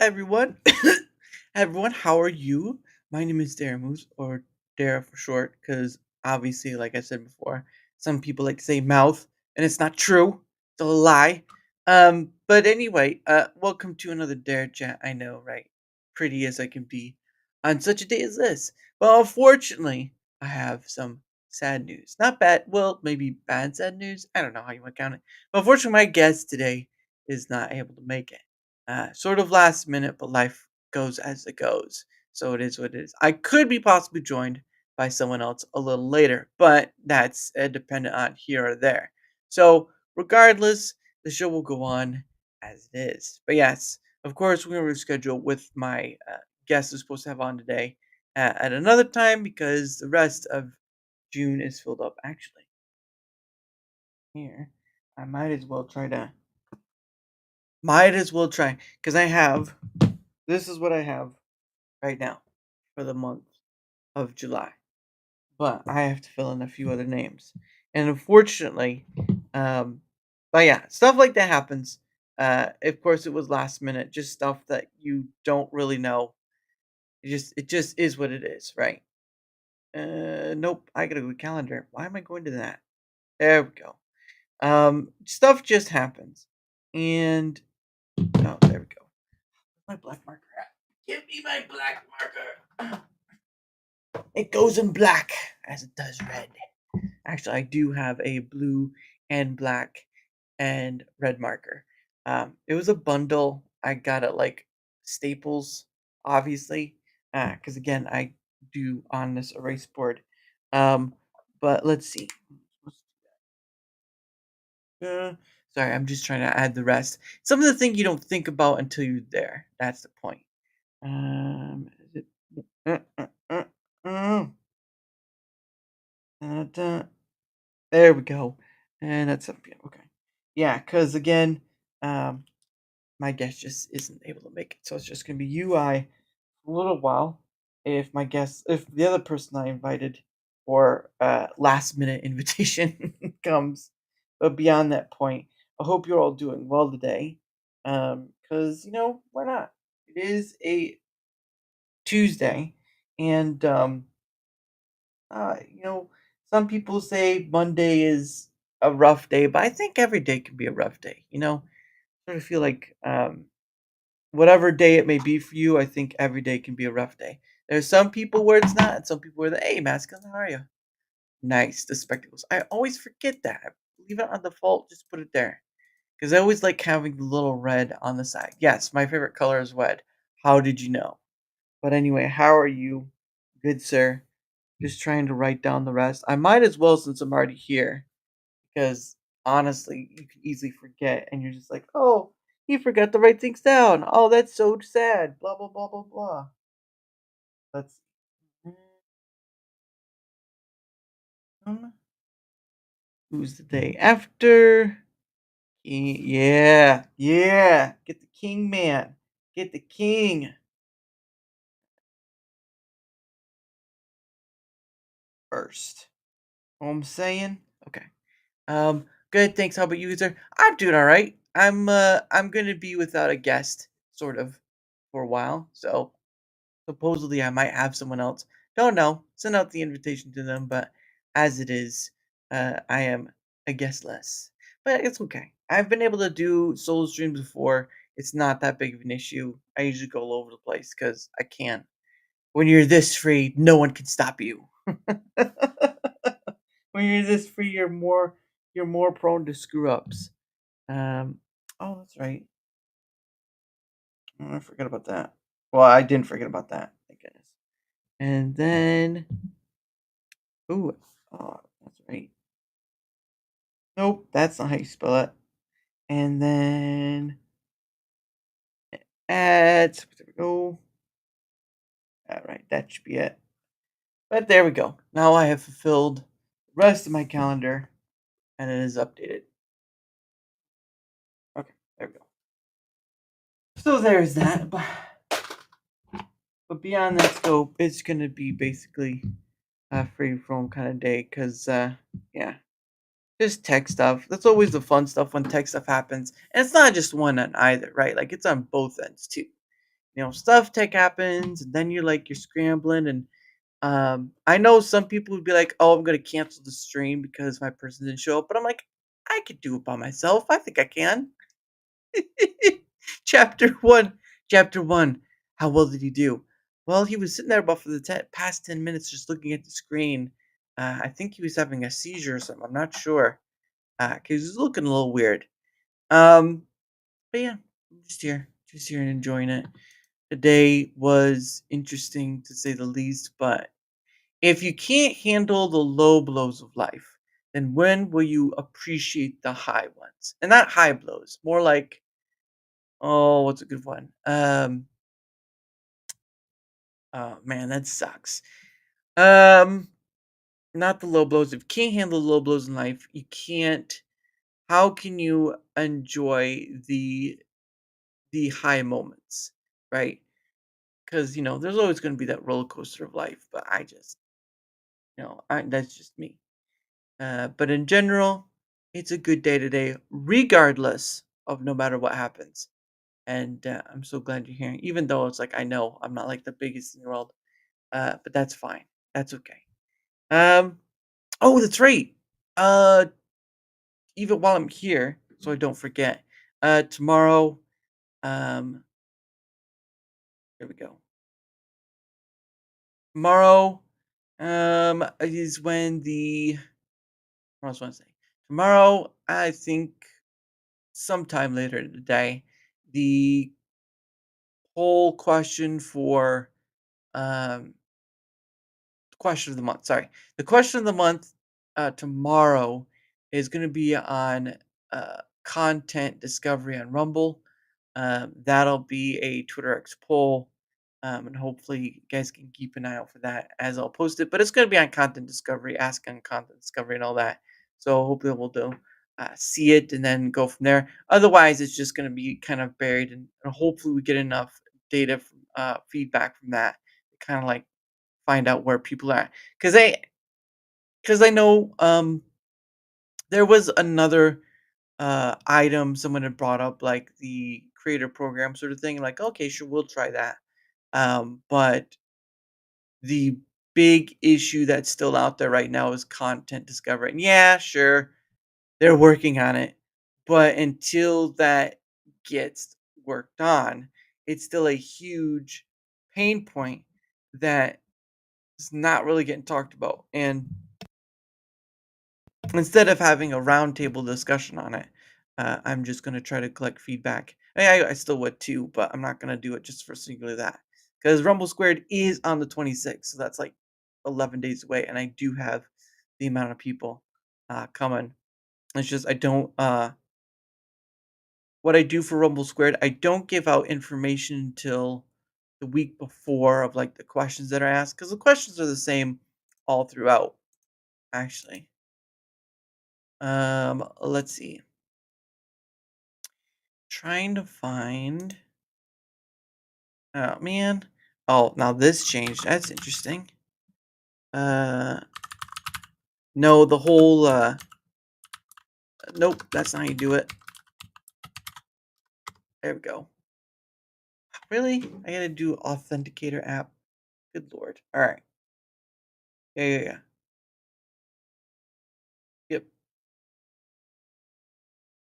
everyone. Everyone, how are you? My name is Daramouthe, or Dara for short, because obviously, like I said before, some people like to say mouth, and it's not true. It's a lie. But anyway, welcome to another DaraChat. I know, right? Pretty as I can be on such a day as this. Well, unfortunately, I have some sad news. Not bad. Well, maybe bad sad news. I don't know how you want to count it. But unfortunately, my guest today is not able to make it. Sort of last minute, but life goes as it goes. So it is what it is. I could be possibly joined by someone else a little later, but that's dependent on here or there. So regardless, the show will go on as it is. But yes, of course, we're going to reschedule with my guest who's supposed to have on today at another time because the rest of June is filled up. Actually, here, I might as well try because I have this is what I have right now for the month of July. But I have to fill in a few other names. And unfortunately, um, but yeah, stuff like that happens. Of course, it was last minute, just stuff that you don't really know. It just is what it is, right? Nope, I gotta go to calendar. Why am I going to that? There we go. Stuff just happens, and oh, there we go. My black marker. Give me my black marker. It goes in black as it does red. Actually, I do have a blue and black and red marker. It was a bundle. I got it like Staples, obviously, because again, I do on this erase board. Um, but let's see. Uh, Sorry, I'm just trying to add the rest. Some of the things you don't think about until you're there. That's the point. Is it? Uh, uh, uh, uh, da. There we go. And that's 7 p.m. Okay. Yeah, because again, um, my guest just isn't able to make it. So it's just going to be you, I, for a little while. If the other person I invited for last minute invitation comes. But beyond that point, I hope you're all doing well today. Because, why not? It is a Tuesday. And, you know, some people say Monday is a rough day, but I think every day can be a rough day. Sort of feel like whatever day it may be for you, I think every day can be a rough day. There's some people where it's not, and some people where hey, Mascot, how are you? Nice, the spectacles. I always forget that. I leave it on default, just put it there. Because I always like having the little red on the side. Yes, my favorite color is red. How did you know? But anyway, how are you? Good, sir. Just trying to write down the rest. I might as well since I'm already here. Because honestly, you can easily forget, and you're just like, oh, he forgot to write things down. Oh, that's so sad. Blah blah blah blah blah. Let's. Who's the day after? Yeah, yeah. Get the king, man. Get the king first. Know what I'm saying? Okay. Good. Thanks. How about you, sir? I'm doing all right. I'm gonna be without a guest, sort of, for a while. So supposedly, I might have someone else. Don't know. Send out the invitation to them, but as it is, I am a guest less. But it's okay. I've been able to do solo streams before. It's not that big of an issue. I usually go all over the place because I can. When you're this free, no one can stop you. When you're this free, you're more prone to screw ups. Um. Oh, that's right. Oh, I forgot about that. Well, I didn't forget about that. Thank goodness. And then ooh, oh, that's right. Nope, that's not how you spell it. And then add, there we go. All right, that should be it. But there we go. Now I have fulfilled the rest of my calendar, and it is updated. Okay, there we go. So there's that. But beyond that scope, it's gonna be basically a free from kind of day, cause yeah, just tech stuff. That's always the fun stuff when tech stuff happens, and it's not just one end either, right? Like it's on both ends too. stuff tech happens, and then you're scrambling, and I know some people would be like, "Oh, I'm gonna cancel the stream because my person didn't show up," but I'm like, I could do it by myself. I think I can. Chapter 1. Chapter 1. How well did he do? Well, he was sitting there about for the past 10 minutes just looking at the screen. I think he was having a seizure or something. I'm not sure. Because he was looking a little weird. Um, but yeah, I'm just here and enjoying it. The day was interesting to say the least, but if you can't handle the low blows of life, then when will you appreciate the high ones? And not high blows, more like, oh, what's a good one? Oh man, that sucks. Um, Not the low blows. If you can't handle the low blows in life, you can't. How can you enjoy the high moments, right? Because there's always going to be that roller coaster of life. But I just, that's just me. But in general, it's a good day today, regardless of no matter what happens. And I'm so glad you're here, even though it's like I know I'm not like the biggest in the world, but that's fine. That's okay. Um, oh, that's right. Uh, even while I'm here, so I don't forget. Tomorrow, um, here we go. Tomorrow, is when what else want to say? Tomorrow, I think sometime later in the day, the whole question for um question of the month. Sorry, the question of the month tomorrow is going to be on content discovery on Rumble. That'll be a Twitter X poll, and hopefully you guys can keep an eye out for that as I'll post it. But it's going to be on content discovery, ask on content discovery, and all that. So hopefully we'll do see it and then go from there. Otherwise, it's just going to be kind of buried, and hopefully we get enough data from feedback from that to kind of like find out where people are. Because I know there was another item someone had brought up, like the creator program sort of thing. Like, okay, sure, we'll try that. But the big issue that's still out there right now is content discovery. And yeah, sure, they're working on it, but until that gets worked on, it's still a huge pain point that is not really getting talked about. And instead of having a roundtable discussion on it, I'm just going to try to collect feedback. I still would too, but I'm not going to do it just for singularly that. Because Rumble Squared is on the 26th, so that's like 11 days away, and I do have the amount of people coming. It's just I don't. What I do for Rumble Squared, I don't give out information until the week before of like the questions that are asked, because the questions are the same all throughout. Actually, let's see. Trying to find. Oh man. Oh, now this changed. That's interesting. Uh, no, the whole. Nope, that's not how you do it. There we go. Really? I gotta do authenticator app. Good lord. All right. Yeah. Yep.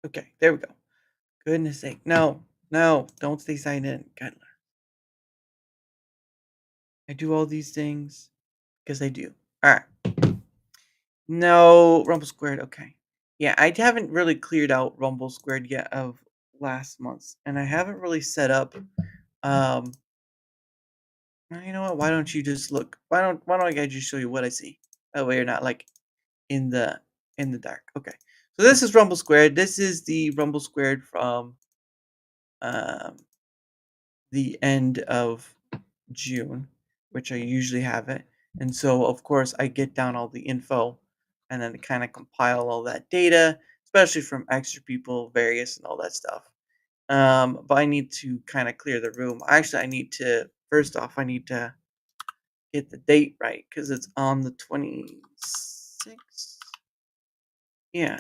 Okay. There we go. Goodness sake. No. No. Don't stay signed in. God, I do all these things because I do. All right. No, Rumble Squared. Okay. Yeah, I haven't really cleared out Rumble Squared yet of last month's, and I haven't really set up. Um, you know what? Why don't you just look? Why don't I just show you what I see? That way you're not like in the in the dark. Okay. So this is Rumble Squared. This is the Rumble Squared from um the end of June, which I usually have it. And so, of course, I get down all the info and then kind of compile all that data, especially from extra people, various, and all that stuff. But I need to kind of clear the room. Actually, I need to, first off, I need to get the date right because it's on the 26th. Yeah.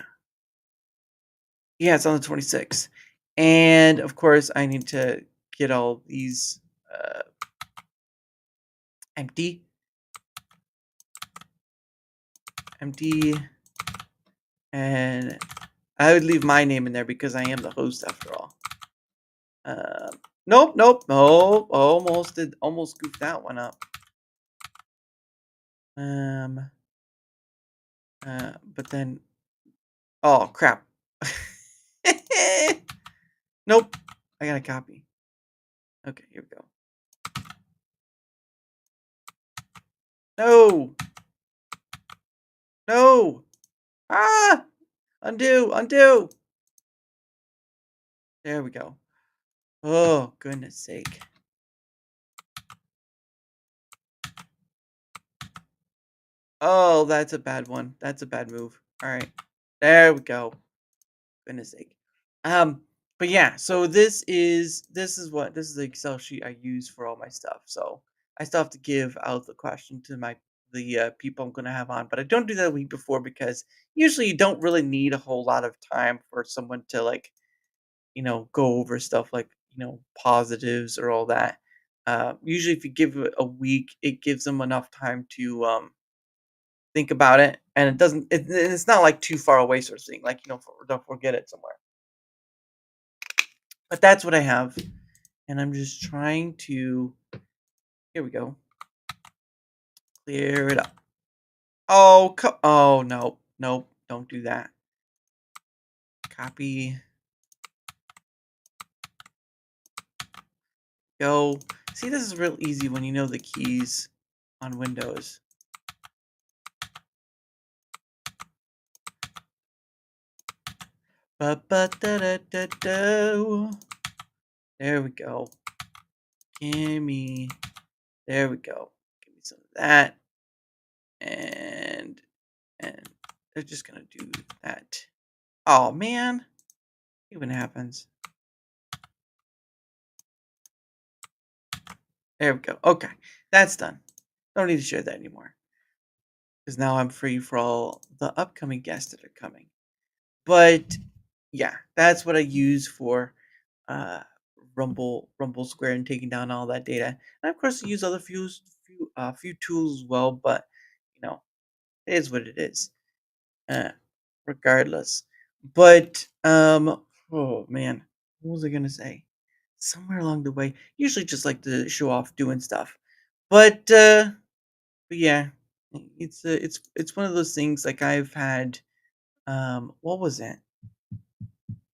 Yeah, it's on the 26th. And of course, I need to get all these uh, empty, empty, and I would leave my name in there because I am the host after all. Nope, nope, nope. Almost goofed that one up. Um, but then, oh crap. Nope. I got a copy. Okay, here we go. No, no. Ah, undo, undo. There we go. Oh, goodness sake. Oh, that's a bad one. That's a bad move. All right. There we go. Goodness sake. Um, but yeah, so this is the Excel sheet I use for all my stuff. So I still have to give out the question to the people I'm gonna have on, but I don't do that a week before because usually you don't really need a whole lot of time for someone to like, go over stuff like, positives or all that. Usually if you give it a week, it gives them enough time to think about it, and it's not like too far away sort of thing. Like, don't forget it somewhere. But that's what I have, and I'm just trying to here we go, clear it up. Oh, no. Nope, don't do that. Copy, go. See, this is real easy when you know the keys on Windows. Ba ba da da da do. There we go. Gimme. There we go. Give me some of that, and they're just gonna do that. Oh man, see what happens. There we go. Okay, that's done. Don't need to share that anymore because now I'm free for all the upcoming guests that are coming. But yeah, that's what I use for uh, Rumble Square and taking down all that data. And of course, I use other few tools as well. But you know, it is what it is. Uh, Regardless. But oh man, what was I gonna say? Somewhere along the way, usually just like to show off doing stuff. But yeah, it's one of those things. Like I've had what was it?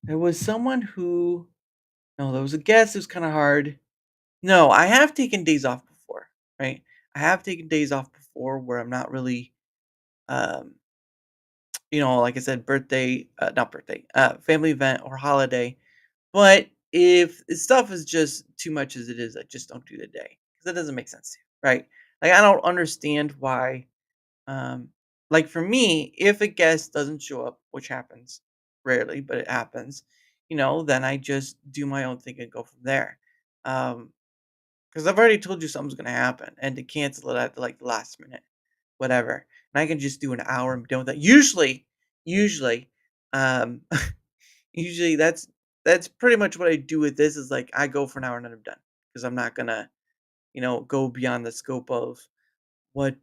There was someone who no, there was a guest. It was kind of hard. No, I have taken days off before, right? I have taken days off before where I'm not really um like I said, not birthday, family event or holiday. But if stuff is just too much as it is, I just don't do the day because that doesn't make sense, to me, right? Like I don't understand why. Um, like for me, if a guest doesn't show up, which happens rarely, but it happens, then I just do my own thing and go from there. Because I've already told you something's gonna happen, and to cancel it at like the last minute, whatever, and I can just do an hour and be done with that. Usually, um, usually that's pretty much what I do with this. Is like I go for an hour and then I'm done because I'm not gonna go beyond the scope of what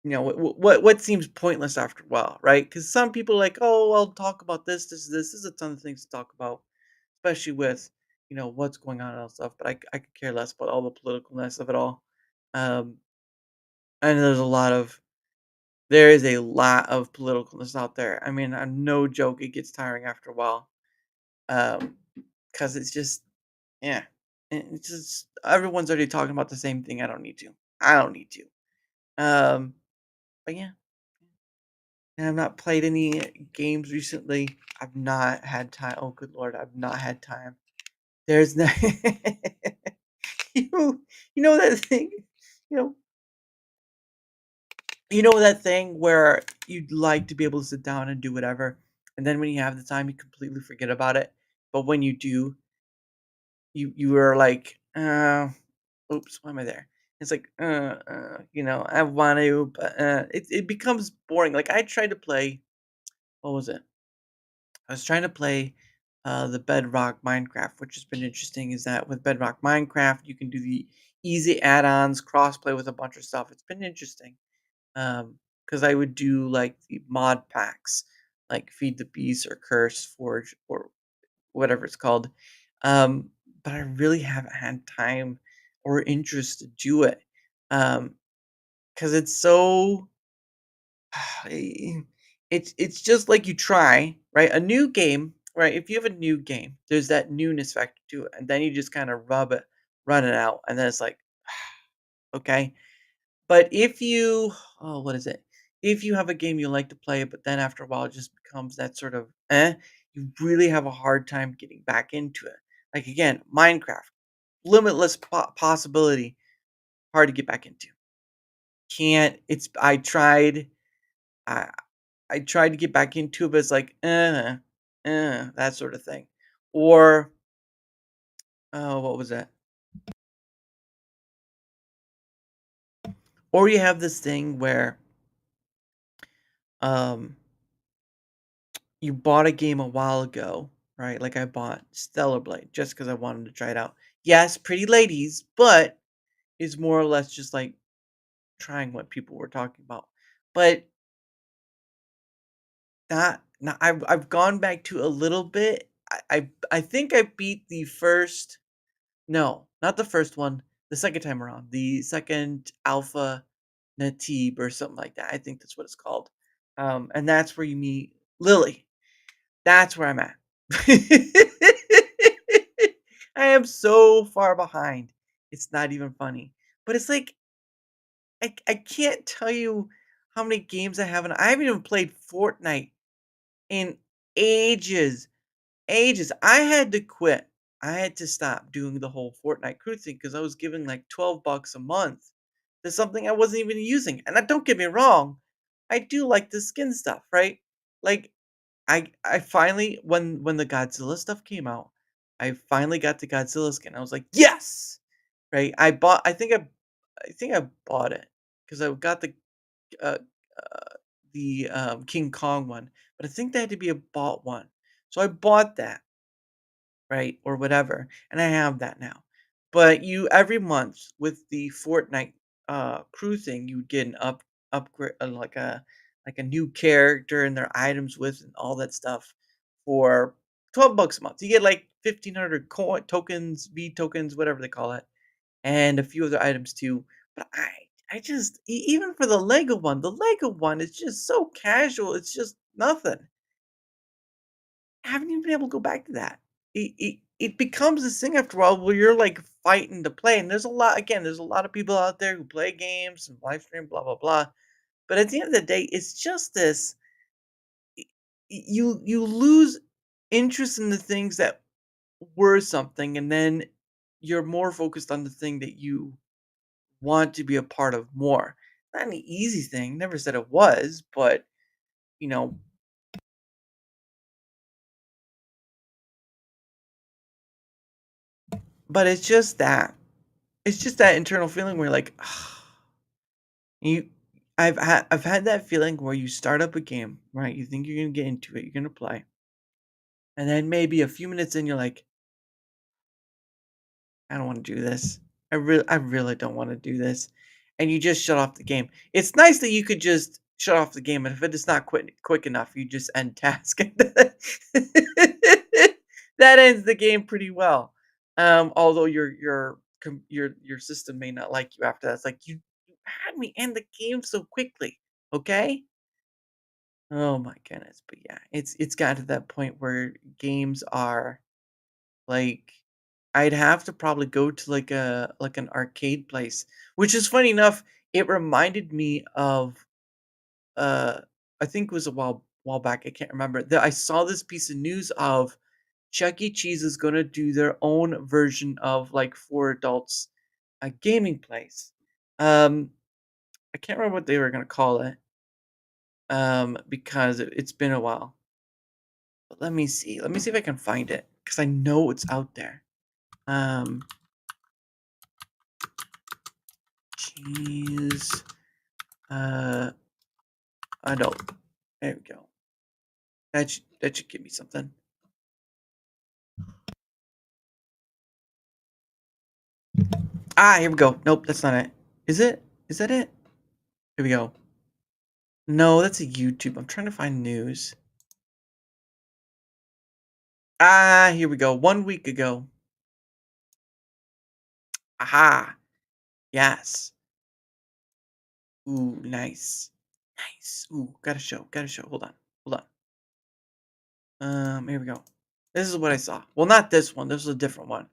what seems pointless after a while, right? Because some people are like, oh, I'll talk about this. There's a ton of things to talk about, especially with what's going on and all stuff. But I could care less about all the politicalness of it all. Um, and there is a lot of politicalness out there. I mean, I'm no joke. It gets tiring after a while. Um, because it's just yeah, it's just everyone's already talking about the same thing. I don't need to. I don't need to. Um, but yeah. And I've not played any games recently. I've not had time. Oh, good lord, I've not had time. There's no, you, you know that thing, you know, that thing where you'd like to be able to sit down and do whatever, and then when you have the time, you completely forget about it. But when you do, you are like, oops, why am I there? It's like, I want to, but it becomes boring. Like I tried to play. What was it? I was trying to play the Bedrock Minecraft, which has been interesting. Is that with Bedrock Minecraft, you can do the easy add-ons, crossplay with a bunch of stuff. It's been interesting. Because I would do like the mod packs, like Feed the Beast or Curse Forge or whatever it's called. Um, but I really haven't had time or interest to do it. Because it's so it's just like you try, right? A new game, right? If you have a new game, there's that newness factor to it, and then you just kind of run it out, and then it's like, okay. But if you, oh, what is it? If you have a game you like to play, but then after a while it just becomes that sort of you really have a hard time getting back into it. Like again, Minecraft, limitless possibility, hard to get back into. Can't. It's. I I tried to get back into it, but it's like, that sort of thing. Or, what was that? Or you have this thing where, um, you bought a game a while ago, right? Like I bought Stellar Blade just because I wanted to try it out. Yes, pretty ladies, but it's more or less just like trying what people were talking about. But that now I've gone back to a little bit. I think I beat the first. No, not the first one, the second time around, the second Alpha Nateeb or something like that, I think that's what it's called, and that's where you meet Lily. That's where I'm at. I am so far behind, it's not even funny, but it's like, I can't tell you how many games I have, and I haven't even played Fortnite in ages. Ages. I had to quit. I had to stop doing the whole Fortnite crew thing because I was giving like $12 a month to something I wasn't even using. And don't get me wrong, I do like the skin stuff, right? Like I finally when the Godzilla stuff came out, I finally got the Godzilla skin. I was like, yes, right? I think I bought it because I got uh, King Kong one, but I think that had to be a bought one. So I bought that, right? Or whatever. And I have that now. But you every month with the Fortnite crew thing, you would get an upgrade like a new character and their items with and all that stuff for $12 a month. You get like 1,500 coin tokens, V tokens, whatever they call it, and a few other items too. But I just even for the Lego one is just so casual. It's just nothing. I haven't even been able to go back to that. It becomes this thing after a while where you're like fighting to play, and there's a lot of people out there who play games and live stream, blah blah blah. But at the end of the day, it's just this. You lose interest in the things that were something, and then you're more focused on the thing that you want to be a part of more. Not an easy thing. Never said it was, but you know, but it's just that internal feeling where like. You I've had that feeling where you start up a game, right? You think you're gonna get into it, you're gonna play, and then maybe a few minutes in, you're like, I don't want to do this. I really don't want to do this, and you just shut off the game. It's nice that you could just shut off the game, and if it is not quick enough, you just end task. That ends the game pretty well. Although your system may not like you after that. It's like you had me end the game so quickly. Okay. Oh my goodness, but yeah, it's gotten to that point where games are like I'd have to probably go to like an arcade place, which is funny enough, it reminded me of uh I think it was a while back, I can't remember. That I saw this piece of news of Chuck E. Cheese is gonna do their own version of like for adults a gaming place. Um I can't remember what they were gonna call it. Because it's been a while. But let me see. Let me see if I can find it because I know it's out there. Um, cheese. I don't. There we go. That should give me something. Here we go. Nope, that's not it. Is it? Is that it? Here we go. No, that's a YouTube. I'm trying to find news. Here we go. 1 week ago. Aha. Yes. Ooh, nice. Nice. Ooh, gotta show. Gotta show. Hold on. Hold on. Here we go. This is what I saw. Well, not this one. This is a different one.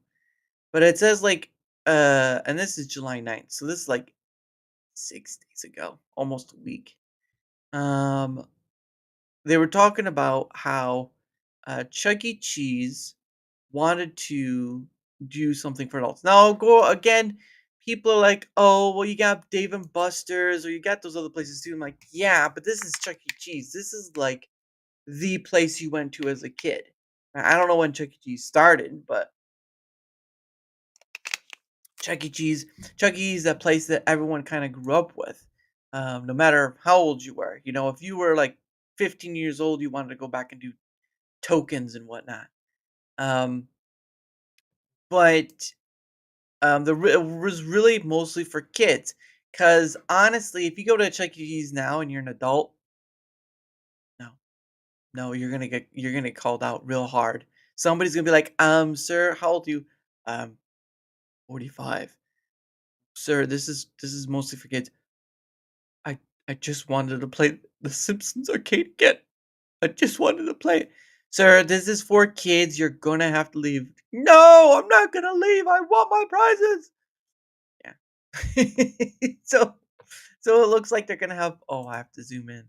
But it says like, and this is July 9th. So this is like 6 days ago, almost a week. Um, they were talking about how Chuck E. Cheese wanted to do something for adults. Now, go again. People are like, "Oh, well, you got Dave and Buster's, or you got those other places too." I'm like, "Yeah, but this is Chuck E. Cheese. This is like the place you went to as a kid." I don't know when Chuck E. Cheese started, but Chuck E. Cheese, Chuck E. is a place that everyone kind of grew up with, no matter how old you were. You know, if you were like 15 years old, you wanted to go back and do tokens and whatnot. Um, but it was really mostly for kids. Cause honestly, if you go to Chuck E. Cheese now and you're an adult, no, no, you're gonna get called out real hard. Somebody's gonna be like, sir, how old are you? 45. Sir, this is mostly for kids. I I just wanted to play the Simpsons arcade again. I just wanted to play it. Sir, this is for kids. You're gonna have to leave. No, I'm not gonna leave. I want my prizes. Yeah. So it looks like they're gonna have. Oh, I have to zoom in.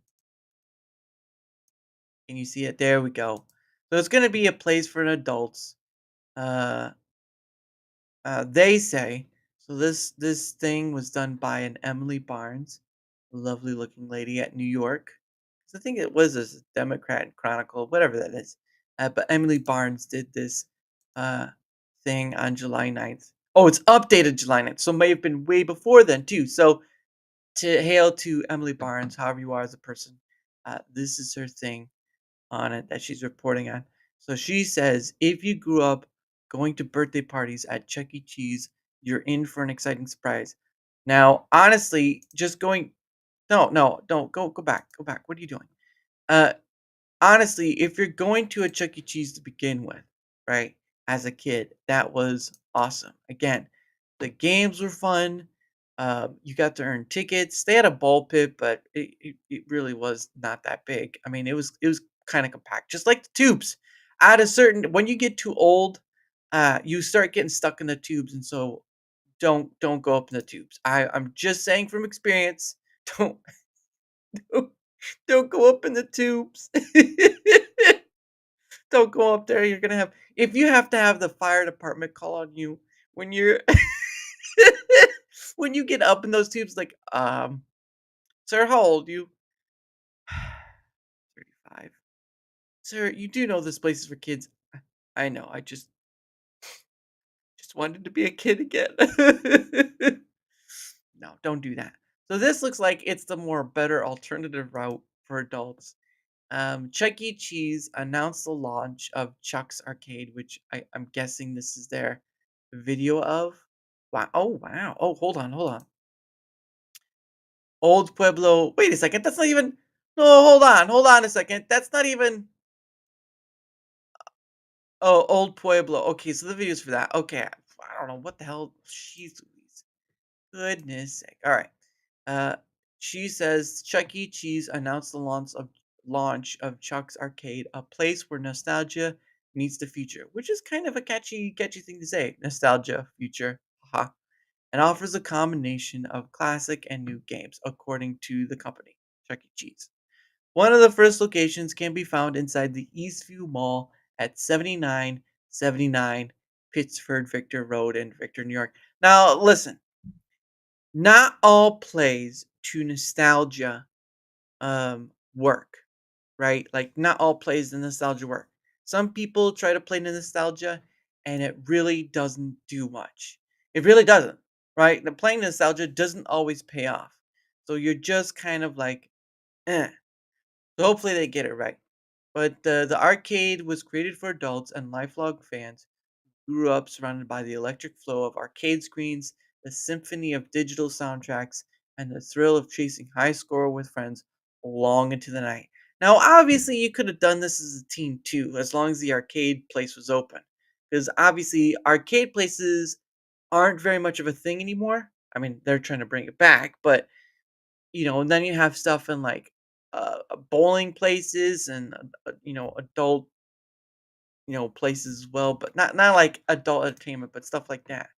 Can you see it? There we go. So it's gonna be a place for adults. Uh, they say so. This thing was done by an Emily Barnes, a lovely looking lady at New York. 'Cause I think it was a Democrat Chronicle, whatever that is. But Emily Barnes did this uh, thing on July 9th. Oh, it's updated July 9th, so it may have been way before then too. So to hail to Emily Barnes, however you are as a person, this is her thing on it that she's reporting on. So she says, if you grew up going to birthday parties at Chuck E. Cheese, you're in for an exciting surprise. Now, honestly, just going, no, no, don't go back, go back. What are you doing? Uh, Honestly, if you're going to a Chuck E. Cheese to begin with, right, as a kid, that was awesome. Again, the games were fun. You got to earn tickets. They had a ball pit, but it really was not that big. I mean, it was kind of compact, just like the tubes. At a certain when you get too old, you start getting stuck in the tubes, and so don't go up in the tubes. I'm just saying from experience. Don't don't, don't go up in the tubes. Don't go up there. You're gonna have if you have to have the fire department call on you when you're when you get up in those tubes, like, sir, how old you? 35. Sir, you do know this place is for kids. I know. I just wanted to be a kid again. No, don't do that. So this looks like it's the more better alternative route for adults. Chuck E. Cheese announced the launch of Chuck's Arcade, which I'm guessing this is their video of. Wow. Oh, wow. Oh, hold on. Hold on. Old Pueblo. Wait a second. That's not even. No, hold on. Hold on a second. That's not even. Oh, Old Pueblo. Okay, so the video's for that. Okay. I don't know. What the hell? Jeez Louise. Goodness sake. All right. Uh, she says Chuck E. Cheese announced the launch of Chuck's Arcade, a place where nostalgia meets the future, which is kind of a catchy thing to say. Nostalgia, future, haha, and offers a combination of classic and new games, according to the company, Chuck E. Cheese. One of the first locations can be found inside the Eastview Mall at 7979 Pittsford Victor Road in Victor, New York. Now, listen, not all plays to nostalgia work, right? Like not all plays the nostalgia work. Some people try to play the nostalgia and it really doesn't do much. It really doesn't, right? The playing nostalgia doesn't always pay off. So you're just kind of like, eh. So hopefully they get it right. But the arcade was created for adults and lifelong fans who grew up surrounded by the electric flow of arcade screens, the symphony of digital soundtracks, and the thrill of chasing high score with friends long into the night. Now, obviously, you could have done this as a team too, as long as the arcade place was open. Because obviously, arcade places aren't very much of a thing anymore. I mean, they're trying to bring it back, but and then you have stuff in like bowling places and adult places as well, but not like adult entertainment, but stuff like that.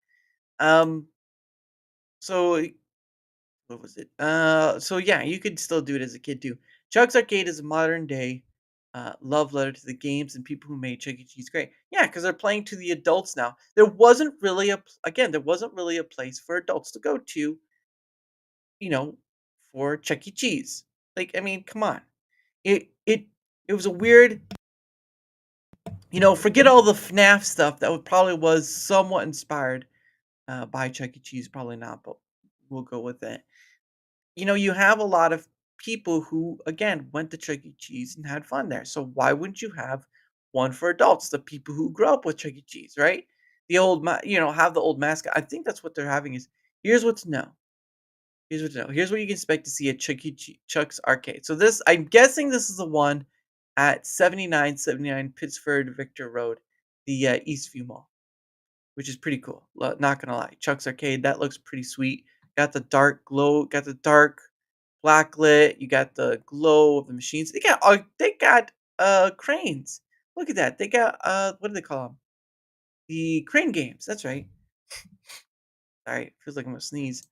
Um, so what was it? So yeah, you could still do it as a kid too. Chuck's Arcade is a modern day love letter to the games and people who made Chuck E. Cheese great. Yeah, because they're playing to the adults now. There wasn't really a place for adults to go to, you know, for Chuck E. Cheese. Like, I mean, come on. It was a weird, forget all the FNAF stuff that probably was somewhat inspired by Chuck E. Cheese. Probably not, but we'll go with it. You have a lot of people who, again, went to Chuck E. Cheese and had fun there. So why wouldn't you have one for adults? The people who grew up with Chuck E. Cheese, right? Have the old mascot. I think that's what they're having. Is here's what to know. Here's what to know. Here's what you can expect to see at Chuck's Arcade. So this, I'm guessing, this is the one at 7979 Pittsford Victor Road, the Eastview Mall, which is pretty cool. Not gonna lie, Chuck's Arcade, that looks pretty sweet. Got the dark glow, got the dark blacklit. You got the glow of the machines. They got cranes. Look at that. They got what do they call them? The crane games. That's right. Sorry, feels like I'm gonna sneeze.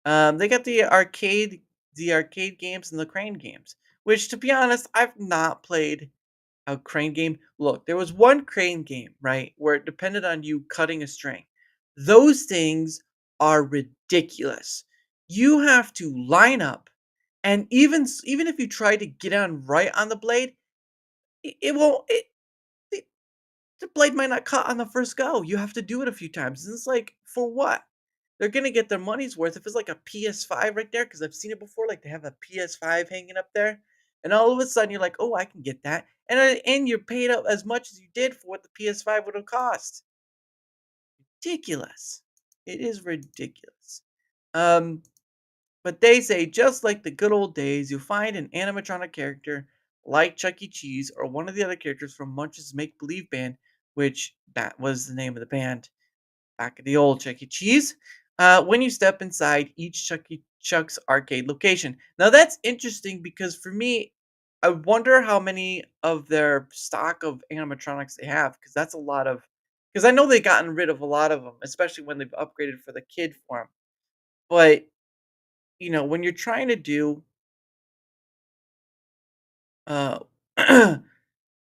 They got the arcade games and the crane games, which, to be honest, I've not played a crane game. Look, there was one crane game, right, where it depended on you cutting a string. Those things are ridiculous. You have to line up, and even if you try to get on right on the blade, it won't. The, the blade might not cut on the first go. You have to do it a few times. And it's like, for what? They're gonna get their money's worth if it's like a PS5 right there, because I've seen it before. Like they have a PS5 hanging up there, and all of a sudden you're like, "Oh, I can get that," and you're paid up as much as you did for what the PS5 would have cost. Ridiculous! It is ridiculous. Um, but they say just like the good old days, you'll find an animatronic character like Chuck E. Cheese or one of the other characters from Munch's Make Believe Band, which that was the name of the band back at the old Chuck E. Cheese, when you step inside each Chuck's arcade location. Now that's interesting because for me, I wonder how many of their stock of animatronics they have, because that's a lot of. Because I know they've gotten rid of a lot of them, especially when they've upgraded for the kid form. But when you're trying to do, uh,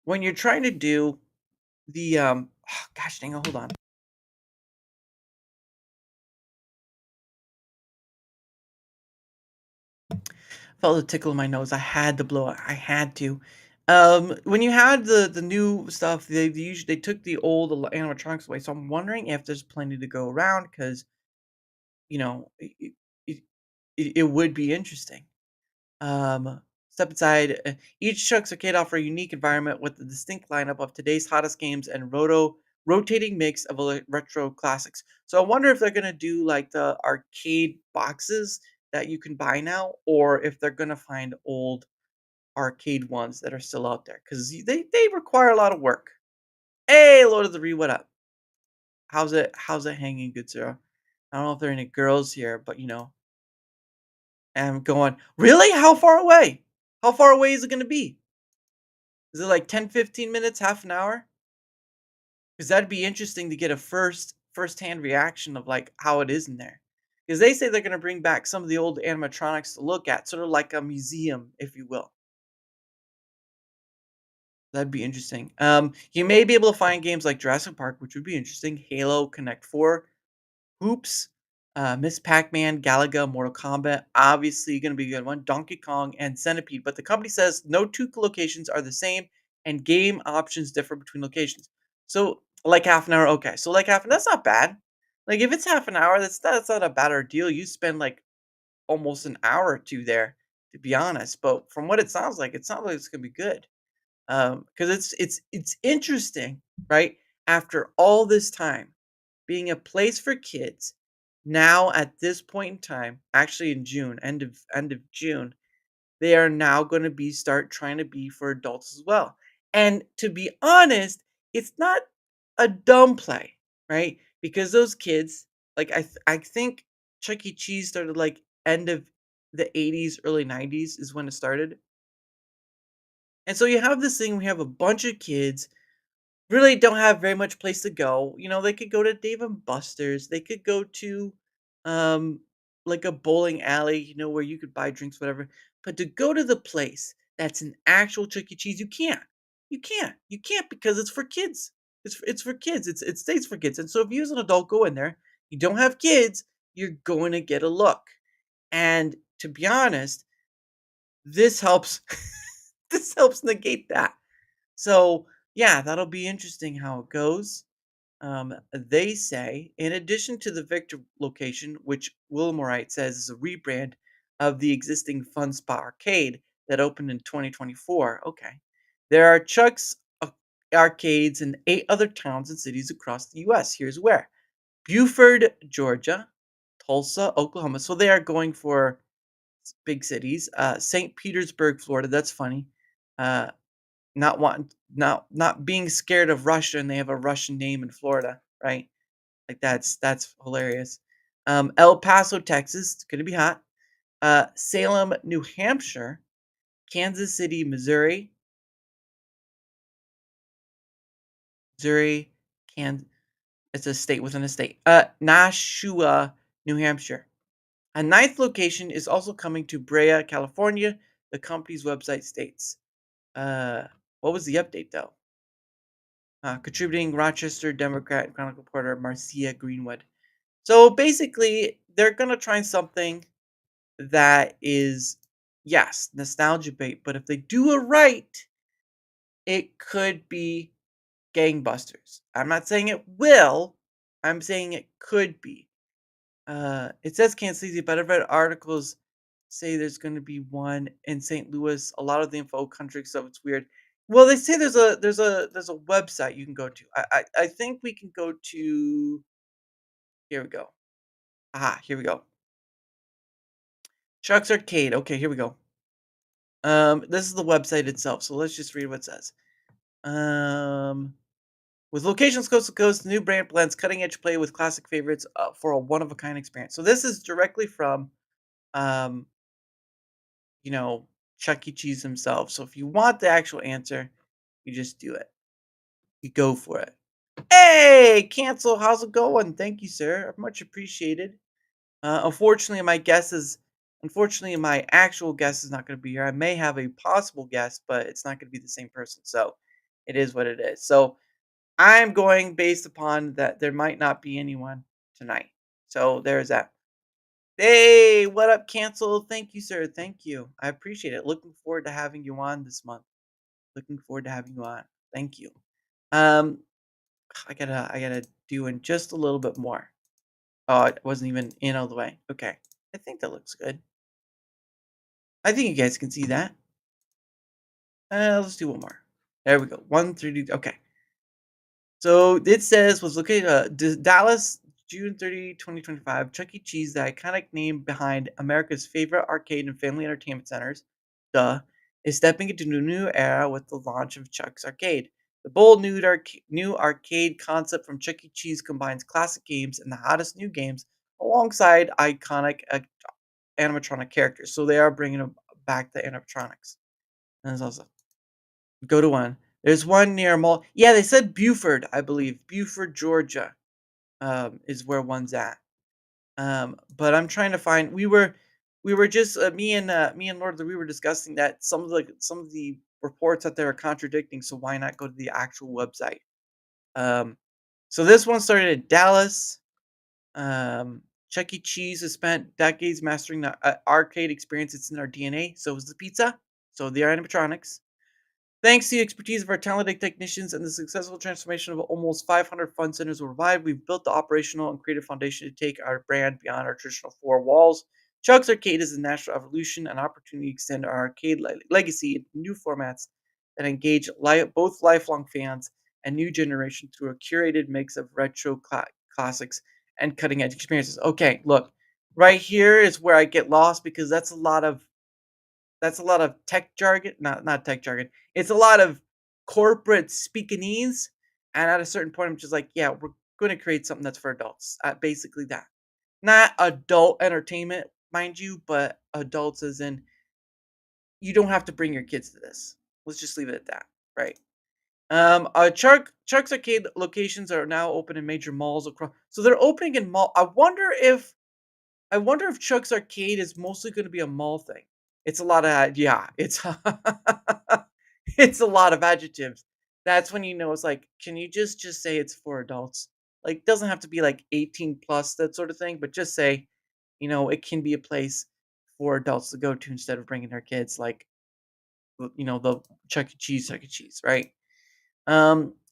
when you're trying to do the gosh dang it, hold on. Felt a tickle in my nose. I had to blow it. I had to. When you had the new stuff, they took the old animatronics away. So I'm wondering if there's plenty to go around because it, it would be interesting. Step inside. Each Chuck's Arcade offer a unique environment with a distinct lineup of today's hottest games and rotating mix of retro classics. So I wonder if they're gonna do like the arcade boxes that you can buy now, or if they're gonna find old arcade ones that are still out there because they require a lot of work. Hey, Lord of the Ree, what up? How's it hanging, good sir? I don't know if there are any girls here, but I'm going, really? How far away? How far away is it gonna be? Is it like 10, 15 minutes, half an hour? Because that'd be interesting to get a first-hand reaction of like how it is in there. Because they say they're gonna bring back some of the old animatronics to look at, sort of like a museum, if you will. That'd be interesting. You may be able to find games like Jurassic Park, which would be interesting. Halo, Connect 4, Hoops, Miss Pac-Man, Galaga, Mortal Kombat, obviously gonna be a good one. Donkey Kong and Centipede, but the company says no two locations are the same, and game options differ between locations. So, like half an hour, okay. So like half, that's not bad. Like if it's half an hour, that's not a bad deal. You spend like almost an hour or two there, to be honest. But from what it sounds like it's gonna be good. Because it's interesting, right? After all this time being a place for kids, Now at this point in time, actually in June, end of June, they are now gonna be start trying to be for adults as well. And to be honest, it's not a dumb play, right? Because those kids, like I think Chuck E. Cheese started like end of the 80s, early 90s is when it started. And so you have this thing, we have a bunch of kids really don't have very much place to go. They could go to Dave and Buster's. They could go to, um, like a bowling alley, where you could buy drinks, whatever. But to go to the place that's an actual Chuck E. Cheese, you can't. You can't. You can't because it's for kids. It's for kids. It stays for kids. And so if you as an adult go in there, you don't have kids, you're going to get a look. And to be honest, this helps. This helps negate that. So yeah, that'll be interesting how it goes. They say, in addition to the Victor location, which Wilmorite says is a rebrand of the existing Fun Spa arcade that opened in 2024. Okay. There are Chuck's arcades in 8 other towns and cities across the US. Here's where: Buford, Georgia; Tulsa, Oklahoma. So they are going for big cities. St. Petersburg, Florida. That's funny. Uh, not being scared of Russia, and they have a Russian name in Florida, right? Like, that's hilarious. El Paso, Texas, it's gonna be hot. Salem, New Hampshire; Kansas City, Missouri, Kan it's a state within a state. Nashua, New Hampshire. A ninth location is also coming to Brea, California, the company's website states. Uh, what was the update, though? Contributing Rochester Democrat and Chronicle reporter Marcia Greenwood. So basically, they're gonna try something that is, yes, nostalgia bait, but if they do it right, it could be gangbusters. I'm not saying it will. I'm saying it could be. It says Kansas City, but I've read articles say there's going to be one in St. Louis. A lot of the info country stuff, it's weird. Well, they say there's a website you can go to. I think we can go to. Here we go. Here we go. Chuck's Arcade. Okay, here we go. This is the website itself. So let's just read what it says. Um, with locations coast to coast, the new brand blends cutting edge play with classic favorites for a one of a kind experience. So this is directly from um, you know, Chuck E. Cheese himself. So if you want the actual answer, you just do it. You go for it. Hey, Cancel, how's it going? Thank you, sir. Much appreciated. Unfortunately, my actual guest is not going to be here. I may have a possible guest, but it's not going to be the same person. So it is what it is. So I'm going based upon that there might not be anyone tonight. So there's that. Hey, what up, Cancel? Thank you, sir. Thank you. I appreciate it. Looking forward to having you on this month. Looking forward to having you on. Thank you. Um, I gotta do in just a little bit more. Oh, it wasn't even in all the way. Okay. I think that looks good. I think you guys can see that. Let's do one more. There we go. 1 3. Okay. So it says was located Dallas, June 30, 2025. Chuck E. Cheese, the iconic name behind America's favorite arcade and family entertainment centers, duh, is stepping into a new era with the launch of Chuck's Arcade. The bold new arcade concept from Chuck E. Cheese combines classic games and the hottest new games alongside iconic animatronic characters. So they are bringing back the animatronics. And there's also go to one. There's one near Mall. Yeah, they said Buford, I believe. Buford, Georgia, is where one's at. But I'm trying to find. We were just me and Lord, we were discussing that some of the reports that they are contradicting. So why not go to the actual website? Um, so this one started in Dallas. Chuck E. Cheese has spent decades mastering the arcade experience. It's in our DNA. So is the pizza. So the animatronics. Thanks to the expertise of our talented technicians and the successful transformation of almost 500 fun centers worldwide, we've built the operational and creative foundation to take our brand beyond our traditional four walls. Chuck's Arcade is a natural evolution, an opportunity to extend our arcade legacy into new formats that engage both lifelong fans and new generation through a curated mix of retro classics and cutting edge experiences. Okay, look, right here is where I get lost because that's a lot of tech jargon, not tech jargon. It's a lot of corporate speakinese, and at a certain point, I'm just like, yeah, we're going to create something that's for adults. Basically, that not adult entertainment, mind you, but adults as in you don't have to bring your kids to this. Let's just leave it at that, right? Chuck's arcade locations are now open in major malls across. So they're opening in mall. I wonder if Chuck's arcade is mostly going to be a mall thing. It's a lot of yeah. It's it's a lot of adjectives. That's when you know it's like, can you just say it's for adults? Like, doesn't have to be like 18 plus that sort of thing, but just say, it can be a place for adults to go to instead of bringing their kids. Like, the Chuck E. Cheese, right?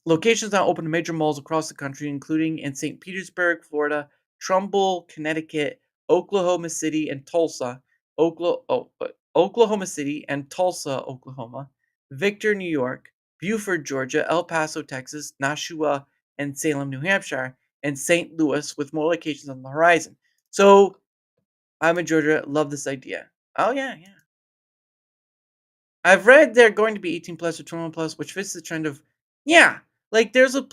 Locations now open to major malls across the country, including in St. Petersburg, Florida, Trumbull, Connecticut, Oklahoma City, and Tulsa, Oklahoma City and Tulsa, Oklahoma, Victor, New York, Buford, Georgia, El Paso, Texas, Nashua, and Salem, New Hampshire, and St. Louis, with more locations on the horizon. So I'm in Georgia. Love this idea. Oh yeah, yeah. I've read they're going to be 18 plus or 21 plus, which fits the trend of yeah. Like there's a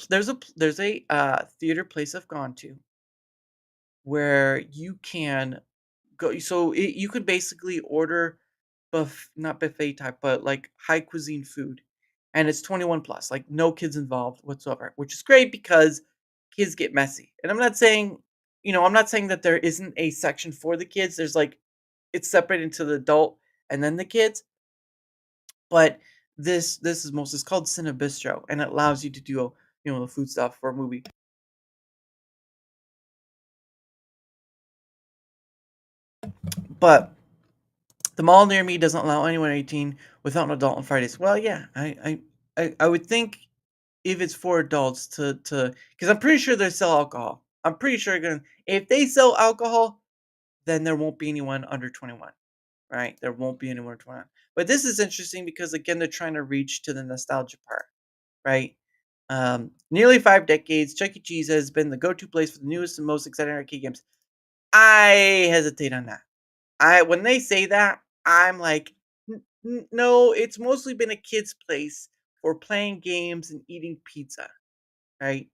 theater place I've gone to where you can go. So you could basically order not buffet type, but like high cuisine food, and it's 21 plus, like no kids involved whatsoever, which is great because kids get messy. And I'm not saying that there isn't a section for the kids. There's like it's separated into the adult and then the kids, but this is most it's called Cinebistro, and it allows you to do, the food stuff for a movie. But the mall near me doesn't allow anyone 18 without an adult on Fridays. Well, yeah, I would think if it's for adults to because I'm pretty sure they sell alcohol. I'm pretty sure gonna if they sell alcohol, then there won't be anyone under 21, right? There won't be anyone under 21. But this is interesting because again, they're trying to reach to the nostalgia part, right? Nearly 5 decades, Chuck E. Cheese has been the go-to place for the newest and most exciting arcade games. I hesitate on that. I When they say that, I'm like, No, it's mostly been a kid's place for playing games and eating pizza, right?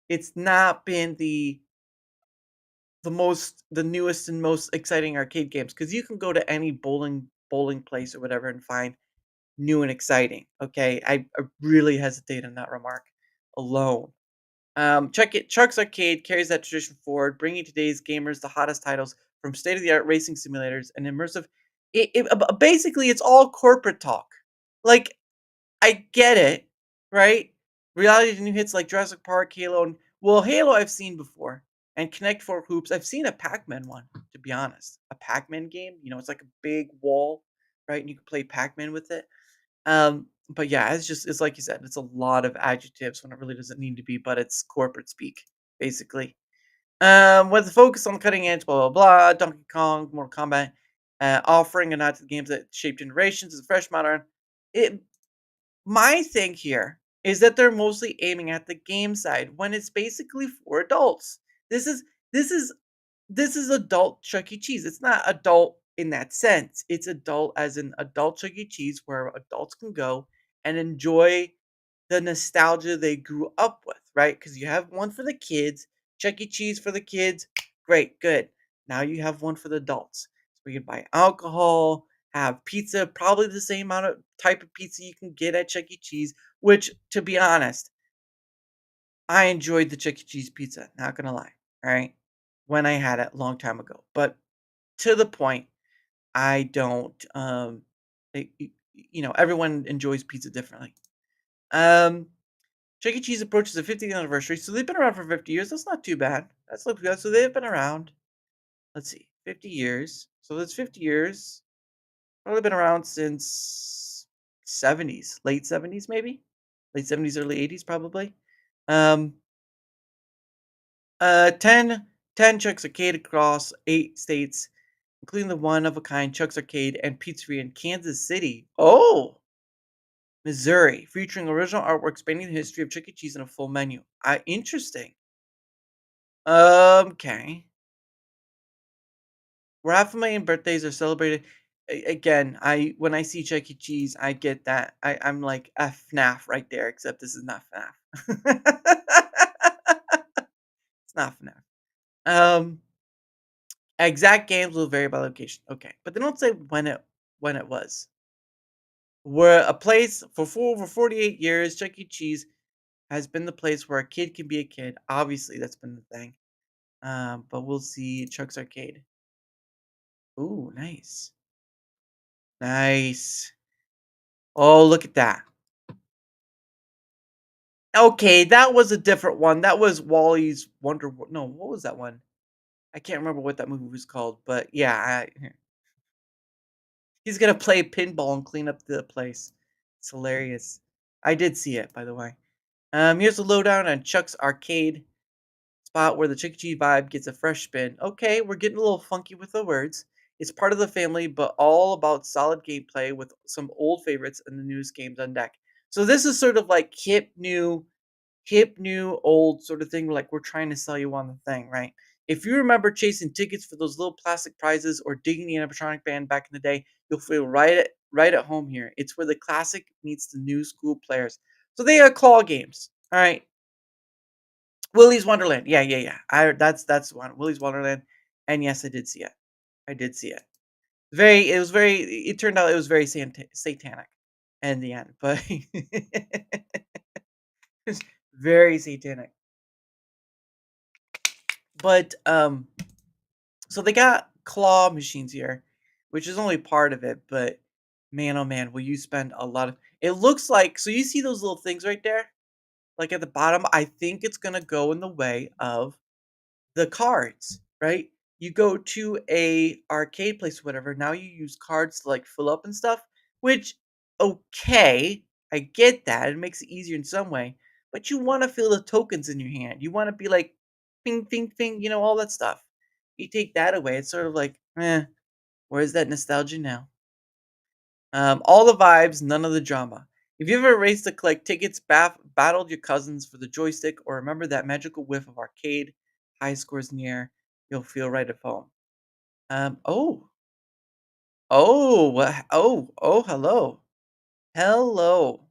It's not been the newest and most exciting arcade games because you can go to any bowling place or whatever and find new and exciting. Okay, I really hesitate on that remark alone. Chuck's Arcade carries that tradition forward, bringing today's gamers the hottest titles from state-of-the-art racing simulators and immersive. Basically, it's all corporate talk. Like, I get it, right? Reality new hits like Jurassic Park, Halo, and well, Halo I've seen before, and Connect Four Hoops. I've seen a Pac-Man one, to be honest. A Pac-Man game. It's like a big wall, right? And you can play Pac-Man with it. But yeah, it's like you said, it's a lot of adjectives when it really doesn't need to be, but it's corporate speak, basically. With the focus on cutting edge, blah blah blah, Donkey Kong, Mortal Kombat, offering a nod to the games that shaped generations as a fresh modern. It My thing here is that they're mostly aiming at the game side when it's basically for adults. This is this is this is adult Chuck E. Cheese. It's not adult in that sense. It's adult as in adult Chuck E. Cheese where adults can go and enjoy the nostalgia they grew up with, right? Because you have one for the kids, Chuck E. Cheese for the kids. Great, good. Now you have one for the adults. So you can buy alcohol, have pizza, probably the same amount of type of pizza you can get at Chuck E. Cheese, which, to be honest, I enjoyed the Chuck E. Cheese pizza, not gonna lie, all right? When I had it a long time ago. But to the point, I don't everyone enjoys pizza differently. Um Chuck E. Cheese approaches the 50th anniversary, so they've been around for 50 years. That's not too bad. That's not good. So they've been around. Let's see, 50 years. So that's 50 years. Probably been around since 70s, late 70s maybe, late 70s, early 80s probably. Um, 10 Chuck's Arcade across 8 states, including the one of a kind Chuck's Arcade and Pizzeria in Kansas City. Oh, Missouri, featuring original artwork spanning the history of Chuck E. Cheese and a full menu. Interesting. Okay. Where half a million birthdays are celebrated. Again, I when I see Chuck E. Cheese, I get that. I'm like a FNAF right there, except this is not FNAF. It's not FNAF. Exact games will vary by location. Okay, but they don't say when it was. Where a place for over 48 years, Chuck E. Cheese has been the place where a kid can be a kid. Obviously, that's been the thing. But we'll see Chuck's Arcade. Ooh, nice. Nice. Oh, look at that. Okay, that was a different one. That was Wally's no, what was that one? I can't remember what that movie was called, but yeah, he's gonna play pinball and clean up the place. It's hilarious. I did see it, by the way. Here's the lowdown on Chuck's Arcade spot where the Chuck E. Cheese vibe gets a fresh spin. Okay, we're getting a little funky with the words. It's part of the family, but all about solid gameplay with some old favorites and the newest games on deck. So this is sort of like hip, new, old sort of thing. Like we're trying to sell you on the thing, right? If you remember chasing tickets for those little plastic prizes or digging the animatronic band back in the day, you'll feel right at home here. It's where the classic meets the new school players. So they are claw games. All right. Willy's Wonderland. Yeah, yeah, yeah. That's the one. Willy's Wonderland. And yes, I did see it. I did see it. It turned out it was very satanic in the end, but it's very satanic. But so they got claw machines here, which is only part of it, but man oh man, will you spend a lot of it looks like so you see those little things right there? Like at the bottom, I think it's gonna go in the way of the cards, right? You go to a arcade place or whatever, now you use cards to, like, fill up and stuff, which, okay, I get that, it makes it easier in some way, but you wanna feel the tokens in your hand, you wanna be like, "Ping, ping, ping," all that stuff. You take that away, it's sort of like, where's that nostalgia now? All the vibes, none of the drama. If you ever raced to collect tickets, battled your cousins for the joystick, or remember that magical whiff of arcade, high scores in the air, you'll feel right at home. Oh, oh, hello, hello.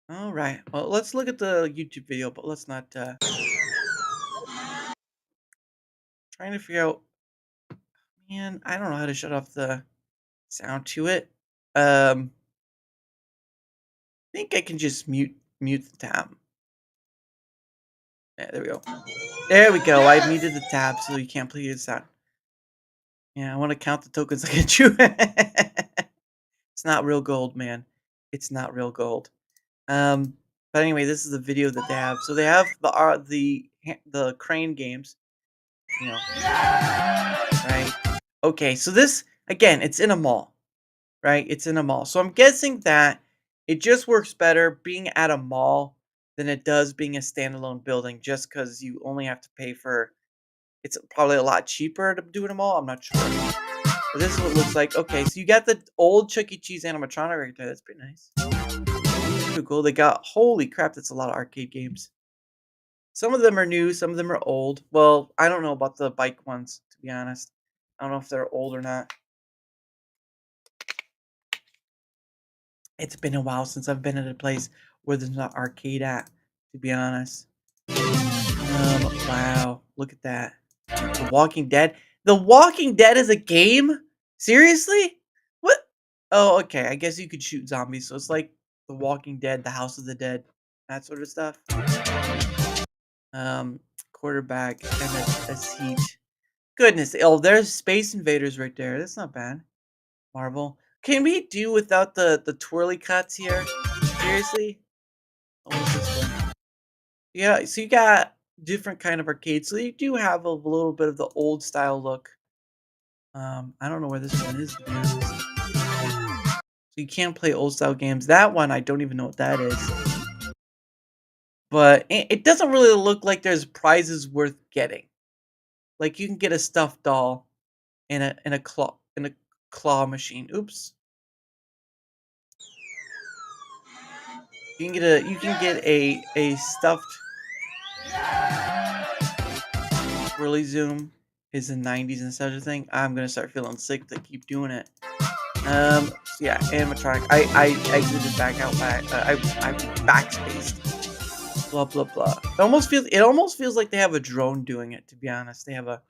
All right. Well, let's look at the YouTube video, but let's not. Trying to figure out. Man, I don't know how to shut off the sound to it. I think I can just mute the tab. Yeah, there we go. There we go. I muted the tab so you can't play the sound. Yeah, I want to count the tokens I get you. It's not real gold, man. It's not real gold. Um, but anyway, this is the video that they have. So they have the crane games, you know, right? Okay, so this again, it's in a mall, right? It's in a mall. So I'm guessing that it just works better being at a mall than it does being a standalone building, just because you only have to pay for. It's probably a lot cheaper to do in a mall. I'm not sure. But this is what it looks like. Okay, so you got the old Chuck E. Cheese animatronic right there. That's pretty nice. Pretty cool. They got holy crap. That's a lot of arcade games. Some of them are new. Some of them are old. Well, I don't know about the bike ones, to be honest. I don't know if they're old or not. It's been a while since I've been at a place where there's not arcade at, to be honest. Wow. Look at that. The Walking Dead. The Walking Dead is a game? Seriously? What? Oh, okay. I guess you could shoot zombies. So it's like The Walking Dead, The House of the Dead, that sort of stuff. Um, Quarterback and a siege. Goodness. Oh, there's Space Invaders right there. That's not bad. Marvel. Can we do without the twirly cuts here? Seriously? What was this one? Yeah, so you got different kind of arcades. So you do have a little bit of the old style look. I don't know where this one is, to be honest. So you can't play old style games. That one, I don't even know what that is. But it doesn't really look like there's prizes worth getting. Like you can get a stuffed doll in a claw machine. Oops. You can get a stuffed Swirly Zoom is the 90s and such a thing, I'm gonna start feeling sick to keep doing it. So yeah, animatronic. I exited back out back. I backspaced. Blah blah blah. It almost feels like they have a drone doing it. To be honest, they have a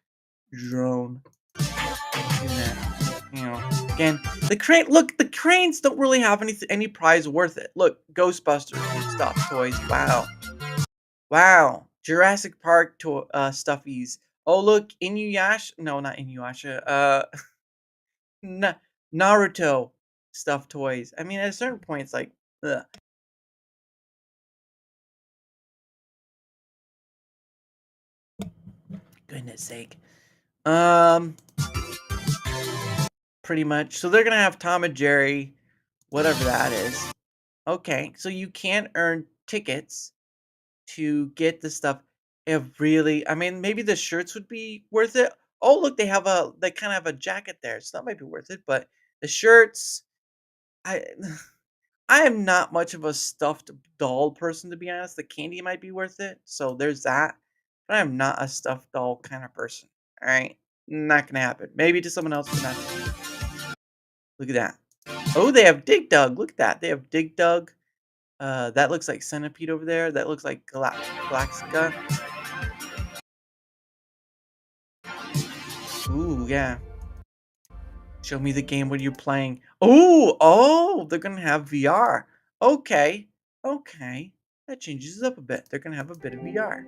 drone doing that. Again, the crane. Look, the cranes don't really have any prize worth it. Look, Ghostbusters stuff toys. Wow, wow. Jurassic Park stuffies. Oh look, Inuyasha. No, not Inuyasha. Na Naruto stuffed toys. I mean, at a certain point, it's like, ugh, goodness sake. Um, Pretty much. So they're gonna have Tom and Jerry, whatever that is. Okay, so you can earn tickets to get the stuff. If really, I mean, maybe the shirts would be worth it. Oh, look, they kind of have a jacket there, so that might be worth it. But the shirts, I I am not much of a stuffed doll person, to be honest. The candy might be worth it, so there's that. But I am not a stuffed doll kind of person. All right, not gonna happen. Maybe to someone else, but not to me. Look at that. Oh, they have Dig Dug. Look at that. They have Dig Dug. That looks like Centipede over there. That looks like Galaxica. Ooh, yeah. Show me the game when you're playing. Ooh, oh, they're gonna have VR. Okay, okay. That changes it up a bit. They're gonna have a bit of VR.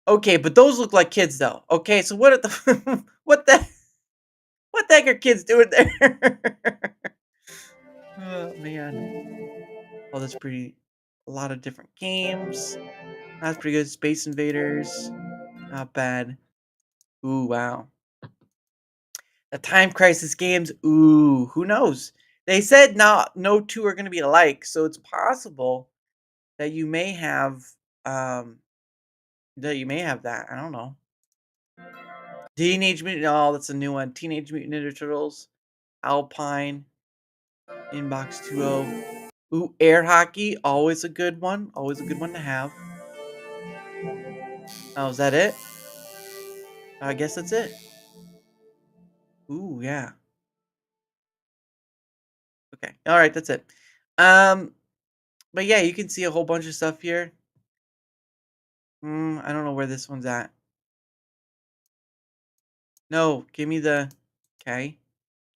Okay, but those look like kids though. Okay, so what are the what the heck are kids doing there? Oh man. Oh, that's pretty. A lot of different games. That's pretty good. Space Invaders. Not bad. Ooh, wow. The Time Crisis games. Ooh, who knows? They said no two are gonna be alike, so it's possible that you may have um that. I don't know. Teenage Mutant. Oh, that's a new one. Teenage Mutant Ninja Turtles. Alpine. Inbox 2.0. Ooh, air hockey. Always a good one. Always a good one to have. Oh, is that it? I guess that's it. Ooh, yeah. Okay. All right, that's it. Um, but yeah, you can see a whole bunch of stuff here. I don't know where this one's at. No, give me the. Okay.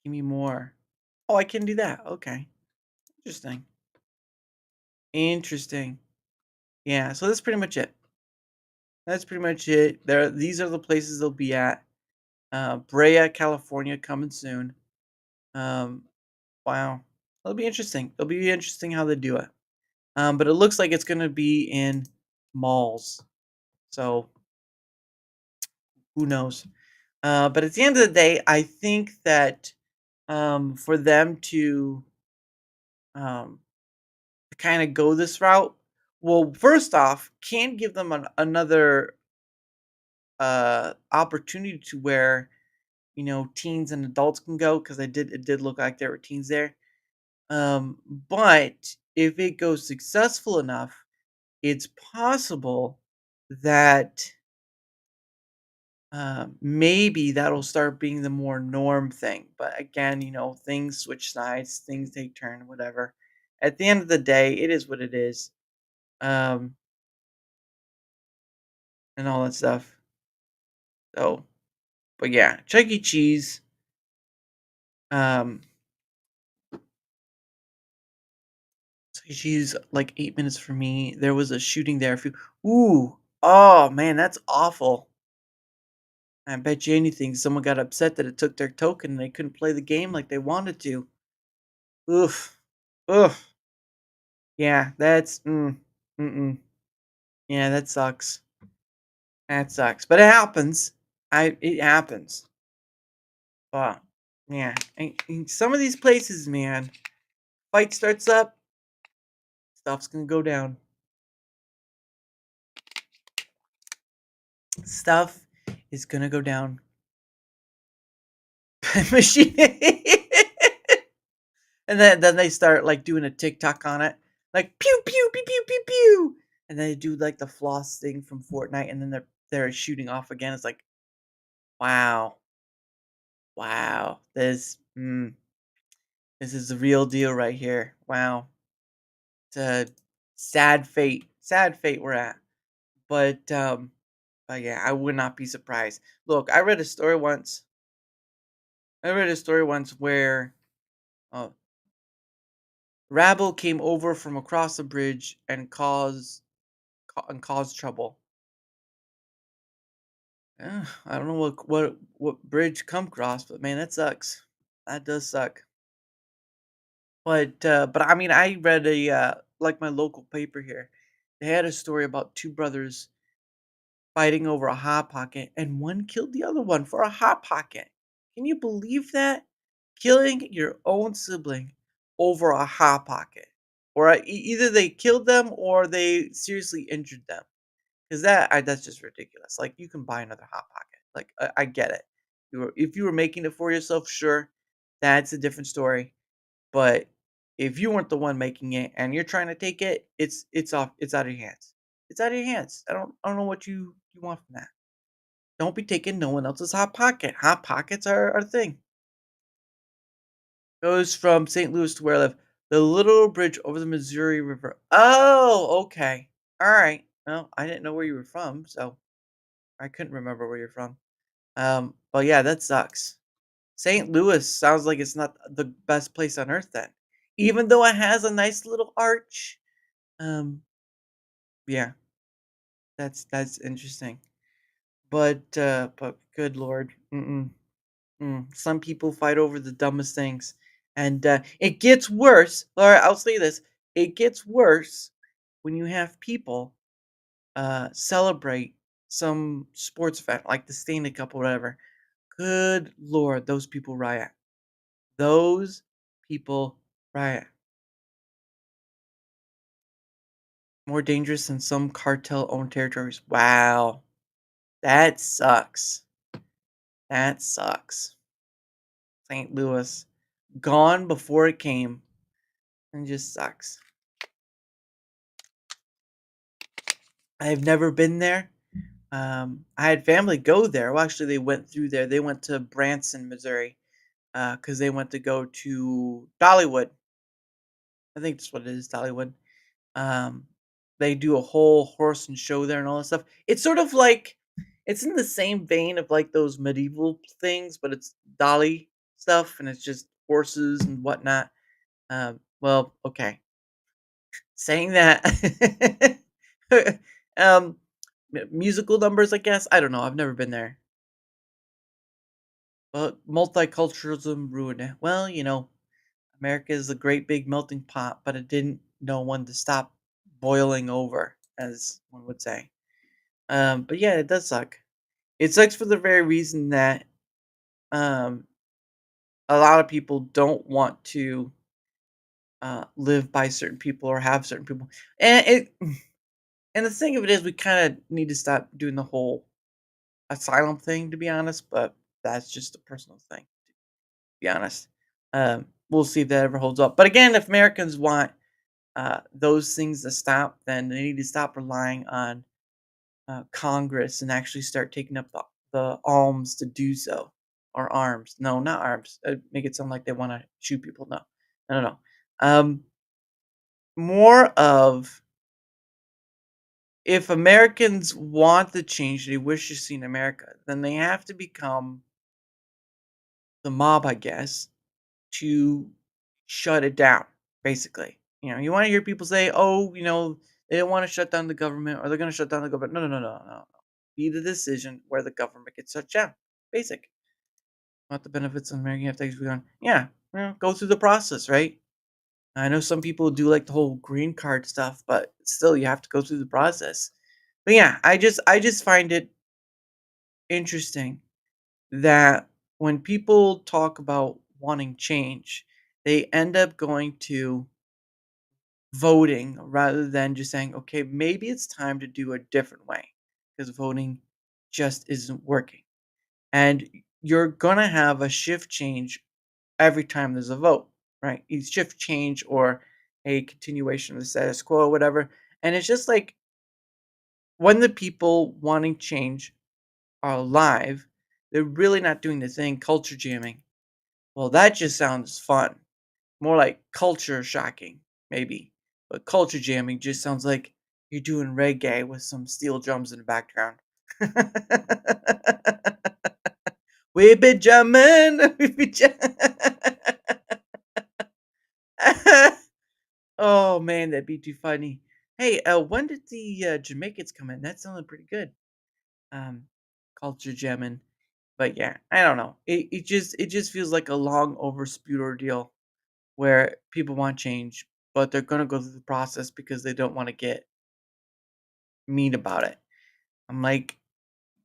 Give me more. Oh, I can do that. Okay. Interesting. Interesting. Yeah, so that's pretty much it. That's pretty much it. These are the places they'll be at. Brea, California, coming soon. Um, wow, it'll be interesting. It'll be interesting how they do it. But it looks like it's gonna be in malls. So who knows? But at the end of the day, I think that for them um, to kind of go this route, well, first off, can give them another opportunity to where teens and adults can go because it did look like there were teens there. But if it goes successful enough, it's possible that maybe that'll start being the more norm thing. But again, things switch sides, things take turn, whatever. At the end of the day, it is what it is, um, and all that stuff. So, but yeah, Chuck E. Cheese. Um, Chuck E. Cheese, like 8 minutes for me. There was a shooting there. Ooh, oh man, that's awful. I bet you anything, someone got upset that it took their token and they couldn't play the game like they wanted to. Oof. Oof. Yeah, mm-mm. Yeah, that sucks. That sucks. But it happens. It happens. But yeah. And some of these places, man, fight starts up, stuff's gonna go down. Stuff is gonna go down. Machine. And then they start like doing a TikTok on it. Like pew pew pew pew pew pew. And they do like the floss thing from Fortnite, and then they're they're shooting off again. It's like, wow, wow, this is the real deal right here. Wow, it's a sad fate we're at. But yeah, I would not be surprised. Look, I read a story once where uh, rabble came over from across the bridge and caused trouble. I don't know what bridge come across, but man, that sucks. That does suck. But I mean, I read a like my local paper here. They had a story about two brothers fighting over a hot pocket, and one killed the other one for a hot pocket. Can you believe that? Killing your own sibling over a hot pocket, or either they killed them or they seriously injured them. Because that's just ridiculous. Like you can buy another hot pocket. Like I get it. If you were making it for yourself, sure, that's a different story. But if you weren't the one making it and you're trying to take it, it's out of your hands. It's out of your hands. I don't know what you want from that. Don't be taking no one else's hot pocket. Hot pockets are a thing. Goes from St. Louis to where I live. The little bridge over the Missouri River. Oh, okay. All right. Well, I didn't know where you were from, so I couldn't remember where you're from. But yeah, that sucks. St. Louis sounds like it's not the best place on earth then. Even though it has a nice little arch. Um, yeah, that's interesting. But good lord. Mm-mm. Some people fight over the dumbest things, and it gets worse. All right, I'll say this: it gets worse when you have people celebrate some sports event like the Stanley Cup or whatever. Good lord, those people riot. Those people riot. More dangerous than some cartel-owned territories. Wow, that sucks. That sucks. St. Louis gone before it came, and just sucks. I've never been there. I had family go there. Well, actually, they went through there. They went to Branson, Missouri, because they went to go to Dollywood. I think that's what it is, Dollywood. Um, they do a whole horse and show there and all that stuff. It's sort of like it's in the same vein of like those medieval things, but it's Dolly stuff and it's just horses and whatnot. Well, okay. Saying that, um, musical numbers, I guess. I don't know. I've never been there. But multiculturalism ruined it. Well, America is a great big melting pot, but it didn't know when to stop boiling over, as one would say. But yeah, it does suck. It sucks for the very reason that um, a lot of people don't want to live by certain people or have certain people, and it. And the thing of it is, we kind of need to stop doing the whole asylum thing, to be honest. But that's just a personal thing, to be honest. We'll see if that ever holds up. But again, if Americans want those things to stop, then they need to stop relying on Congress and actually start taking up the alms to do so. Or arms. No, not arms. Make it sound like they want to shoot people. No, no, no. Um, more of if Americans want the change they wish to see in America, then they have to become the mob, I guess, to shut it down, basically. You want to hear people say, oh, they don't want to shut down the government or they're going to shut down the government. No, no, no, no, no. Be the decision where the government gets shut down. Basic. Want the benefits of America, you have to actually go on. Yeah, go through the process, right? I know some people do like the whole green card stuff, but still, you have to go through the process. But yeah, I just find it interesting that when people talk about wanting change, they end up going to voting rather than just saying, okay, maybe it's time to do a different way because voting just isn't working. And you're going to have a shift change every time there's a vote, right? You shift change or a continuation of the status quo or whatever. And it's just like when the people wanting change are alive, they're really not doing the thing culture jamming. Well, that just sounds fun. More like culture shocking, maybe. But culture jamming just sounds like you're doing reggae with some steel drums in the background. We be jamming. We be Oh man, that'd be too funny. Hey, when did the Jamaicans come in? That sounded pretty good. Um, culture jamming. But yeah, I don't know. It just feels like a long overspewed ordeal where people want change, but they're gonna go through the process because they don't want to get mean about it. I'm like,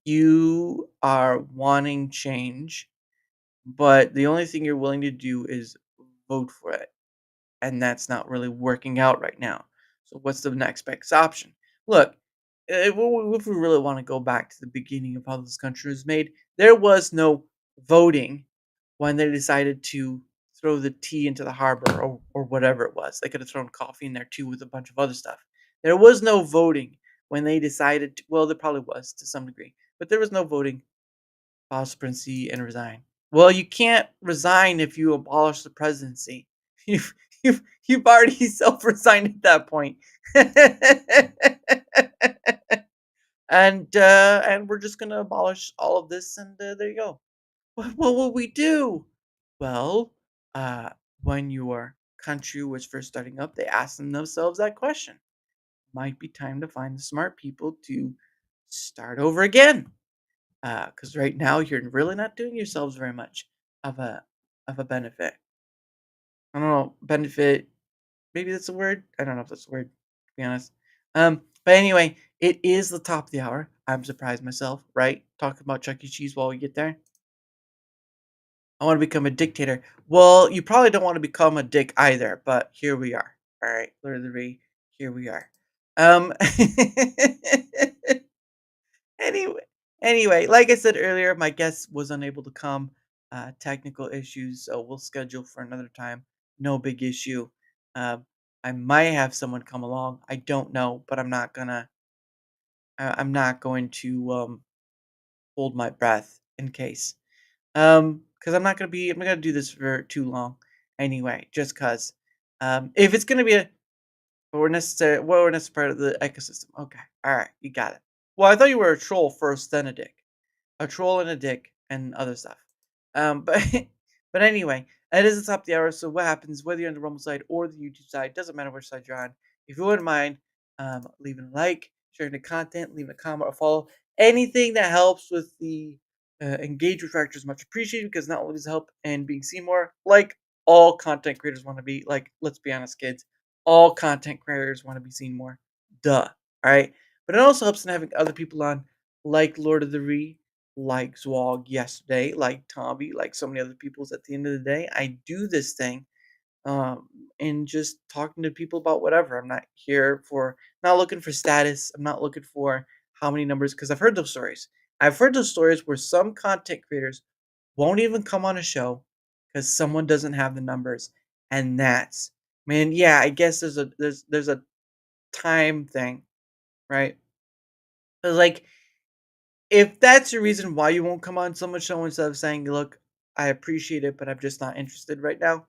you are wanting change, but the only thing you're willing to do is vote for it. And that's not really working out right now. So what's the next best option? Look, if we really want to go back to the beginning of how this country was made, there was no voting when they decided to throw the tea into the harbor or whatever it was. They could have thrown coffee in there too with a bunch of other stuff. There was no voting when they decided to, well, there probably was to some degree, but there was no voting, abolish the presidency and resign. Well, you can't resign if you abolish the presidency. You've you've already self-resigned at that point. And we're just gonna abolish all of this, and there you go. What will we do? Well, uh, when your country was first starting up, they asked themselves that question. Might be time to find the smart people to start over again. Because right now you're really not doing yourselves very much of a benefit. I don't know, benefit. Maybe that's a word. I don't know if that's a word, to be honest. But anyway, it is the top of the hour. I'm surprised myself, right? Talking about Chuck E. Cheese while we get there. I want to become a dictator. Well, you probably don't want to become a dick either, but here we are. All right, Lord of the Rings, here we are. Um, Anyway anyway, like I said earlier, my guest was unable to come, technical issues, so we'll schedule for another time. No big issue. Um, I might have someone come along. I don't know, but I'm not going to hold my breath in case. Because I'm not gonna do this for too long anyway, just cause. If it's gonna be a what we're necessary part of the ecosystem. Okay. All right, you got it. Well, I thought you were a troll first, then a dick. A troll and a dick and other stuff. But but anyway, it is the top of the hour. So what happens, whether you're on the Rumble side or the YouTube side, doesn't matter which side you're on. If you wouldn't mind, leaving a like, sharing the content, leaving a comment or follow, anything that helps with the engagement factor is much appreciated because not only does it help in being seen more, like all content creators want to be. Like, let's be honest, kids, all content creators want to be seen more. Duh. All right. But it also helps in having other people on, like Lord of the Ree, like Zwog yesterday, like Tommy, like so many other people's. At the end of the day, I do this thing um and just talking to people about whatever. I'm not here for, not looking for status. I'm not looking for how many numbers, because I've heard those stories. I've heard those stories where some content creators won't even come on a show because someone doesn't have the numbers. And that's, man, yeah, I guess there's a time thing, right? 'Cause, like, if that's the reason why you won't come on someone's show instead of saying, "Look, I appreciate it, but I'm just not interested right now."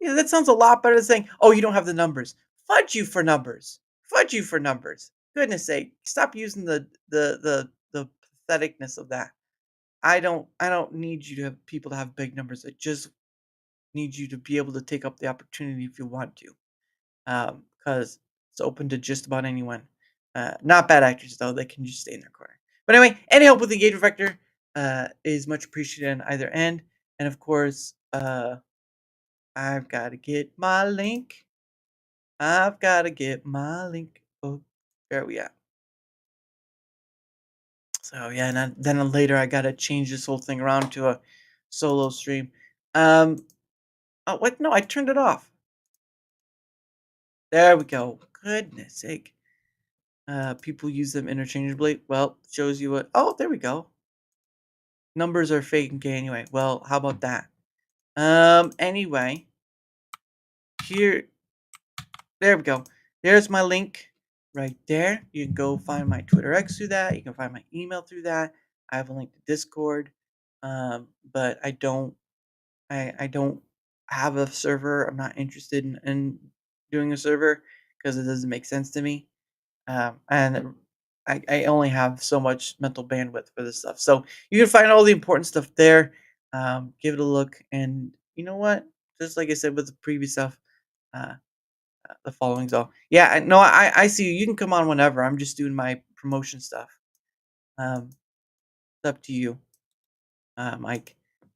Yeah, that sounds a lot better than saying, "Oh, you don't have the numbers." Fudge you for numbers. Fudge you for numbers. Goodness sake, stop using the patheticness of that. I don't need you to have people to have big numbers. I just need you to be able to take up the opportunity if you want to. Because it's open to just about anyone. Not bad actors though; they can just stay in their corner. But anyway, any help with the engagement vector is much appreciated on either end. And of course, I've got to get my link. I've got to get my link. Oh, there we are. So yeah, and then later I got to change this whole thing around to a solo stream. Um, oh what? No, I turned it off. There we go. Goodness sake. People use them interchangeably. Well, shows you what. Oh, there we go. Numbers are fake and gay anyway. Well, how about that? Anyway, here, there we go. There's my link right there. You can go find my Twitter X through that. You can find my email through that. I have a link to Discord, but I don't have a server. I'm not interested in doing a server because it doesn't make sense to me. And I only have so much mental bandwidth for this stuff. So you can find all the important stuff there. Give it a look, and you know what? Just like I said with the previous stuff, uh, the following's all. Yeah, no, I see you. You can come on whenever. I'm just doing my promotion stuff. Um, it's up to you, Mike.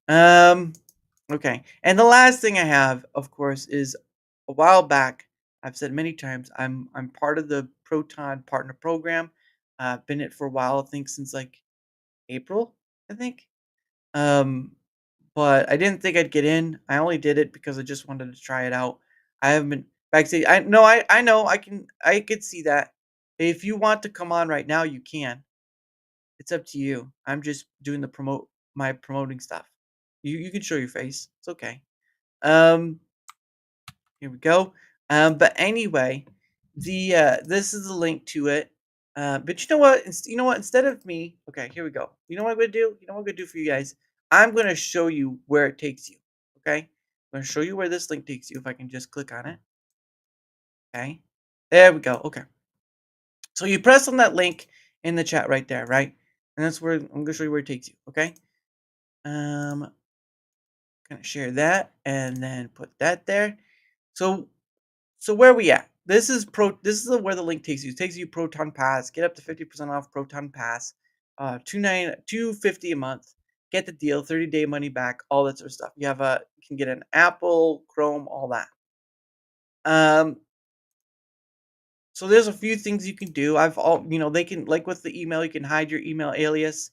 Um, okay. And the last thing I have, of course, is a while back. I've said many times I'm part of the Proton Partner Program. Been it for a while. I think since like April. I think. Um, but I didn't think I'd get in. I only did it because I just wanted to try it out. I haven't been backstage. I no, I know I could see that. If you want to come on right now, you can. It's up to you. I'm just doing the promoting stuff. You can show your face. It's okay. Um, Here we go. But anyway, the this is the link to it. But you know what? You know what? Instead of me, okay, here we go. You know what I'm gonna do? You know what I'm gonna do for you guys? I'm gonna show you where it takes you. Okay, I'm gonna show you where this link takes you. If I can just click on it. Okay, there we go. Okay, so you press on that link in the chat right there, right? And that's where I'm gonna show you where it takes you. Okay. Um, Gonna share that and then put that there. So where we at? This is where the link takes you. It takes you Proton Pass. Get up to 50% off Proton Pass. 250 a month. Get the deal, 30-day money back, all that sort of stuff. You can get an Apple, Chrome, all that. Um so there's a few things you can do. They can like with the email, you can hide your email alias.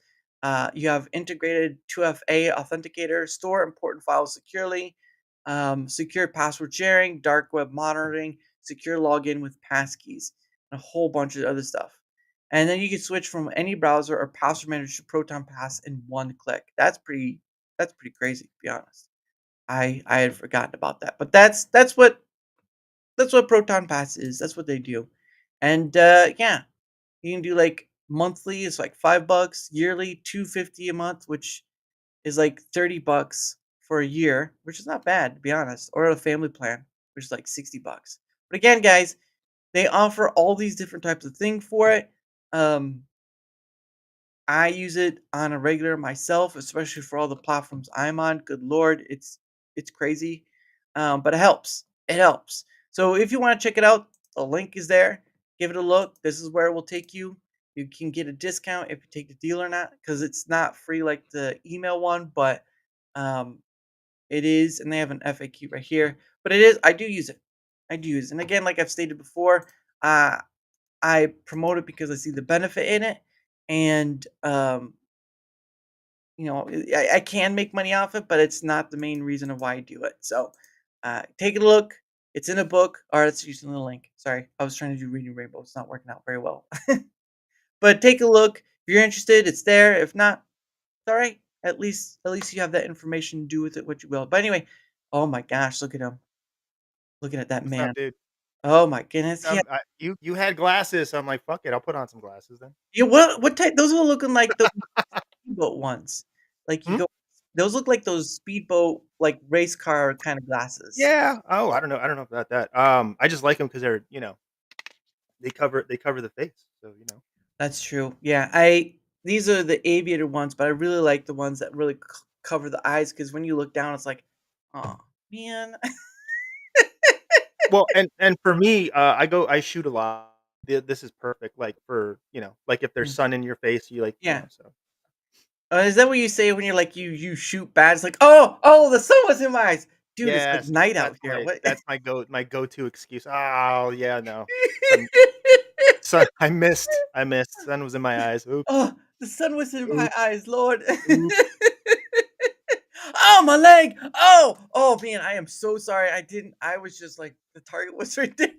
You have integrated 2FA authenticator, store important files securely, secure password sharing, dark web monitoring, secure login with passkeys, and a whole bunch of other stuff. And then you can switch from any browser or password manager to Proton Pass in one click. That's pretty crazy to be honest. I had forgotten about that. But that's what Proton Pass is. That's what they do. And yeah, you can do like monthly is like $5, yearly 250 a month, which is like $30 for a year, which is not bad to be honest, or a family plan, which is like $60. But again, guys, they offer all these different types of things for it. Um, I use it on a regular myself, especially for all the platforms I'm on. Good lord, it's crazy, but it helps. It helps. So if you want to check it out, the link is there. Give it a look. This is where it will take you. You can get a discount if you take the deal or not, because it's not free like the email one, but um, it is, and they have an FAQ right here. But it is. I do use it. I do use it. And again, like I've stated before, uh, I promote it because I see the benefit in it, and I can make money off it, but it's not the main reason of why I do it. So, take a look. It's in a book, or it's using the link. Sorry, I was trying to do Reading Rainbow. It's not working out very well. But take a look. If you're interested, it's there. If not, it's all right. At least you have that information. Do with it what you will. But anyway, oh my gosh, look at him. Looking at that What's up, man. dude? Oh my goodness. Yeah. You had glasses, so I'm like, "Fuck it, I'll put on some glasses then." Yeah. What type? Those are looking like the speedboat ones. Like you Hmm? go. Those look like those speedboat like race car kind of glasses. Yeah. Oh, I don't know about that. I just like them because 'cause they're, they cover the face, so, you know. That's true. Yeah, I these are the aviator ones, but I really like the ones that really cover the eyes because when you look down, it's like, oh man. Well, and for me, I shoot a lot. This is perfect, like, for, like, if there's Mm, sun in your face, you, like, yeah. so. Is that what you say when you're like you shoot bad? It's like, oh, the sun was in my eyes, dude. It's like Yes, night out here. What? that's my go-to excuse. "Oh, yeah, no. Sun I missed. Sun was in my eyes. Oops, Oh, the sun was in my oops, eyes, Lord. oops." Oh, my leg. Oh man, I am so sorry. I didn't. I was just like the target was right there.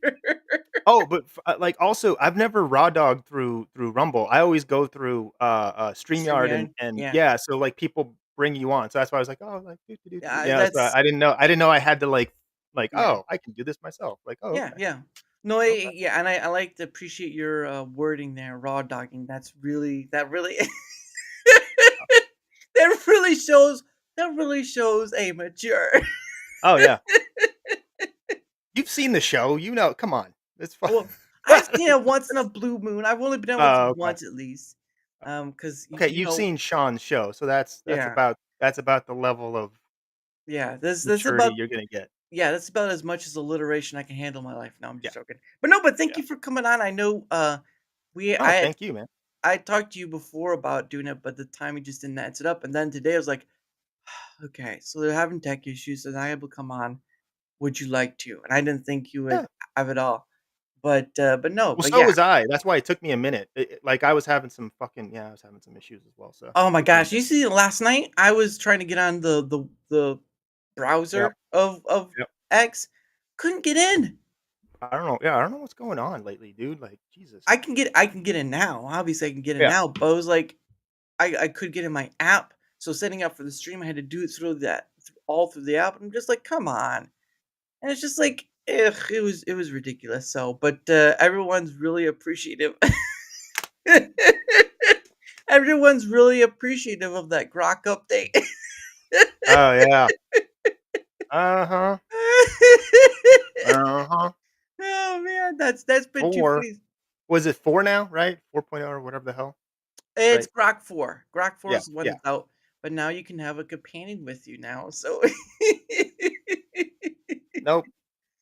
Oh, but like, also, I've never raw dogged through Rumble. I always go through, StreamYard StreamYard. and Yeah, yeah, so, like, people bring you on, so that's why I was like, "Oh, like, do, do, do, do," yeah. so That's I didn't know I had to, like, yeah. "Oh, I can do this myself." Like, "Oh, Yeah, okay." yeah. No, Okay. yeah, and I like to appreciate your, wording there, raw dogging. That really that really shows a mature. Oh, yeah. You've seen the show, you know, come on. It's fun. Well, I've seen it once in a blue moon. I've only been able to Oh, okay. once at least. Because Okay, you you've know seen Sean's show, so yeah, that's about the level of yeah, that's maturity about you're gonna get. yeah, that's about as much as alliteration I can handle in my life. No, I'm Yeah, just joking. But no, but thank yeah. you for coming on. I know, we Oh, thank you, man. I talked to you before about doing it, but the timing just didn't match it up, and then today I was like, "Okay, so they're having tech issues, and I able to come on. Would you like to?" And I didn't think you would Yeah. have it all. But no, Well, but so yeah. was I. That's why it took me a minute. Like, I was having some fucking yeah, I was having some issues as well, so it Oh my took me a gosh, minute. you see last night, I was trying to get on the Yep, browser of yep. X, couldn't get in. I don't know. Yeah, I don't know what's going on lately, dude. Like, Jesus. I can get in now. Obviously, I can get in Yeah. now, but it was like I could get in my app. So setting up for the stream, I had to do it through all through the app. I'm just like, come on. And it's just like, ugh, it was ridiculous. So, but everyone's really appreciative. Everyone's really appreciative of that Grok update. Oh, yeah. Uh-huh. Uh-huh. Oh man, that's been too 4. funny. Was it 4 now, right? 4.0 or whatever the hell, It's right? Grok 4. Grok 4 Yeah, is the one yeah. that's out, but now you can have a companion with you now. So Nope.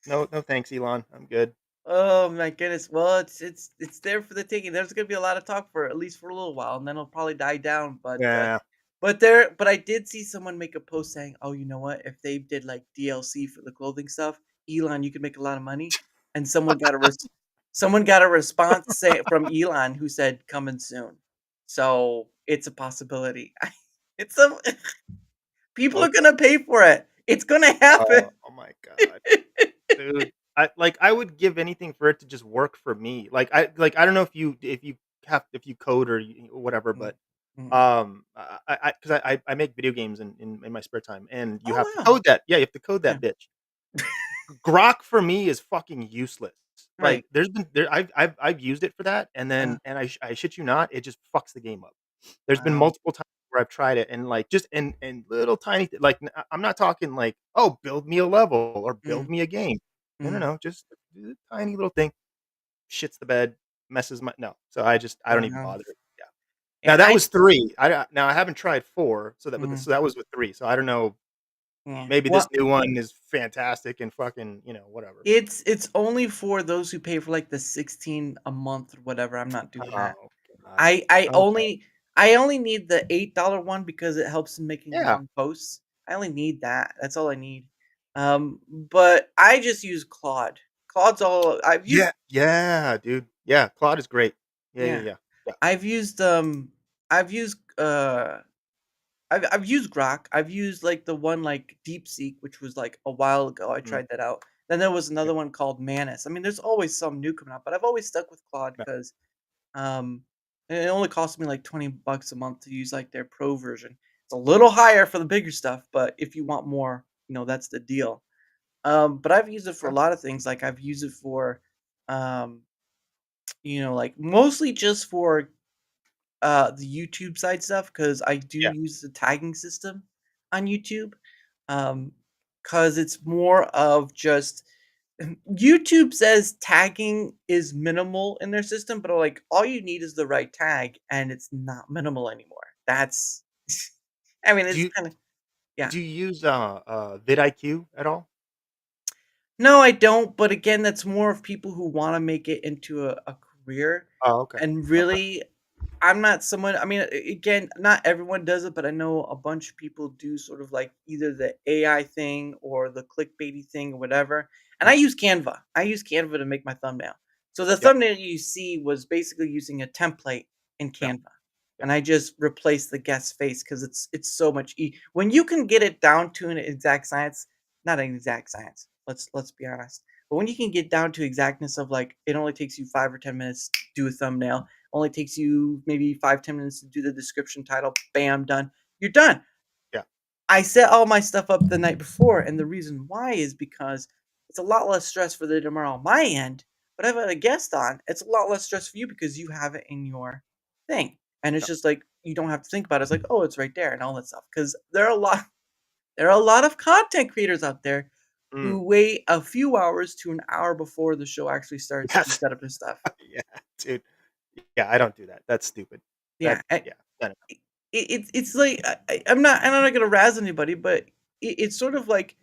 No, thanks, Elon. I'm good. oh my goodness. Well, it's there for the taking. There's gonna be a lot of talk for at least for a little while, and then it'll probably die down. Yeah. But I did see someone make a post saying, "Oh, you know what? If they did like DLC for the clothing stuff, Elon, you could make a lot of money." And someone got a response from Elon who said, "Coming soon." So it's a possibility. It's a people are Nope. gonna pay for it. It's gonna happen. Oh my god. Dude, I would give anything for it to just work for me. I don't know if you have if you code or whatever, Mm, but mm. 'cause I make video games in my spare time, and you Oh have to wow. code that. Yeah, you have to code Yeah. that bitch. Grok for me is fucking useless. Like, Right. there's been there I've used it for that, and then and I shit you not, it just fucks the game up. There's been Wow. multiple times where I've tried it and, like, just and little tiny like, I'm not talking like, "Oh, build me a level or build Mm, me a game." No, no, mm. no, just a tiny little thing, shits the bed, messes my no. So I don't even Wow. bother. Yeah. Now Yeah, that I was 3. Now I haven't tried 4, mhm, so that was with 3, so I don't know, yeah. maybe this Well, new one is fantastic and fucking, whatever, but it's only for those who pay for, like, the 16 a month or whatever. I'm not doing that. oh god. I Okay. only I only need the $8 one because it helps in making Yeah. long posts. I only need that. That's all I need. But I just use Claude. Claude's all I've used. Yeah, yeah, dude. Yeah, Claude is great. Yeah, yeah, Yeah. yeah. Yeah, I've used, I've used, I've used Grok. I've used, like, the one like DeepSeek, which was, like, a while ago. I mhm, tried that out. Then there was yeah, another one called Manus. I mean, there's always some new coming out, but I've always stuck with Claude yeah, 'cause, um, it only cost me, like, 20 bucks a month to use, like, their pro version. It's a little higher for the bigger stuff, but if you want more, that's the deal. But I've used it for a okay, lot of things. Like, I've used it for, um, like, mostly just for the YouTube side stuff because I do yeah. use the tagging system on YouTube. Because it's more of just YouTube says tagging is minimal in their system, but like all you need is the right tag, and it's not minimal anymore. That's, I mean, Do it's you kind of yeah. do you use, vidIQ at all? No, I don't. But again, that's more of people who want to make it into a career, Oh, okay, and okay, really I'm not someone I mean, again, not everyone does it, but I know a bunch of people do sort of like either the AI thing or the clickbaity thing or whatever. And I yeah, use Canva. I use Canva to make my thumbnail. So the yep, thumbnail you see was basically using a template in yeah, Canva. yeah, And I just replaced the guest face because it's so much when you can get it down to an exact science, not an exact science. Let's be honest. But when you can get down to exactness of like it only takes you 5 or 10 minutes to do a thumbnail, only takes you maybe 5 10 minutes to do the description title, bam, done. You're done. yeah, I set all my stuff up the night before, and the reason why is because it's a lot less stress for the tomorrow on my end, But if I have a guest on, it's a lot less stress for you because you have it in your thing, and it's Yep. just like you don't have to think about it. It's like, oh, it's right there and all that stuff. Because there are a lot of content creators out there Mm. who wait a few hours to an hour before the show actually starts to Yes. set up their stuff. Yeah, dude. Yeah, I don't do that. That's stupid. Yeah, Yeah. No, no. it's like I'm not gonna razz anybody, but it's sort of like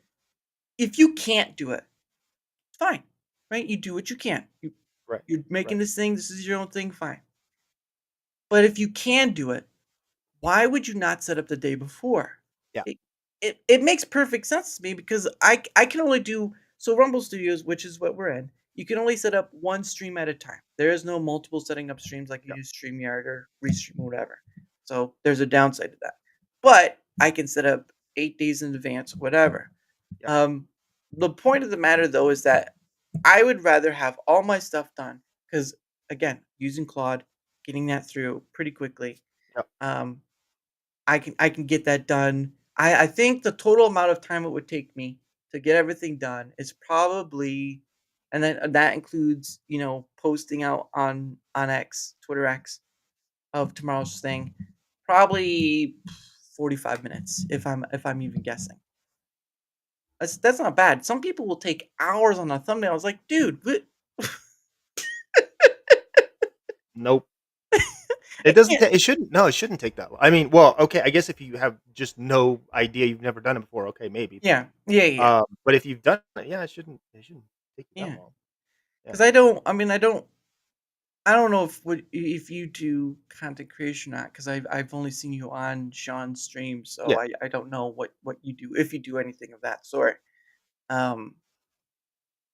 if you can't do it, fine, right? You do what you can. Right. You're making Right. this thing. This is your own thing. Fine. But if you can do it, why would you not set up the day before? Yeah. It it makes perfect sense to me because I can only do so Rumble Studios, which is what we're in, you can only set up 1 stream at a time. There is no multiple setting up streams like you Yep. do StreamYard or Restream or whatever. So, there's a downside to that. But I can set up 8 days in advance, whatever. Yep. Um, the point of the matter though is that I would rather have all my stuff done because again, using Claude, getting that through pretty quickly. Yep. Um, I can get that done. I think the total amount of time it would take me to get everything done is probably and then that includes, posting out on X, Twitter X of tomorrow's thing, probably 45 minutes if I'm even guessing. That's not bad. Some people will take hours on a thumbnail. I was like, "Dude, what?" Nope. It I doesn't can't. ta it shouldn't no, it shouldn't take that long. I mean, well, okay, I guess if you have just no idea, you've never done it before, okay, maybe, Yeah. Yeah, yeah, yeah. but if you've done it, yeah, it shouldn't take you that Yeah. long. Yeah. 'Cause I don't know if you do content creation or not, because I've only seen you on Sean's stream, so Yeah. I don't know what you do, if you do anything of that sort. Um,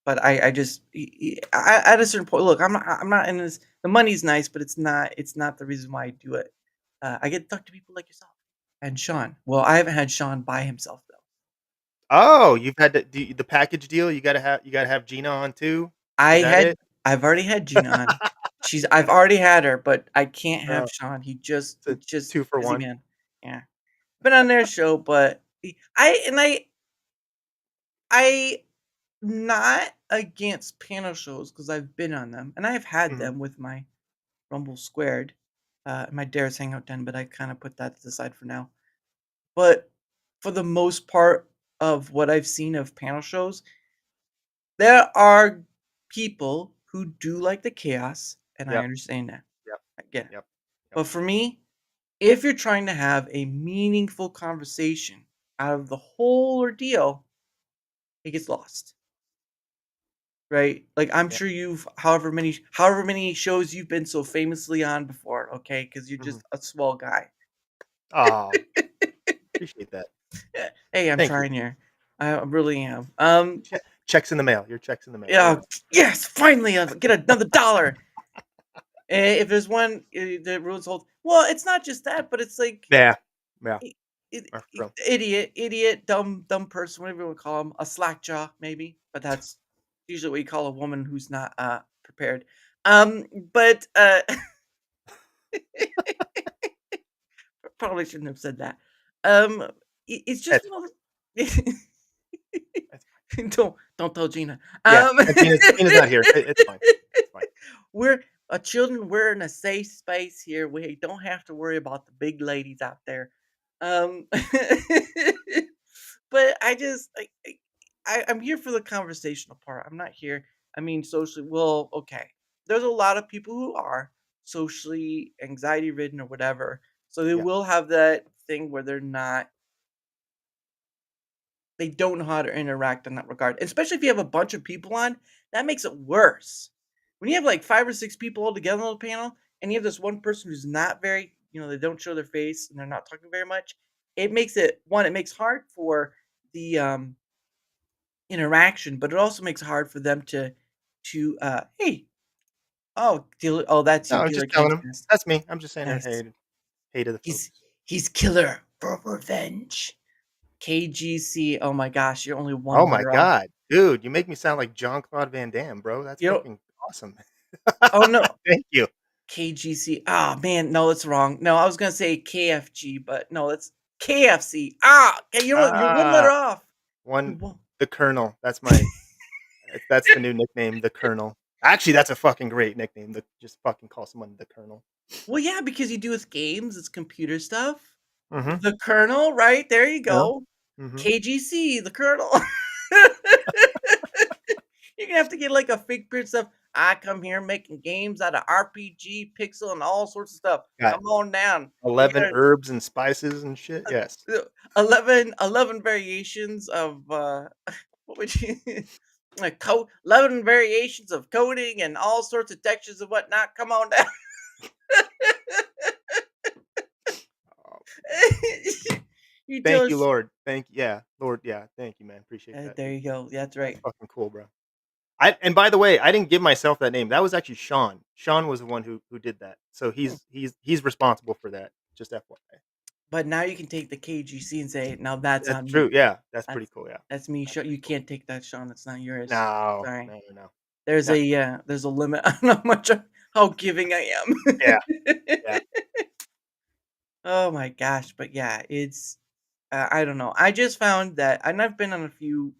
but I just at a certain point, look, I'm not in this. The money's nice, but it's not the reason why I do it. I get to talk to people like yourself and Sean. Well, I haven't had Sean by himself though. Oh, you've had the package deal, you gotta have Gina on too? I Is that had it? I've already had Gina on. I've already had her, but I can't Oh, have Sean. it's He a just 2 for busy 1? man. Yeah. Been on their show, but I not against panel shows because I've been on them and I've had Mhm. them with my Rumble Squared, my Dare's Hangout Den, but I kind of put that to the side for now. But for the most part of what I've seen of panel shows, there are people who do like the chaos, and I Yep, understand that. yep, I get it. yep, yep. But for me, if you're trying to have a meaningful conversation out of the whole ordeal, it gets lost, right? Like I'm Yeah. sure you've however many shows you've been so famously on before, okay? Because you're Mhm. just a swell guy. Aw, appreciate that. Yeah. Hey, I'm Thank you. trying here. I really am. Checks in the mail, your checks in the mail, right Yeah. on. Yes, finally, I get another dollar. If there's one that rules hold, well, it's not just that, but it's like Yeah, yeah, I true. idiot, dumb person, whatever you wanna call him, a slack jaw, maybe, but that's usually what you call a woman who's not, prepared. But, probably shouldn't have said that. It's just That's one fine, of the that's fine. don't tell Gina. Yeah, Um, Gina's not here, it's fine, it's fine. we're children, we're in a safe space here, we don't have to worry about the big ladies out there. Um, but I just I'm here for the conversational part. I'm not here. I mean, socially, well, okay. There's a lot of people who are socially anxiety ridden or whatever, so they Yeah, will have that thing where they don't know how to interact in that regard. Especially if you have a bunch of people on, that makes it worse. When you have like 5 or 6 people all together on the panel, and you have this one person who's not very, they don't show their face and they're not talking very much, it makes it one, it makes hard for the interaction, but it also makes it hard for them to hey, oh, that's no, you, I'm Dealer just telling King's him. Nest. That's me, I'm just saying Nice. hey to the He's folks. he's killer for revenge. KGC. Oh my gosh, you're only Oh one my letter off. god, dude, you make me sound like Jean-Claude Van Damme, bro, that's You know, fucking awesome. oh no, Thank you. KGC. Ah, man, no, it's wrong. No, I was gonna say KFG, but no, it's KFC. Ah, okay, you're one Ah, letter off. You one won. the Colonel, that's the new nickname, the Colonel. Actually, that's a fucking great nickname. Just fucking call someone the Colonel. Well, yeah, because you do with games, it's computer stuff. Mhm. The Colonel, right? There you Yeah. go. Mhm. KGC, the Colonel. You're gonna have to get like a fake print stuff. I come here making games out of RPG, pixel, and all sorts of stuff. Got Come on down. You 11 got herbs and spices and shit. Yes. 11 variations of what would you like 11 variations of coding and all sorts of textures and whatnot. Come on down. Oh, You tell thank you, us. Lord. Lord, yeah, thank you, man. Appreciate that, There dude. you go. That's That's right. fucking cool, bro. I and by the way, I didn't give myself that name. That was actually Sean. Sean was the one who did that. So Hmm. he's responsible for that. Just FYI. But now you can take the KGC and say, "Now that's That's on true. me. Yeah, that's pretty That's cool. Yeah, that's me." that's You pretty cool. can't take that, Sean. That's not yours. No, Sorry. no, no, no. There's Not a there's a limit on how giving I yeah, am. yeah, Oh my gosh, but yeah, it's I don't know. I just found that, and I've been on a few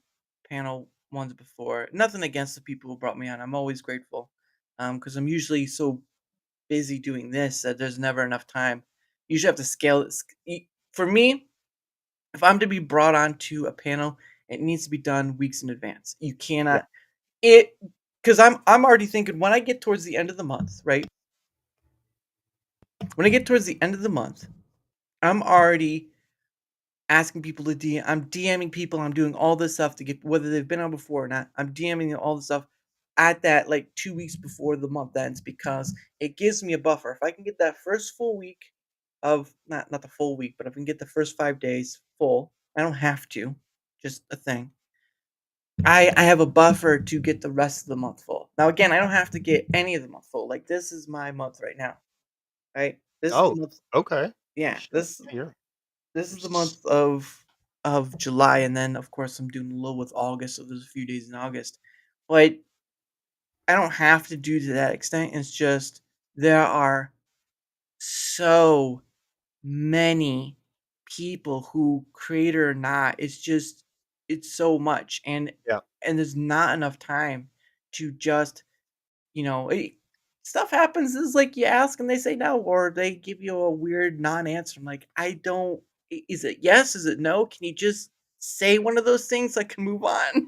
panel ones before. Nothing against the people who brought me on. I'm always grateful, because I'm usually so busy doing this that there's never enough time. You usually have to scale it. For me, if I'm to be brought onto a panel, it needs to be done weeks in advance. You yeah, cannot it because I'm already thinking when I get towards the end of the month, right? When I get towards the end of the month, I'm already asking people to DM. I'm DMing people. I'm doing all this stuff to get whether they've been on before or not. I'm DMing them all the stuff at that like 2 weeks before the month ends because it gives me a buffer. If I can get that first full week of not the full week, but if I can get the first 5 days full, I don't have to, just a thing. I have a buffer to get the rest of the month full. Now again, I don't have to get any of the month full. Like this is my month right now, right? This is the oh, month. okay. Yeah, Shit. this Yeah, you're this you're is the s month of July, and then of course I'm doing a little with August, so there's a few days in August. But I don't have to do to that extent. It's just there are so many people who create or not. It's so much, yeah, and there's not enough time to just stuff happens is like you ask and they say no, or they give you a weird non-answer. I'm like, I don't. Is it yes? Is it no? Can you just say one of those things so I can move on?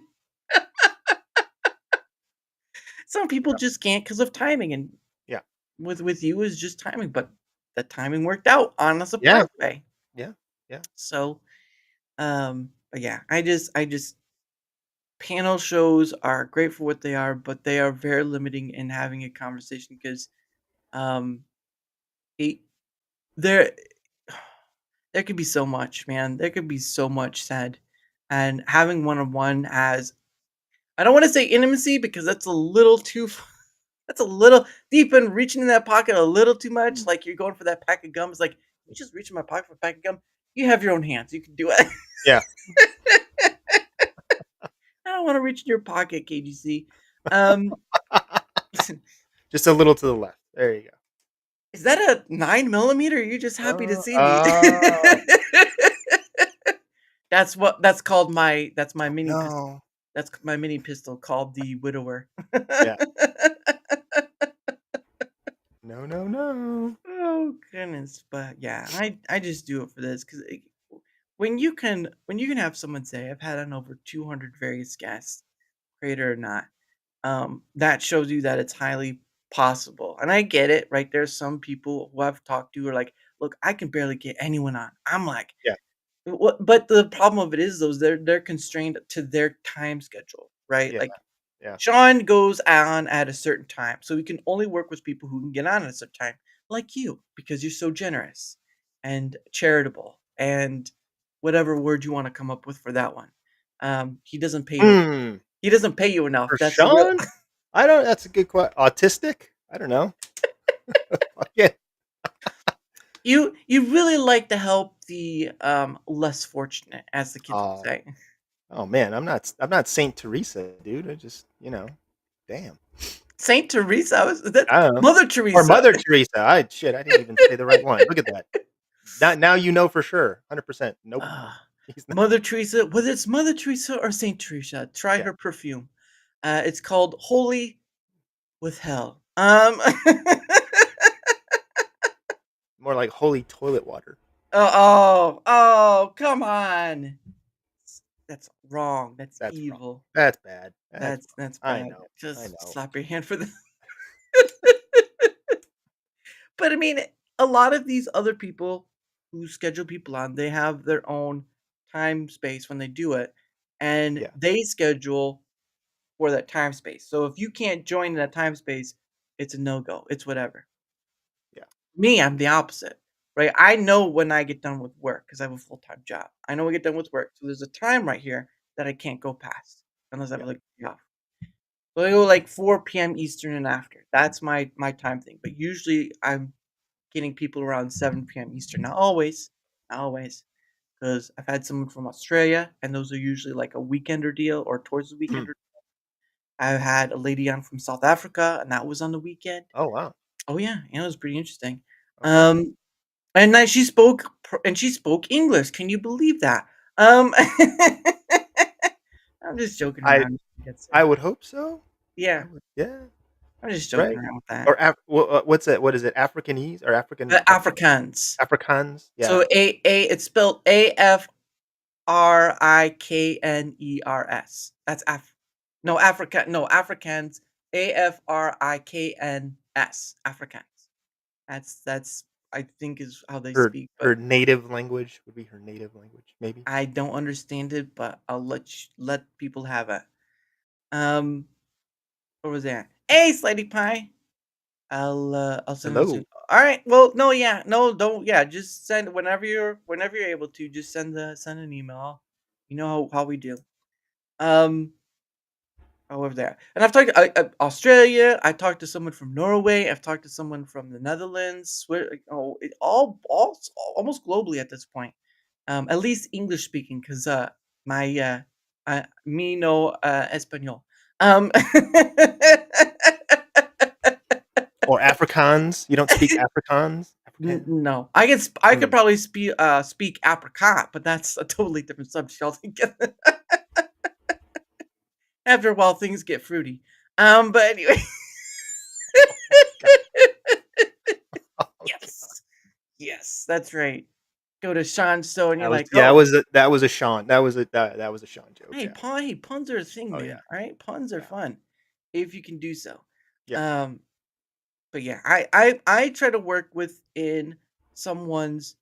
Some people yeah, just can't because of timing, and yeah, with you is just timing, but the timing worked out on a yeah, surprise way. yeah, yeah, So, but yeah, I just panel shows are great for what they are, but they are very limiting in having a conversation because um, it, there there could be so much, man. There could be so much said, and having one on one as I don't want to say intimacy because that's a little too. That's a little deep in reaching in that pocket a little too much. mm, Like you're going for that pack of gum. It's like you just reach in my pocket for a pack of gum. You have your own hands. You can do it. yeah. I don't want to reach in your pocket, KGC. Um, Just a little to the left. There you is that a 9 millimeter? Or are you just happy to go. see me? That's called that's my mini pistol. No. That's my mini pistol called the Widower. Yeah. No, no, no. Oh goodness, but yeah, I just do it for this because when you can have someone say I've had on over 200 various guests, creator or not, that shows you that it's highly possible. And I get it, right? There's some people who I've talked to are like, look, I can barely get anyone on. I'm like, Yeah, what? But the problem of it is, those they're constrained to their time schedule, right? yeah, Like yeah. Sean goes on at a certain time, so we can only work with people who can get on at a certain time, like you, because you're so generous and charitable and whatever word you want to come up with for that one. He doesn't pay you. Hmm. He doesn't pay you enough. For That's the real. Sean? I don't that's a good question. Autistic? I don't know. Yeah. You really like to help the less fortunate, as the kids would Oh, say. oh man, I'm not Saint Teresa, dude. I just, damn. Saint Teresa, that I don't know. Mother Or Teresa. Mother Teresa. I didn't even say the right one. Look at that. Now you know for sure. 100%. Nope. Ah, He's not. Mother Teresa, whether it's Mother Teresa or Saint Teresa, try Yeah. her perfume. It's called Holy. with hell. More like holy toilet water. Come on. That's wrong. That's That's wrong. evil. That's bad. That's That's wrong. I bad. know. I Just know. slap your hand for the But I mean, a lot of these other people who schedule people on, they have their own time space when they do it, and Yeah. they schedule for that time space. So if you can't join in that time space, it's a no-go. It's whatever. Yeah. Me, I'm the opposite, right? I know when I get done with work because I have a full-time job. I know I get done with work, so there's a time right here that I can't go past unless I have Yeah. like off. So I go like 4 p.m. Eastern and after. That's my time thing. But usually I'm getting people around 7 p.m. Eastern. Not always, because I've had someone from Australia, and those are usually like a weekender deal or towards the Mhm. weekender. I've had a lady on from South Africa, and that was on the weekend. Oh, wow. Oh yeah, it was pretty interesting. Okay. And then she spoke English. Can you believe that? Um, I'm just joking I around. That's I would hope so. I yeah, would, yeah, I'm just joking right? around with that. Or what's it? What is it? Africanese or African Afrikaans. Afrikaans? Yeah. So it's spelled Afrikners. That's no Africa no Africans. Afrikns. Africans. That's I think is how they Her speak, but her native language would be her native language, maybe. I don't understand it, but I'll let people have it. What was that? Hey, Slady Pie. I'll send them soon. Hello. All right. Well, no, yeah, no, don't. Yeah, just send whenever you're able to. Just send an email. You know how we do. Um, over there, and I've talked to Australia. I talked to someone from Norway. I've talked to someone from the Netherlands. All almost globally at this point. At least English speaking, because my me no español. Um, Or Afrikaans? You don't speak Afrikaans? Afrikaans? no, I could Mm. probably speak apricot, but that's a totally different subject altogether. After a while, things get fruity. But anyway, Oh my god. Okay. yes, yes, that's right. Go to Sean's store and That you're was like, yeah, oh, that was a Sean. That was a Sean joke, hey, yeah. puns are a thing, Oh, yeah. man. All right, puns are Yeah. fun if you can do so. Yeah. Um, but yeah, I try to work within someone's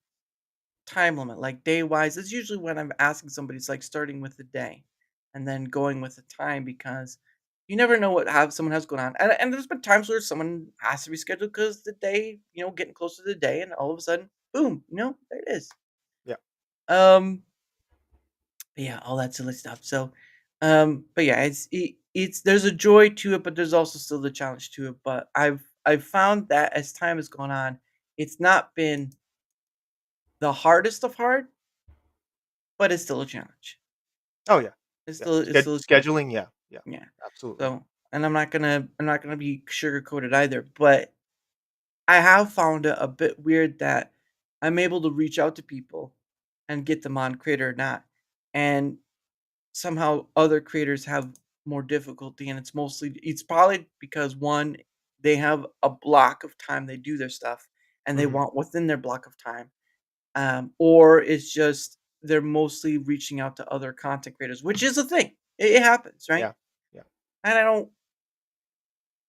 time limit, like day wise. That's usually when I'm asking somebody. It's like starting with the day, and then going with the time because you never know what have someone has going on. And there's been times where someone has to be scheduled because the day, getting close to the day, and all of a sudden, boom, there it is. Yeah. Um, yeah, all that silly stuff. So, but yeah, it's there's a joy to it, but there's also still the challenge to it. But I've found that as time has gone on, it's not been the hardest of hard, but it's still a challenge. Oh, yeah. It's Yeah. still a challenge. Scheduling, yeah. Yeah. Yeah. Absolutely. So, and I'm not gonna be sugar coated either, but I have found it a bit weird that I'm able to reach out to people and get them on Creator or not, and somehow other creators have more difficulty, and it's probably because one, they have a block of time they do their stuff, and they Mhm. want within their block of time, or it's just they're mostly reaching out to other content creators, which is a thing. It happens, right? Yeah. Yeah. And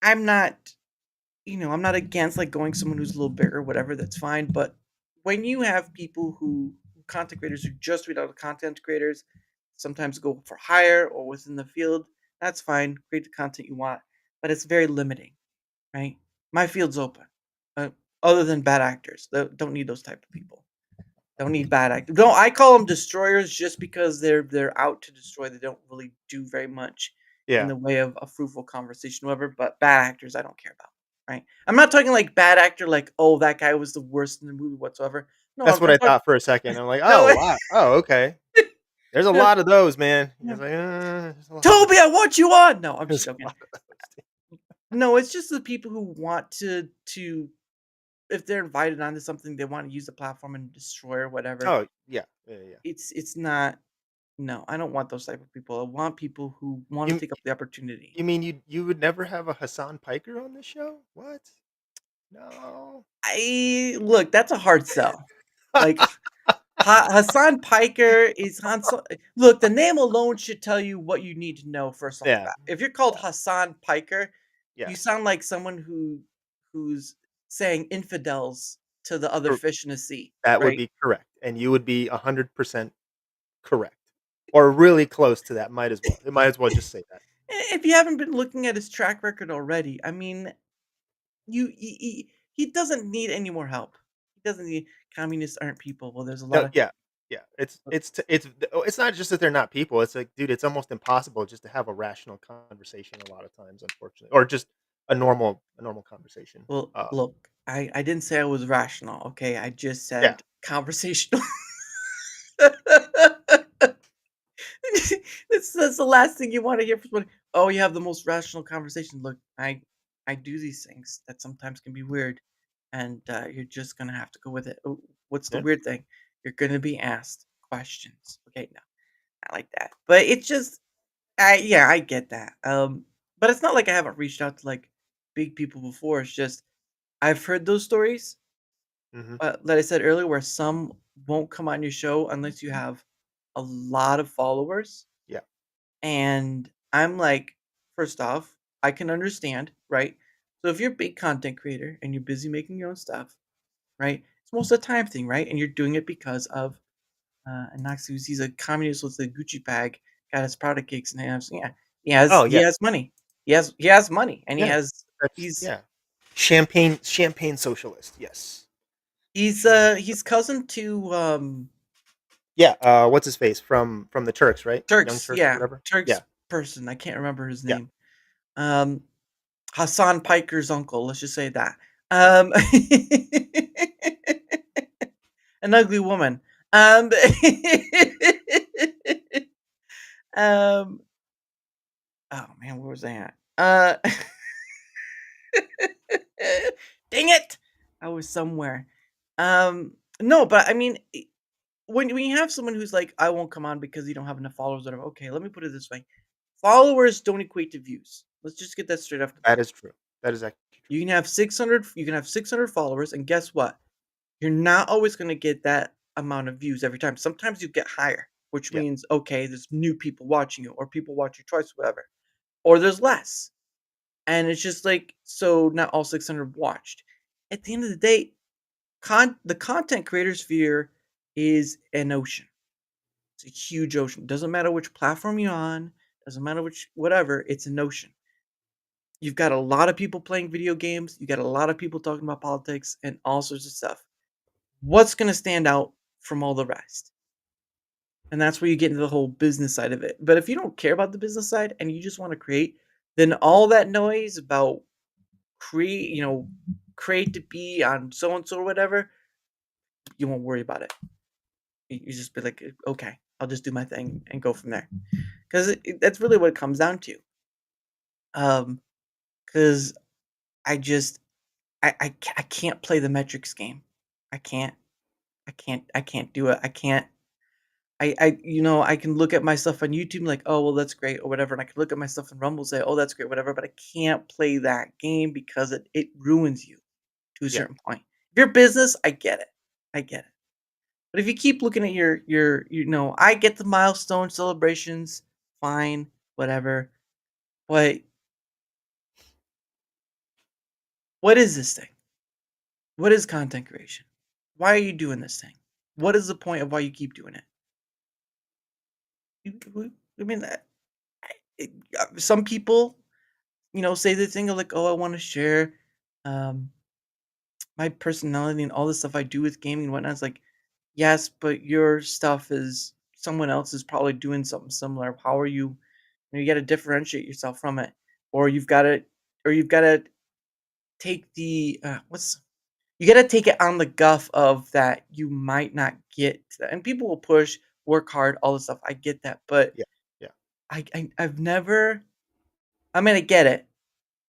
I'm not, I'm not against like going someone who's a little bigger, whatever, that's fine. But when you have people who content creators who just read out to content creators, sometimes go for hire or within the field, that's fine. Create the content you want, but it's very limiting, right? My field's open. Uh, Other than bad actors, don't need those type of people. Don't need bad actors. No, I call them destroyers just because they're out to destroy. They don't really do very much in Yeah. the way of a fruitful conversation, whatever. But bad actors, I don't care about. Right? I'm not talking like bad actor, like oh that guy was the worst in the movie whatsoever. No, That's I'm, what I'm I talking. thought for a second. I'm like, No, "Oh, wow. Oh, okay." There's a no, lot of those, man. It's no. like, there's a lot of those. Toby, I want you on. No, I'm just There's a joking. lot of those. No, it's just the people who want to if they're invited onto something, they want to use the platform and destroy or whatever. Oh, yeah. Yeah, yeah. It's not. No, I don't want those type of people. I want people who wanna You take up the opportunity. you mean you would never have a Hassan Piker on the show? What? No. I look, that's a hard sell. Like, Hassan Piker is look, the name alone should tell you what you need to know first off the Yeah, bat. If you're called yeah, Hassan Piker, yeah. you sound like someone who's saying infidels to the other Cor fish in the sea, That would right? be correct, and you would be 100% correct, or really close to that, might as well. It might as well just say that. If you haven't been looking at his track record already, I mean, he doesn't need any more help. He doesn't need communists aren't people. Well, there's a lot No, of yeah, yeah. It's not just that they're not people. It's like, dude, it's almost impossible just to have a rational conversation a lot of times, unfortunately, or just a normal conversation. well, look, I didn't say I was rational, okay? I just Yeah, said conversational. That's the last thing you wanna hear from somebody. "Oh, you have the most rational conversation." Look, I do these things that sometimes can be weird, and, you're just gonna have to go with it. Oh, what's the yeah. weird thing? You're gonna be asked questions. Okay, no, I like that. But it's just yeah, I get that. But it's not like I haven't reached out to, like, big people before. It's just I've heard those stories, Mhm. that I said earlier, where some won't come on your show unless you have a lot of followers. Yeah. And I'm like, first off, I can understand, right? So if you're a big content creator and you're busy making your own stuff, right? It's most of the time thing, right? And you're doing it because of and Naxi he's a communist with a Gucci bag, got his product gigs and has yeah, Oh, he yeah. has money. He has money and Yeah. That's he's yeah. Champagne socialist, yes. he's cousin to Yeah, what's his face? From the Turks, right? Young Turks, Turks or yeah, whatever? Turks Yeah, person. I can't remember his yeah, name. Um Hassan Piker's uncle, let's just say that. yeah. Um, an ugly woman. Um, um, oh man, where was I at? Dang it! I was somewhere. No, but I mean, when you have someone who's like, I won't come on because you don't have enough followers, whatever. Okay, let me put it this way: followers don't equate to views. Let's just get that straight off the bat. That is true. That is actually true. You can have 600 followers, and guess what? You're not always gonna get that amount of views every time. Sometimes you get higher, which Yeah, means, okay, there's new people watching you, or people watch you twice, whatever. Or there's less. And it's just like, so not all 600 watched. At the end of the day, the content creator sphere is an ocean. It's a huge ocean. Doesn't matter which platform you're on, doesn't matter which whatever, it's an ocean. You've got a lot of people playing video games, you got a lot of people talking about politics and all sorts of stuff. What's gonna stand out from all the rest? And that's where you get into the whole business side of it. But if you don't care about the business side and you just want to create, then all that noise about create to be on so and so or whatever, you won't worry about it. You just be like, okay, I'll just do my thing and go from there. Because that's really what it comes down to. Because I just, I can't play the metrics game. I can't, I can't do it. I can't I can look at my stuff on YouTube and like, "Oh, well, that's great," or whatever, and I can look at my stuff in Rumble and say, "Oh, that's great," whatever, but I can't play that game because it ruins you to a yeah, certain point. If you're business, I get it. I get it. But if you keep looking at I get the milestone celebrations, fine, whatever. But what is this thing? What is content creation? Why are you doing this thing? What is the point of why you keep doing it? I mean, some people say the thing of like, "Oh, I wanna share, um, my personality and all the stuff I do with gaming and whatnot." It's like, yes, but your stuff is someone else is probably doing something similar. How are you gotta differentiate yourself from it, or you've gotta take the, what's you gotta take it on the guff of that you might not get to that, and people will push, work hard, all this stuff, I get that, but yeah, yeah. I've never I mean, I get it.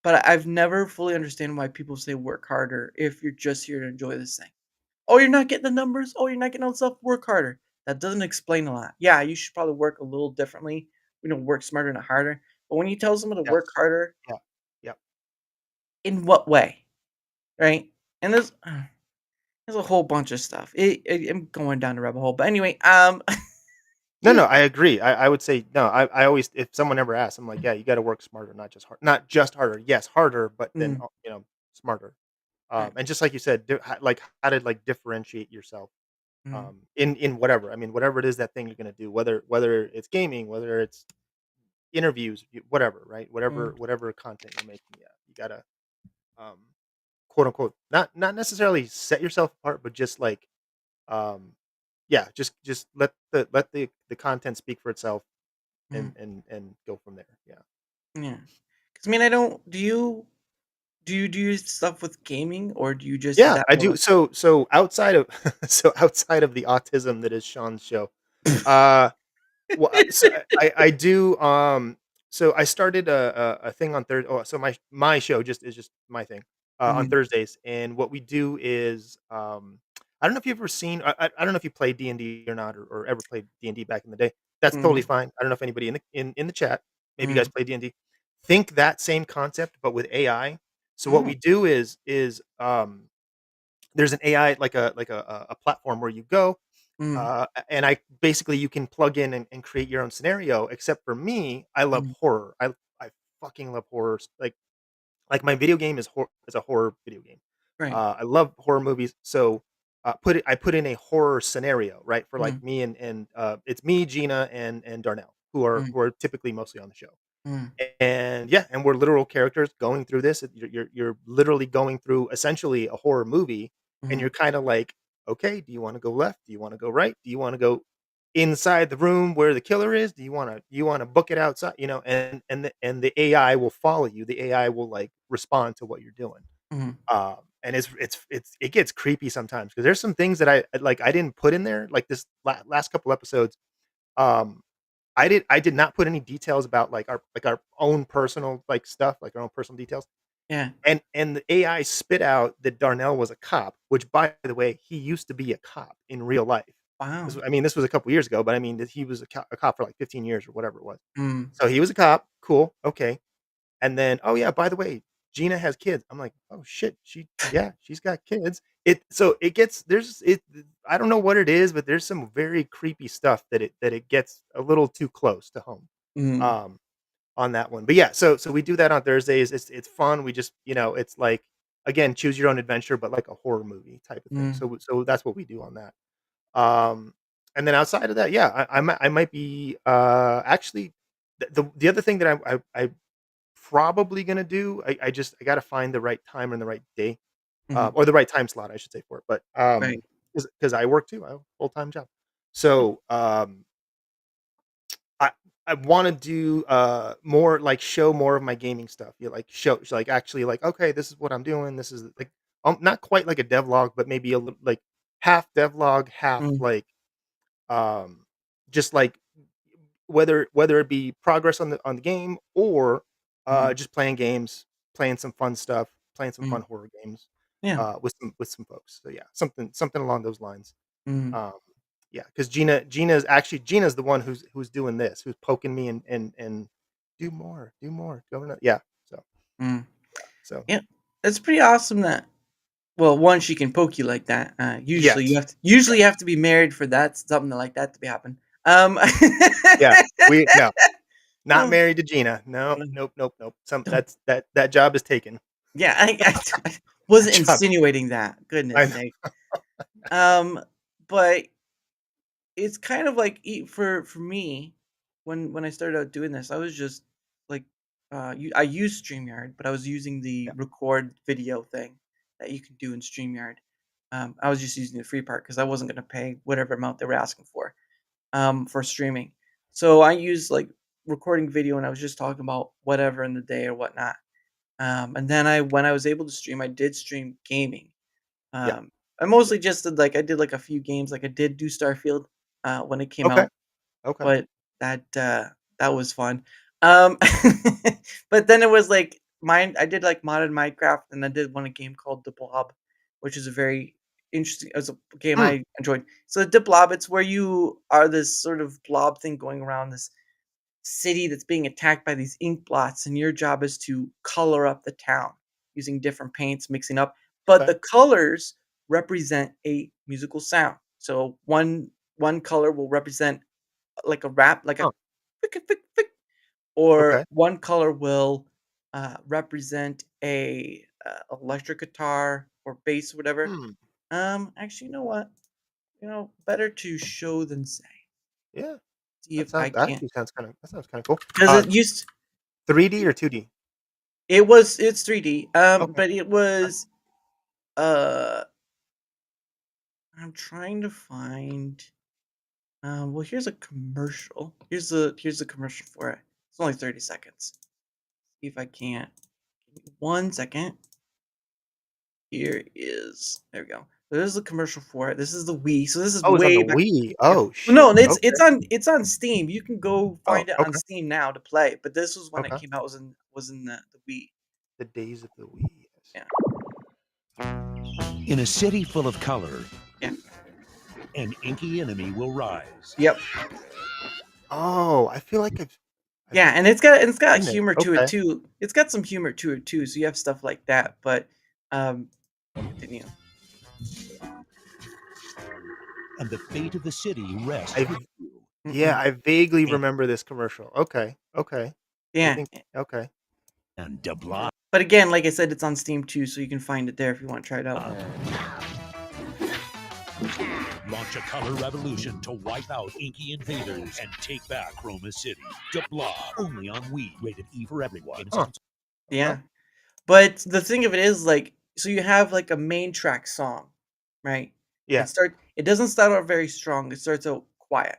But I've never fully understand why people say work harder if you're just here to enjoy this thing. "Oh, you're not getting the numbers? Oh, you're not getting all the stuff? Work harder." that doesn't explain a lot. Yeah, you should probably work a little differently, work smarter, not harder. But when you tell someone to work Yes. harder, Yeah. Yep. in what way, right? And there's a whole bunch of stuff. I'm going down the rabbit hole, but anyway, No, no, I agree. I would say no. I always, if someone ever asks, I'm like, yeah, you got to work smarter, not just harder. Yes, harder, but then mm, smarter. right, And just like you said, like how to like differentiate yourself mm, in whatever. I mean, whatever it is that thing you're gonna do, whether it's gaming, whether it's interviews, whatever, right? mm, Whatever content you're making, yeah, you gotta um, quote unquote, not necessarily set yourself apart, but just like um, yeah, just let the content speak for itself mm, and go from there. Yeah. yeah. 'Cause I mean, I don't. Do you do stuff with gaming, or do you just Yeah, I dabble do. in? So outside of so outside of the autism that is Sean's show, uh, well, so I do. So I started a thing on Thursday. Oh, so my show just my thing on Mhm, Thursdays, and what we do is I don't know if you've ever seen. I don't know if you played D&D or not, or ever played D&D back in the day. That's totally mhm, fine. I don't know if anybody in the chat, maybe you guys mhm. play D&D. Think that same concept, but with AI. So what Oh, we do is there's an AI, like a platform where you go, mm, and I basically you can plug in and create your own scenario. Except for me, I love mm, horror. I fucking love horror. Like my video game is a horror video game. right, I love horror movies. So I put in a horror scenario, right, for like mm, me and it's me, Gina, and Darnell, who are mm, typically mostly on the show. mm, And yeah, and we're literal characters going through this. You're literally going through essentially a horror movie, and mhm, you're kind of like, okay, do you want to go left? Do you want to go right? Do you want to go inside the room where the killer is? Do you want to book it outside? And the AI will follow you. The AI will like respond to what you're doing. mhm, And it gets creepy sometimes because there's some things that I didn't put in there like this last couple episodes. Um, I did not put any details about, our own personal, stuff, like, our own personal details, yeah, and the AI spit out that Darnell was a cop, which, by the way, he used to be a cop in real life. wow, This was a couple years ago, but, I mean, that he was a cop for, like, 15 years or whatever it was. mm, So, he was a cop, cool, okay, and then, "Oh, yeah, by the way, Gina has kids." I'm like, "Oh, shit, she's got kids." It gets there's it I don't know what it is, but there's some very creepy stuff that it gets a little too close to home, mm, um, on that one. But yeah, so we do that on Thursdays. It's fun. We just, it's like, again, choose your own adventure, but like a horror movie type of thing. mm, So that's what we do on that. Um, and then outside of that, yeah, I might be actually the other thing that I probably gonna do. I gotta find the right time and the right day, mhm, or the right time slot, I should say, for it. But right, because I work too, I have a full time job, so I I want to do more, like, show more of my gaming stuff. You like show like actually, like, okay, this is what I'm doing. This is like not quite like a devlog, but maybe a little like half devlog, half mm, like just like whether it be progress on the game, or mhm, just playing games, playing some fun stuff, playing some mm, fun horror games yeah, with some folks. So yeah, something along those lines. mm, Um, yeah, because Gina's the one who's doing this, who's poking me and do more, go on. Yeah. So mm, so yeah, it's pretty awesome that well, one, she can poke you like that, yes. usually Yeah. you have to be married for that something like that to be happen, Yeah. We no, not um, married to Gina. No, mm, nope, nope, nope. don't That job is taken. yeah, I That wasn't job insinuating that, I goodness know. sake, but it's kind of like for me, when I started out doing this, I was just like, I used StreamYard, but I was using the Yeah. record video thing that you can do in StreamYard. I was just using the free part because I wasn't gonna pay whatever amount they were asking for streaming. So I used like recording video, and I was just talking about whatever in the day or whatnot. And then when I was able to stream, I did stream gaming. Yeah. Um, I mostly just did like I did like a few games. Like I did do Starfield when it came Okay. out, Okay. but that was fun. Um, but then it was like mine. I did like modded Minecraft, and I did one a game called The Blob, which is a very interesting as a game Mm, I enjoyed. So the Diplob, it's where you are this sort of blob thing going around this city that's being attacked by these ink blots, and your job is to color up the town using different paints, mixing up. But okay. the colors represent a musical sound. So one color will represent like a rap, like a Huh, "fick, fick, fick," or okay. one color will represent a electric guitar or bass, or whatever. Hmm, Actually, you know what? Better to show than say. yeah, See if I that can, actually sounds kinda cool. because it used 3D or 2D? it's 3D, Okay, but it okay. was, uh I'm trying to find, well, here's a commercial. Here's a commercial for it. It's only 30 seconds. See if I can't. Give me 1 second. Here is there we go. There's the commercial for it. This is the Wii, so this is Oh, it's on the way back. Wii. Yeah. Oh, Well, no, shit. it's Okay. on Steam. You can go Oh, find it on okay, Steam now to play, but this was when it okay. came out, was in the Wii. The days of the Wii, yes. Yeah. In a city full of color, Yeah. an inky enemy will rise. Yep. Oh, I feel like I've Yeah, and it's got seen it. humor to it Okay. too. It's got some humor to it too, so you have stuff like that, but, um, continue. And the fate of the city rests I with you. Yeah, Mm-mm. I vaguely Yeah. remember this commercial. Okay, okay. I Yeah, think okay. And Debla but again, like I said, it's on Steam too, so you can find it there if you wanna try it out. launch a color revolution to wipe out inky invaders and take back Chroma City. Debla, only on Wii. Rated E for everyone. Huh, okay. Yeah. But the thing of it is, like, so you have, like, a main track song, right? Yeah, It doesn't start out very strong, it starts out quiet,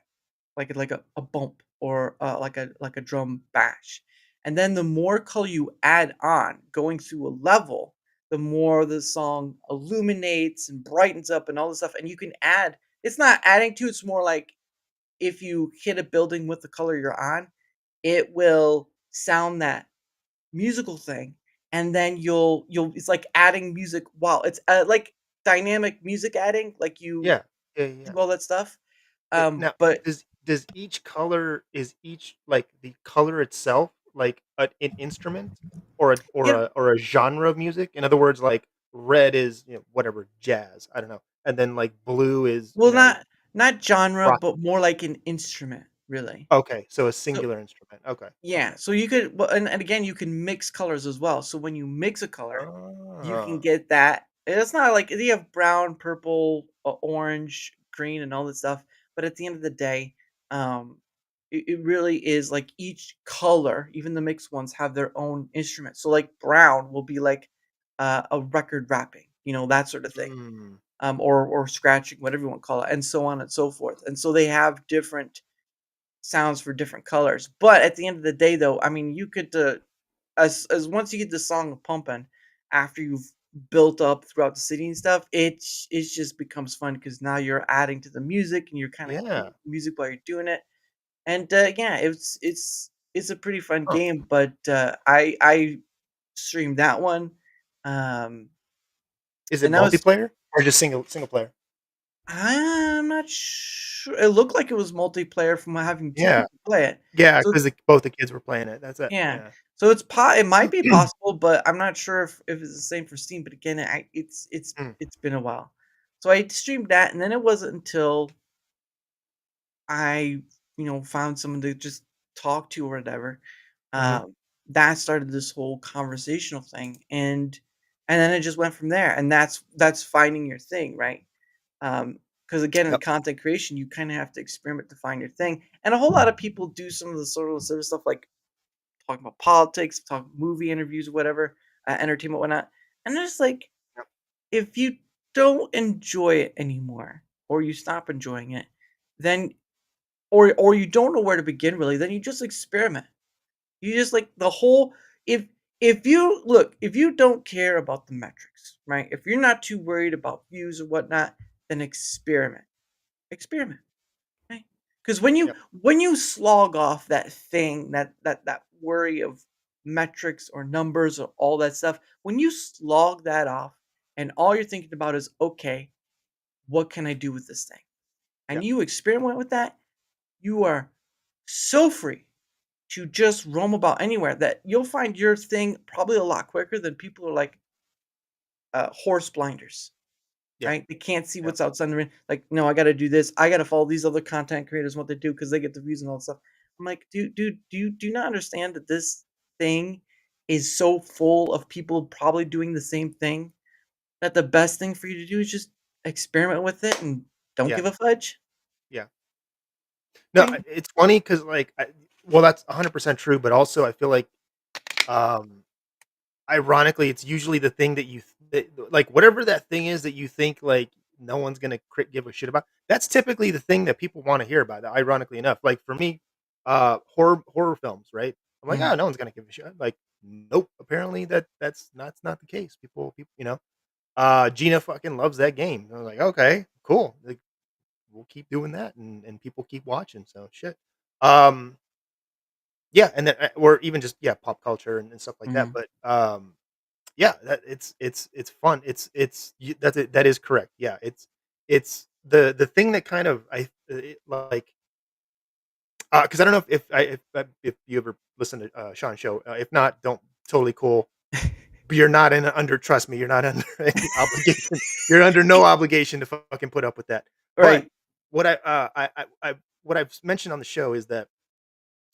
like a bump or, like a drum bash, and then the more color you add on going through a level, the more the song illuminates and brightens up and all this stuff, and you can add it's not adding to, it's more like if you hit a building with the color you're on, it will sound that musical thing, and then you'll it's like adding music while it's, like dynamic music adding, like you yeah, yeah, yeah. do all that stuff, Now, but does each color is each like the color itself like an instrument yeah, or a genre of music? In other words, like red is whatever jazz. I don't know, and then like blue is well, not genre, rock. but more like an instrument, really. Okay, so a So singular instrument. Okay, yeah, okay. so you could well, and again, you can mix colors as well, so when you mix a color, you can Ah, get that it's not like you have brown, purple, orange, green, and all that stuff, but at the end of the day, um, it really is like each color, even the mixed ones, have their own instrument. So, like, brown will be like, a record rapping, that sort of thing, mm, or scratching, whatever you wanna call it, and so on and so forth, and so they have different sounds for different colors, but at the end of the day, though, I mean, you could, as once you get the song pumping, after you've built up throughout the city and stuff, it just becomes fun because now you're adding to the music and you're kinda yeah. creating music while you're doing it, and, yeah, it's a pretty fun Huh. game, but, I streamed that one, um, Is it and that was multiplayer or just single player? I'm not sure, it looked like it was multiplayer from having 2 Yeah, people play it, yeah, so because both the kids were playing it. That's it. yeah. Yeah. So it might be possible, but I'm not sure if it's the same for Steam, but again, Mm, it's been a while. So I streamed that, and then it wasn't until I, found someone to just talk to or whatever, mhm. that started this whole conversational thing, and then it just went from there, and that's finding your thing, right? Because again, in Yep. content creation, you kinda have to experiment to find your thing, and a whole lot of people do some of the sort of service stuff like talking about politics, talking movie interviews, whatever, entertainment, whatnot. And it's like, Yep. if you don't enjoy it anymore, or you stop enjoying it, then or you don't know where to begin really, then you just experiment. You just like the whole if you don't care about the metrics, right? If you're not too worried about views or whatnot, then experiment. Experiment. Right? Because Yep. when you slog off that thing, that worry of metrics or numbers or all that stuff, when you slog that off and all you're thinking about is, "Okay, what can I do with this thing? Yeah. And you experiment with that, you are so free to just roam about anywhere that you'll find your thing probably a lot quicker than people are like horse blinders, Yeah. right? They can't see Yeah. what's outside the ring. Like, no, I got to do this. I got to follow these other content creators, what they do because they get the views and all that stuff. I'm like, dude, do you not understand that this thing is so full of people probably doing the same thing that the best thing for you to do is just experiment with it and don't Yeah. give a fudge, Yeah. No, right? it's funny because like, well, that's 100% true, but also I feel like, um, ironically, it's usually the thing that like whatever that thing is that you think like no one's gonna give a shit about. That's typically the thing that people want to hear about. Ironically enough, like for me, horror films, right? I'm like, Mhm, oh, no one's gonna give a shit. Like, nope. Apparently that's not the case. People, Gina fucking loves that game. I was like, okay, cool. Like, we'll keep doing that, and people keep watching. So shit. Um, yeah, and then or even just pop culture and stuff like that. mhm, But yeah, that it's fun. That is correct. Yeah, it's the thing that kind of like, because I don't know if you ever listen to Sean's show. If not, don't, totally cool. But you're not under, trust me, you're not under any obligation. You're under no obligation to fucking put up with that. But right, what what I've mentioned on the show is that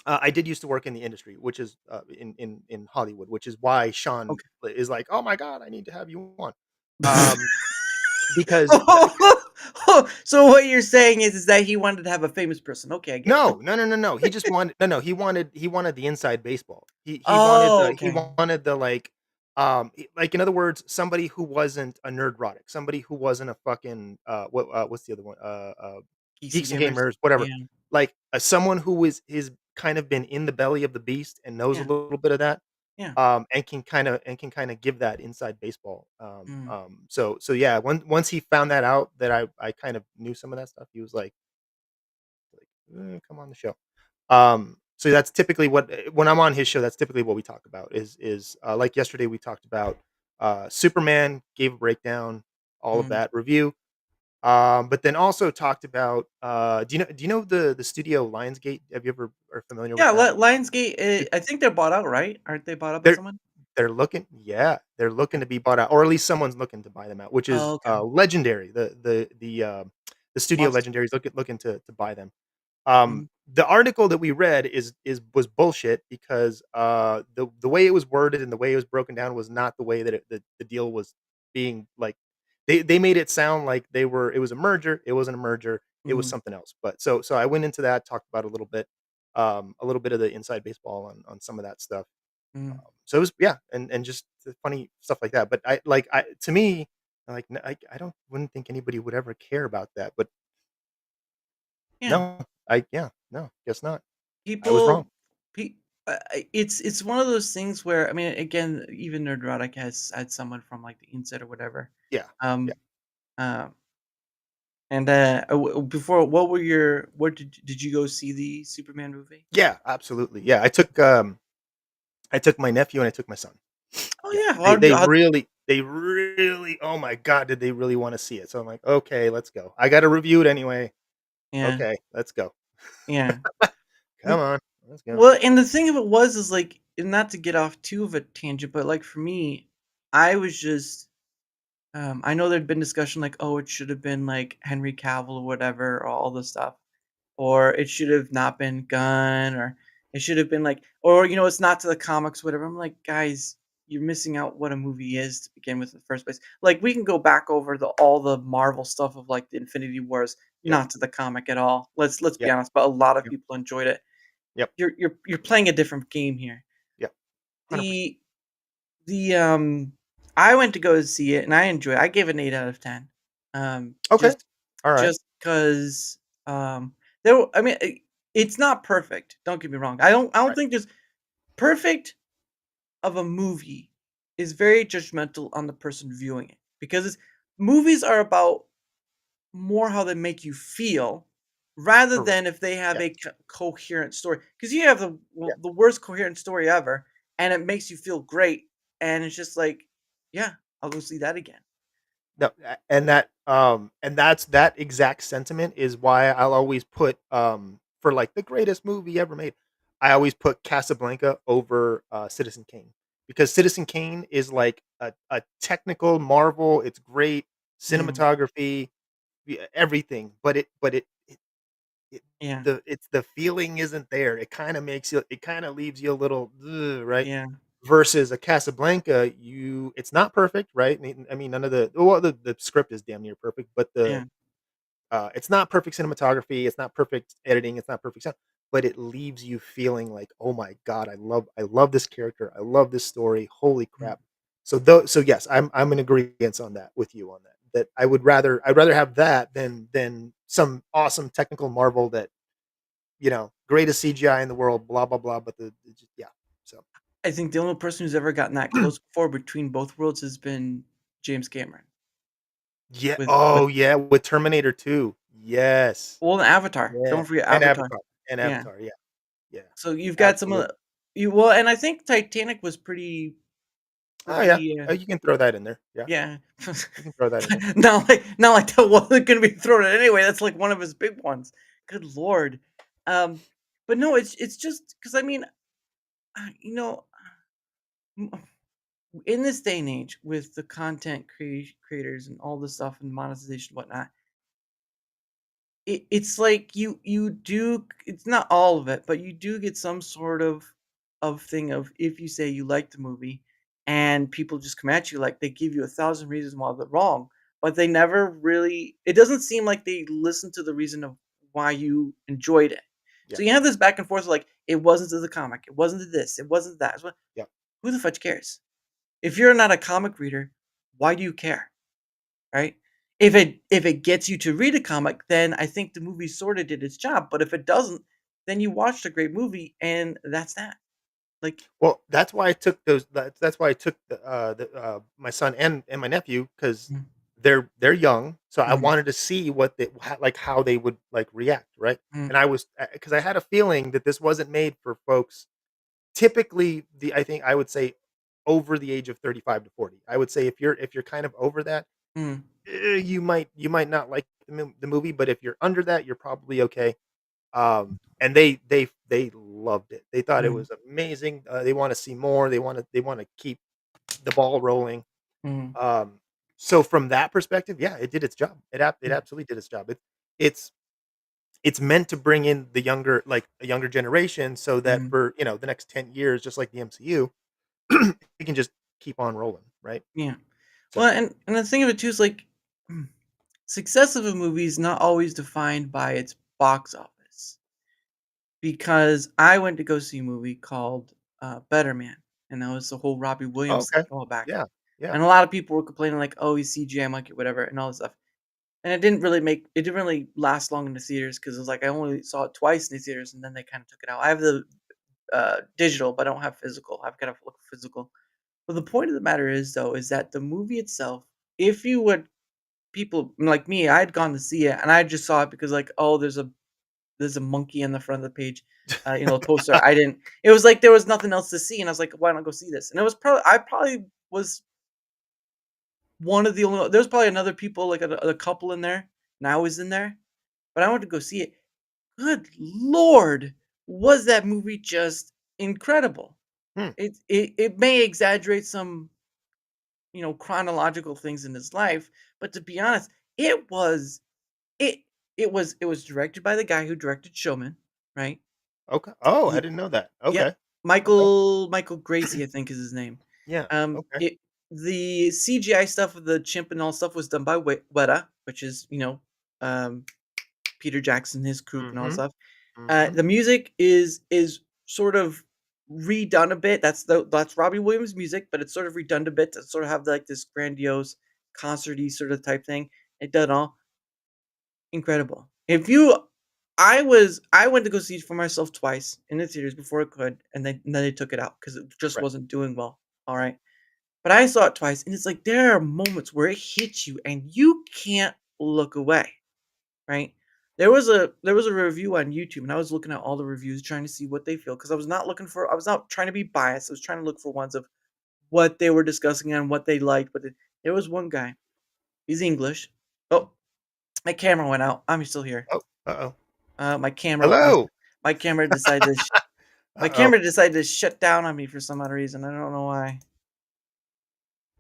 I did used to work in the industry, which is in Hollywood, which is why Sean okay. is like, "Oh my god, I need to have you on," um, because So what you're saying is that he wanted to have a famous person. Okay, I get it. no, no, no, no, no. He just wanted no, no. He wanted the inside baseball. Oh, He okay. wanted the like, like, in other words, somebody who wasn't a nerdrotic, somebody who wasn't a fucking what's the other one? PC Geeks and gamers. Gamers, whatever. Yeah, Like, someone who is kind of been in the belly of the beast and knows a yeah, little bit of that, yeah. and can kind of give that inside baseball. Mm, So yeah, once he found that out, that I kind of knew some of that stuff, he was like, come on the show. So that's typically when I'm on his show, that's typically what we talk about. Is like yesterday we talked about Superman, gave a breakdown, all of mm. that review. But then also talked about, do you know the studio Lionsgate? Have you ever are familiar with Yeah, that? Lionsgate, It- I think they're bought out, right? Aren't they bought out by They're someone? they're looking Okay. to be bought out, or at least someone's looking to buy them out, which is Oh, okay. legendary. The studio Monster. Legendary is looking to buy them. Mhm, The article that we read was bullshit because the way it was worded and the way it was broken down was not the way that the deal was being like. They made it sound like it was a merger. It wasn't a merger. It was mhm, something else. But so I went into that, talked about a little bit of the inside baseball on some of that stuff. mhm. So it was, yeah, and just the funny stuff like that. But I to me, like, I don't wouldn't think anybody would ever care about that. But Yeah. no, no, guess not. I was wrong. People pe it's one of those things where I mean, again, even Nerdrotic has had someone from, like, the inside or whatever. Yeah, yeah. Um, uh, and, before what did you go see the Superman movie? Yeah, absolutely. Yeah, I took my nephew and I took my son. Oh, Yeah. yeah. They How'd they you how really they really, oh my god, did they really wanna see it? So I'm like, "Okay, let's go. I gotta review it anyway. yeah, Okay, let's go. yeah. Come on, let's go." Well, and the thing of it was is, like, and not to get off too of a tangent, but, like, for me, I was just, I know there'd been discussion like, "Oh, it should have been, like, Henry Cavill or whatever," or all this stuff, or it should have not been Gunn, or it should have been, like or, it's not to the comics, whatever. I'm like, "Guys, you're missing out what a movie is to begin with in the first place." Like, we can go back over all the Marvel stuff of, like, the Infinity Wars, Yep, not to the comic at all. Let's be yep, honest, but a lot of yep, people enjoyed it. yep, You're playing a different game here. yep. 100%. The the, I went to go see it, and I enjoyed it. I gave it an 8 out of 10. Um, Okay. just Alright. just 'cause, there w I mean, it's not perfect, don't get me wrong. I don't Right. think there's perfect of a movie is very judgmental on the person viewing it, because movies are about more how they make you feel rather Correct. than if they have Yes. a coherent story. Because you have Yeah. the worst coherent story ever, and it makes you feel great, and it's just like, yeah, I'll go see that again. No, and that's that exact sentiment is why I'll always put, for, like, the greatest movie ever made, I always put Casablanca over, Citizen Kane, because Citizen Kane is like a technical marvel, it's great, Mm, cinematography, everything, it yeah, it's the feeling isn't there, it kinda leaves you a little, "Ugh," right? yeah, Versus a Casablanca, it's not perfect, right? I mean, none of the script is damn near perfect, but yeah, it's not perfect cinematography, it's not perfect editing, it's not perfect sound, but it leaves you feeling like, "Oh my god, I love this character, I love this story, holy mm. crap." So yes, I'm in agreeance on that with you on that. That I'd rather have that than some awesome technical marvel that, greatest CGI in the world, blah blah blah, but yeah. So I think the only person who's ever gotten that close before between both worlds has been James Cameron yeah. with Oh, yeah, with Terminator 2. Yes. well, and Avatar. Yeah, Don't forget and Avatar. Avatar, Yeah. Yeah, yeah, So you've got some of absolutely. the you well, and I think Titanic was pretty Oh, yeah. pretty, You can throw that in there. Yeah, yeah. you can throw that in there. Not like that wasn't gonna be thrown in anyway, that's like one of his big ones. Good lord. Um, but no, it's just because I mean, you know, m in this day and age with the content creators and all this stuff and monetization and whatnot, it's like you do it's not all of it, but you do get some sort of thing of if you say you like the movie and people just come at you like they give you 1,000 reasons why they're wrong, but they never really it doesn't seem like they listen to the reason of why you enjoyed it. Yeah, So you have this back and forth like it wasn't to the comic, it wasn't to this, it wasn't that. It's what yeah. who the fudge cares? If you're not a comic reader, why do you care? Right? If it gets you to read a comic, then I think the movie sorta did its job, but if it doesn't, then you watched a great movie and that's that. Like Well, that's why I took my son and my nephew because mm, they're young, so I mhm, wanted to see how they would, like, react, right? mm, And I was because I had a feeling that this wasn't made for folks typically, I think I would say over the age of 35 to 40. I would say if you're kind of over that, mm, you might not like the movie, but if you're under that, you're probably okay. And they loved it. They thought it mm, was amazing. They wanna see more. They wanna keep the ball rolling. mm, Um, so from that perspective, yeah, it did its job. It mm, absolutely did its job. It's it's meant to bring in a younger generation so that mm, for, the next 10 years, just like the MCU, it can just keep on rolling, right? yeah. Well, So and the thing of it too is like success of a movie is not always defined by its box office. Because I went to go see a movie called, Better Man, and that was the whole Robbie oh, Williams thing okay. all back. Yeah, yeah, And a lot of people were complaining like, "Oh, he's CGI monkey, whatever," and all this stuff. And it didn't really last long in the theaters because it was like I only saw it twice in the theaters, and then they kinda took it out. I have the, digital, but I don't have physical. I've gotta look for physical. But the point of the matter is, though, is that the movie itself, if you would people like me, I had gone to see it, and I just saw it because, like, oh, there's a monkey on the front of the page, the poster. I didn't it was like there was nothing else to see, and I was like, "Why not go see this?" And it was probably I probably was one of the only there was probably another people, like a couple in there, and I was in there, but I went to go see it. Good lord, was that movie just incredible. hmm, It may exaggerate some, chronological things in his life, but to be honest, it was it it was directed by the guy who directed Showman, right? okay. Oh, I He didn't know that. Yep. Okay, okay. Michael Gracie, I think is his name. Yeah, okay. It the CGI stuff with the chimp and all stuff was done by Weta, which is, um, Peter Jackson, his group and all that Mhm, stuff. mhm. The music is sort of redone a bit. That's Robbie Williams' music, but it's sort of redone a bit to sort of have like this grandiose concerty sort of type thing. It done all incredible. If you I went to go see it for myself twice in the theaters before it could, and then they took it out because it just Right, wasn't doing well, alright? But I saw it twice, and it's like there are moments where it hits you and you can't look away, right? There was a review on YouTube, and I was looking at all the reviews trying to see what they feel because I was not trying to be biased, I was trying to look for ones of what they were discussing and what they liked, but there was one guy, He's English. Oh, my camera went out. I'm still here. Oh, uh-oh. My camera Hello. my camera decided to my Uh-oh. camera decided to shut down on me for some odd reason. I don't know why.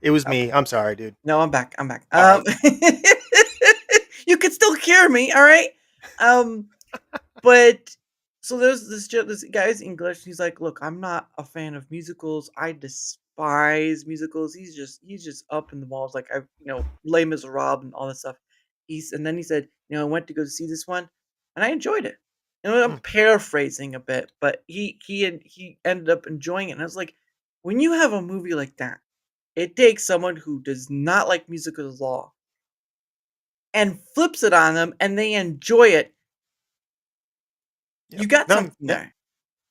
It was Oh, me. I'm sorry, dude. no, I'm back. I'm back. Alright. You can still hear me, all right? Um, but so there's this guy's English. He's like, "Look, I'm not a fan of musicals. I despise musicals." He's just up in the walls, like Les Miserables and all that stuff. And then he said, "I went to go see this one, and I enjoyed it." I'm Mm, paraphrasing a bit, but he ended up enjoying it. And I was like, when you have a movie like that, it takes someone who does not like musicals at all and flips it on them, and they enjoy it. yep. You got No, something yeah, there.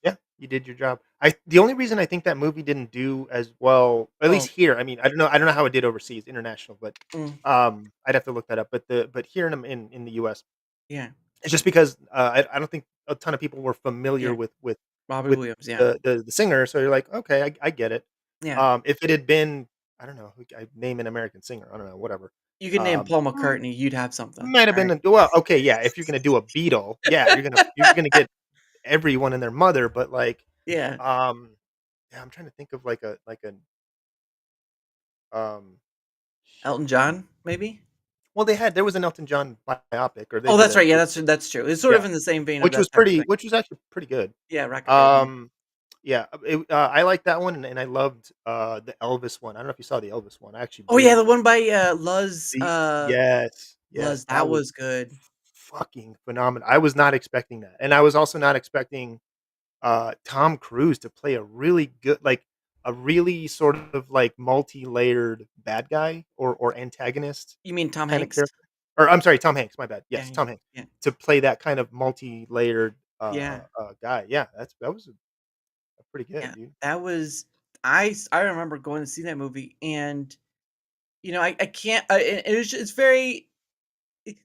yeah, you did your job. The only reason I think that movie didn't do as well, at least Oh, here, I mean, I don't know how it did overseas, international, but, mm, I'd have to look that up, but here in the US, yeah, it's just because, I don't think a ton of people were familiar yeah. with Robbie with Williams, yeah, the singer, so you're like, "Okay, I get it." yeah. If it had been, I don't know, I name an American singer, I don't know, whatever. You could name Paul Mm, McCartney, you'd have something, might have been alright? a well, okay, yeah, if you're gonna do a Beatle, yeah, you're gonna get everyone and their mother, but, like, Yeah. um, yeah, I'm trying to think of, um, shit, Elton John, maybe? well, there was an Elton John biopic, or they Oh, did that's a right, yeah, that's true. It's sort yeah, of in the same vein of that type of thing. which was actually pretty good. Yeah, Rocket Man. Um, yeah, I liked that one, and I loved, the Elvis one. I don't know if you saw the Elvis one. I actually Oh, yeah, really the one by, Luz, yes, yes, Luz, that that was was good. fucking phenomenal. I was not expecting that, and I was also not expecting, Tom Cruise to play a really good, like, a really sort of, like, multi-layered bad guy or antagonist You mean Tom kinda Hanks? character. Or I'm sorry, Tom Hanks, my bad. Yeah, Yes, yeah, Tom Hanks. yeah, To play that kind of multi-layered, yeah, guy. Yeah, that was pretty good, yeah. dude. That was I remember going to see that movie, and, I can't it's very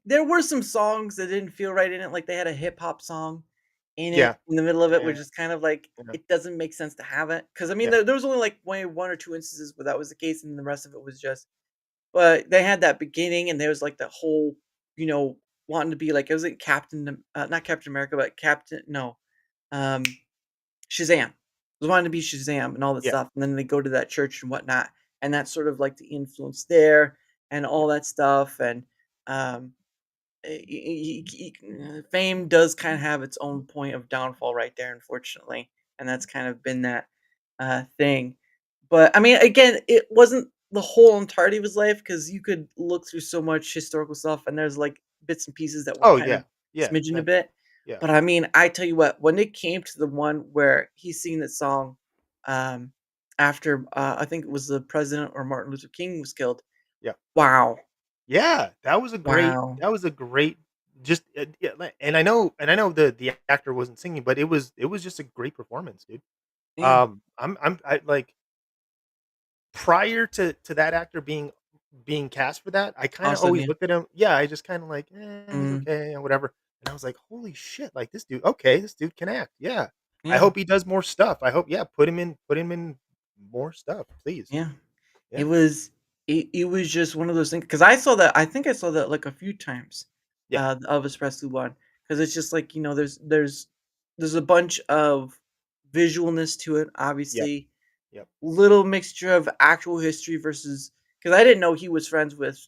there were some songs that didn't feel right in it, like, they had a hip hop song Yeah. in the middle of it, Yeah, which is kind of like, yeah, it doesn't make sense to have it. Because I mean, yeah. there was only, like, maybe 1 or 2 instances where that was the case, and the rest of it was just but they had that beginning, and there was, like, the whole, you know, wanting to be like it was like not Captain America, but Captain no, um, Shazam. Was wanting to be Shazam and all that Yeah, stuff, and then they go to that church and whatnot, and that's sort of like the influence there and yeah. all that stuff, and, um fame does kind of have its own point of downfall right there, unfortunately, and that's kind of been that thing. But I mean, again, it wasn't the whole entirety of his life because you could look through so much historical stuff, and there's like bits and pieces that were Oh, kind yeah. of Yeah, smidgen a that bit. yeah, But I mean, I tell you what, when it came to the one where he's singing that song um, after I think it was the president or Martin Luther King was killed. yeah. Wow, Yeah, wow, that was a great just, yeah, and I know the actor wasn't singing, but it was just a great performance, dude. yeah, I like, prior to that actor being cast for that, I kinda awesome, always yeah. looked at him, yeah, I just kinda like, he's Mm. okay," and whatever, and I was like, "Holy shit, like, this dude okay, this dude can act, yeah." I Yeah, hope he does more stuff. I hope, yeah, put him in more stuff, please. yeah. It Yeah, was it was just one of those things because I think I saw that, like, a few times, yeah, the Elvis Presley one, because it's just like, there's a bunch of visualness to it, yep, obviously, yep, little mixture of actual history versus because I didn't know he was friends with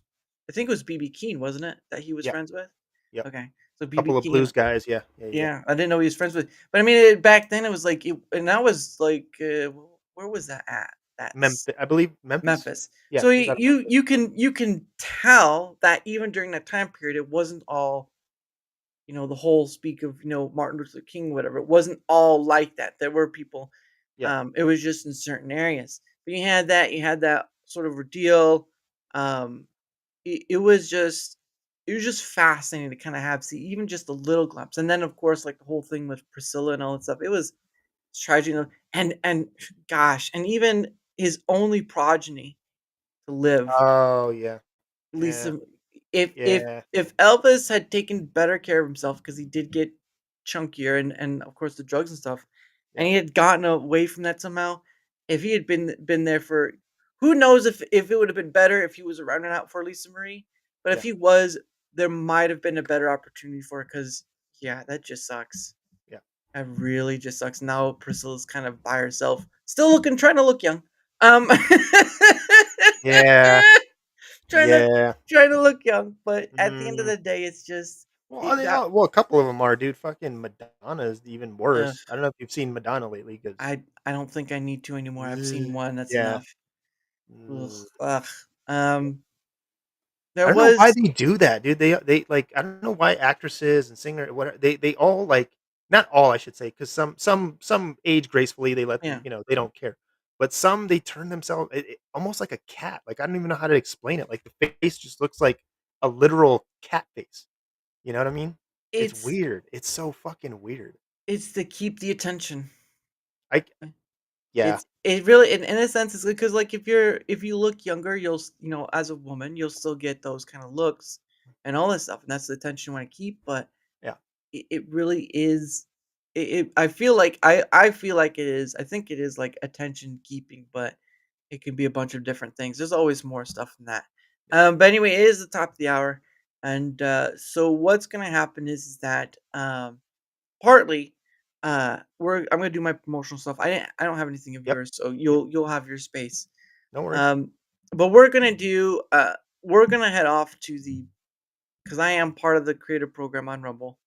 I think it was BB King, wasn't it, that he was yep, friends with? yep. Okay, so BB Couple of King and blues guys, yeah, yeah, yeah. yeah, I didn't know he was friends with but I mean, back then it was like and that was like, where was that at? That's I believe Memphis? Memphis. Yeah, So he was out of Memphis. you can tell that even during that time period, it wasn't all, the whole speak of, Martin Luther King, whatever. It wasn't all like that. There were people, Yeah. it was just in certain areas. But you had that sort of ordeal. Um, it was just fascinating to kind of have see even just a little glimpse. And then of course, like the whole thing with Priscilla and all that stuff. It was tragic, and gosh, and even his only progeny to live. Oh, yeah. Yeah, Lisa if yeah, if Elvis had taken better care of himself because he did get chunkier and of course the drugs and stuff, and yeah. he had gotten away from that somehow, if he had been there for who knows if it would have been better if he was around and out for Lisa Marie, But if Yeah, he was, there might have been a better opportunity for it. Cause yeah, that just sucks. yeah. That really just sucks. Now Priscilla's kind of by herself, still trying to look young. Um, Yeah, trying to yeah. trying to look young, but at the end of Mhm. the day, it's just Well, that. a couple of them are, dude. Fucking Madonna is even worse. I don't know if you've seen Madonna lately, because I don't think I need to anymore. I've seen one. That's yeah. enough. Ugh, Mm. ugh. Um, there I don't know why was they do that, dude. They like, I don't know why actresses and singer whatever they all like, not all, I should say, because some age gracefully. They let them, yeah. they don't care. But some, they turn themselves almost like a cat. Like, I don't even know how to explain it. Like, the face just looks like a literal cat face. You know what I mean? It's It's weird. It's so fucking weird. it's to keep the attention. I Yeah, It really in a sense, it's because, like, if you look younger, as a woman, you'll still get those kinda looks and all this stuff, and that's the attention you wanna keep, but yeah, it really is I feel like it is I think it is, like, attention keeping, but it can be a bunch of different things. There's always more stuff than that. yeah. But anyway, it is the top of the hour, and, so what's gonna happen is that, partly, I'm gonna do my promotional stuff. I don't have anything of Yep, yours, so yep. you'll have your space. No worries. Um, but we're gonna head off to the because I am part of the creator program on Rumble.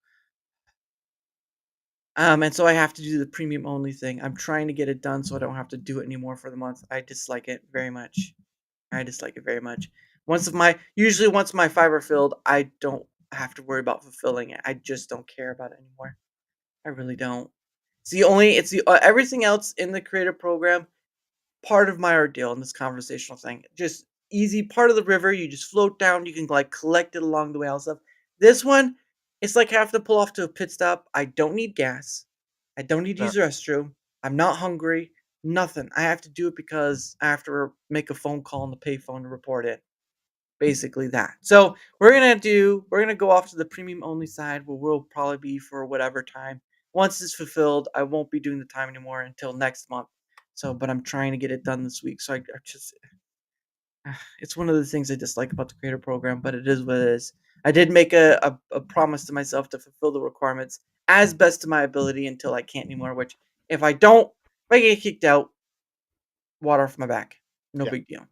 And so I have to do the premium only thing. I'm trying to get it done so I don't have to do it anymore for the month. I dislike it very much. I dislike it very much. Once my fiber filled, I don't have to worry about fulfilling it. I just don't care about it anymore. I really don't. It's the everything else in the creator program, part of my ordeal in this conversational thing. Just easy part of the river. You just float down. You can like collect it along the way. All stuff. This one, it's like have to pull off to a pit stop. I don't need gas. I don't need to No, use the restroom. I'm not hungry. Nothing. I have to do it because I have to make a phone call on the payphone to report it. Basically that. So we're gonna go off to the premium only side where we'll probably be for whatever time. Once it's fulfilled, I won't be doing the time anymore until next month. So, but I'm trying to get it done this week. So I just it's one of the things I dislike about the creator program, but it is what it is. I did make a promise to myself to fulfill the requirements as best to my ability until I can't anymore, which if I don't, if I get kicked out, water off my back. No yeah, big deal.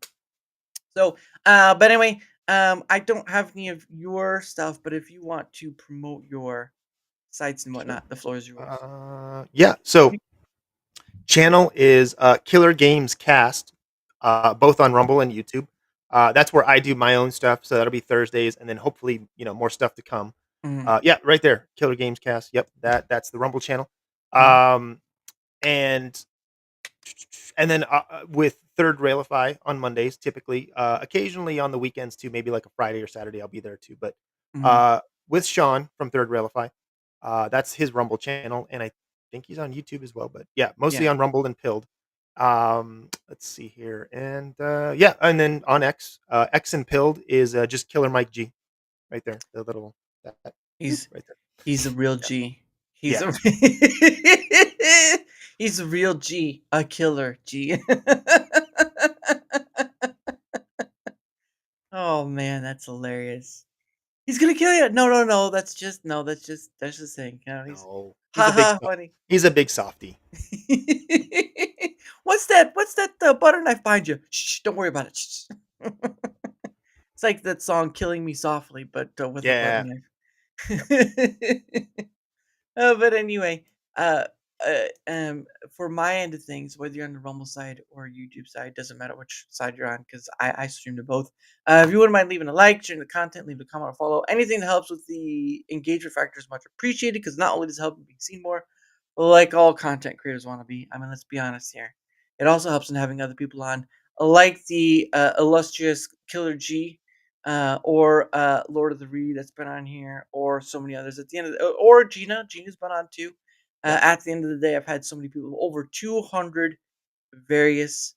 So, but anyway, I don't have any of your stuff, but if you want to promote your sites and sure. whatnot, the floor is yours. Yeah. So channel is Killer Games Cast, both on Rumble and YouTube. That's where I do my own stuff. So that'll be Thursdays, and then hopefully, more stuff to come. Mhm, Yeah, right there, Killer Games Cast. Yep, that's the Rumble channel. mhm. Um, and then with Third Railify on Mondays, typically, occasionally on the weekends too, maybe like a Friday or Saturday, I'll be there too. But Mhm. uh, with Sean from Third Railify, that's his Rumble channel, and I think he's on YouTube as well. But yeah, mostly Yeah. on Rumble and Pilled. Let's see here, and yeah, and then on X and Pilled is just Killer Mike G right there, the little that boop, He's right there. he's a real Yeah, G. He's yeah. a he's a real G, a killer G. Oh man, that's hilarious. He's gonna kill you. No, no, no. That's just saying. He's No, haha funny. he's a big softy. What's that? What's that butter knife behind you? Shh, don't worry about it. Shh. It's like that song "Killing Me Softly," but with a butter Yeah. Yep. knife. But anyway, uh, for my end of things, whether you're on the Rumble side or YouTube side, doesn't matter which side you're on because I stream to both. If you wouldn't mind leaving a like, sharing the content, leave a comment or follow, anything that helps with the engagement factor is much appreciated because not only does it help you be seen more, like all content creators want to be. I mean, let's be honest here. It also helps in having other people on, like the illustrious Killer G or Lord of the Reed that's been on here, or so many others. At the end of or Gina, Gina's been on too. Yep. At the end of the day, I've had so many people, over 200 various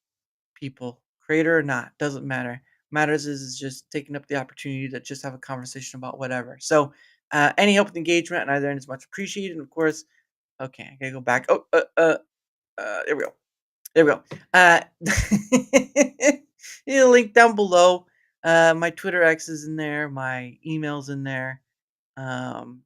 people, creator or not, doesn't matter. Matters is just taking up the opportunity to just have a conversation about whatever. So, any help with engagement on either end is much appreciated. And of course, okay, I gotta go back. There we go. There we go. Uh, link down below. My Twitter X is in there. My email's in there. Um,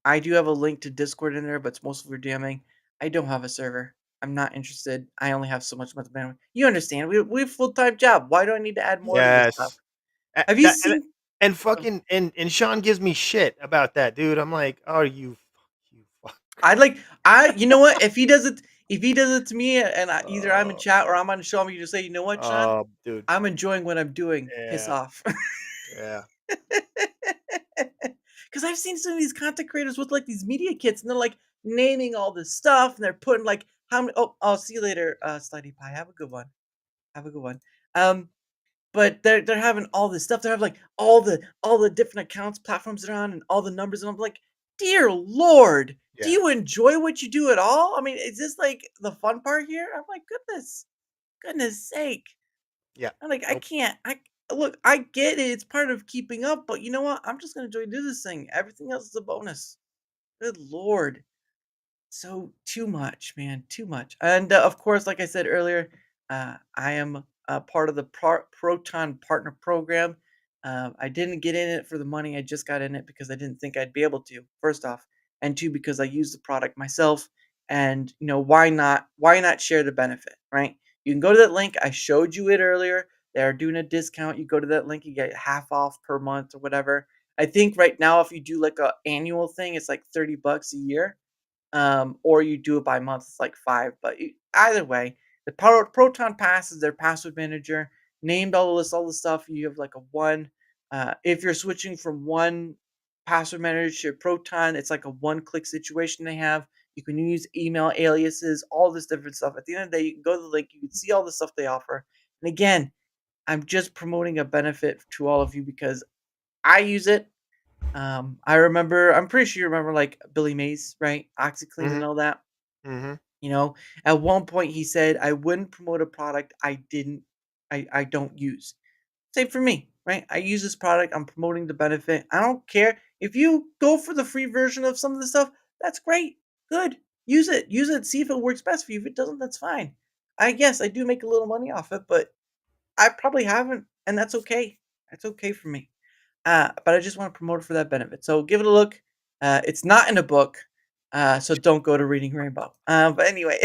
I do have a link to Discord in there, but it's mostly for DMing. I don't have a server. I'm not interested. I only have so much bandwidth. You understand? We have full time job. Why do I need to add more to this stuff? Yes. Have you That seen? and Oh, fucking and Sean gives me shit about that, dude. I'm like, "Oh, you fuck." I like. You know what? If he does it to me, and either I'm in Oh, chat or I'm on the show, I'm gonna just say, you know what, Sean? oh, dude. I'm enjoying what I'm doing. Piss Yeah, off. yeah, Because I've seen some of these content creators with like these media kits, and they're like naming all this stuff, and they're putting like how many. Oh, I'll see you later, Slutty Pie. Have a good one. Have a good one. Um, but they're having all this stuff. They have like all the different accounts, platforms they're on, and all the numbers. And I'm like, dear Lord, do yeah, you enjoy what you do at all? I mean, is this like the fun part here? I'm like, goodness sake. yeah. I'm like, I Nope. can't. I look. I get it. It's part of keeping up. But you know what? I'm just gonna enjoy do this thing. Everything else is a bonus. Good Lord. So too much, man, too much. And of course, like I said earlier, I am a part of the Proton Partner Program. I didn't get in it for the money. I just got in it because I didn't think I'd be able to. First off, and two, because I use the product myself. And why not? Why not share the benefit, right? You can go to that link. I showed you it earlier. They're doing a discount. You go to that link, you get half off per month or whatever. I think right now, if you do like a annual thing, it's like $30 a year, or you do it by month, it's like 5. But either way, the Proton Pass is their password manager. Named all the list, all the stuff. You have like a one. If you're switching from one password manager to Proton, it's like a one-click situation they have. You can use email aliases, all this different stuff. At the end of the day, you can go to the link, you can see all the stuff they offer. And again, I'm just promoting a benefit to all of you because I use it. I remember, I'm pretty sure you remember like Billy Mays, right? OxyClean and Mhm, all that. mhm. You know, at one point he said, I wouldn't promote a product I don't use. Same for me, right? I use this product, I'm promoting the benefit. I don't care. If you go for the free version of some of the stuff, that's great. Good. Use it. Use it. See if it works best for you. If it doesn't, that's fine. I guess I do make a little money off it, but I probably haven't, and that's okay. That's okay for me. But I just want to promote it for that benefit. So give it a look. It's not in a book, so don't go to Reading Rainbow. But anyway,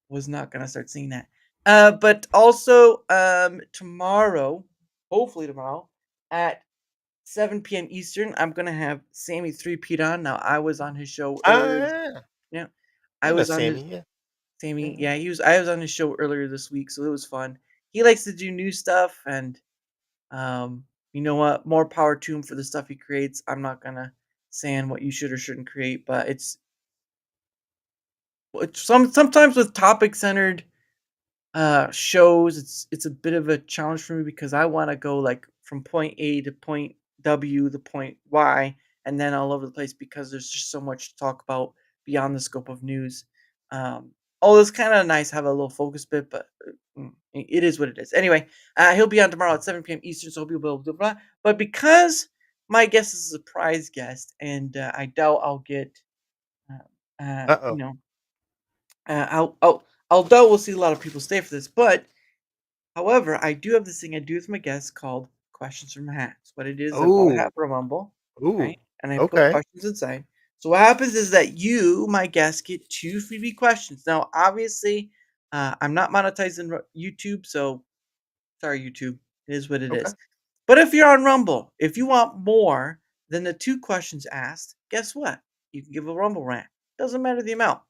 was not gonna start seeing that. But also tomorrow, hopefully tomorrow at 7 p.m. Eastern, I'm gonna have Sammy 3Pete on. Now I was on his show earlier. Yeah. Yeah, I I know was on his Sammy, yeah. Sammy. Yeah. Yeah, he was. I was on his show earlier this week, so it was fun. He likes to do new stuff, and you know what? More power to him for the stuff he creates. I'm not gonna say on what you should or shouldn't create, but it's sometimes with topic centered shows, it's a bit of a challenge for me because I want to go like from point A to point W to point Y and then all over the place because there's just so much to talk about beyond the scope of news. Um, it's kind of nice to have a little focus bit, but it is what it is. Anyway, he'll be on tomorrow at 7 p.m. Eastern, so he'll be able to. But because my guest is a surprise guest, and I doubt I'll get, uh, uh, you Uh-oh. know, I'll doubt we'll see a lot of people stay for this. But however, I do have this thing I do with my guests called questions from a hat. So what it is, I bought a Ooh, hat for a Mumble, ooh. right? And I put Okay, questions inside. So what happens is that you, my guest, get 2 freebie questions. Now, obviously, I'm not monetizing YouTube, so sorry, YouTube. It is what it okay. is. But if you're on Rumble, if you want more than the 2 questions asked, guess what? You can give a Rumble rant. Doesn't matter the amount.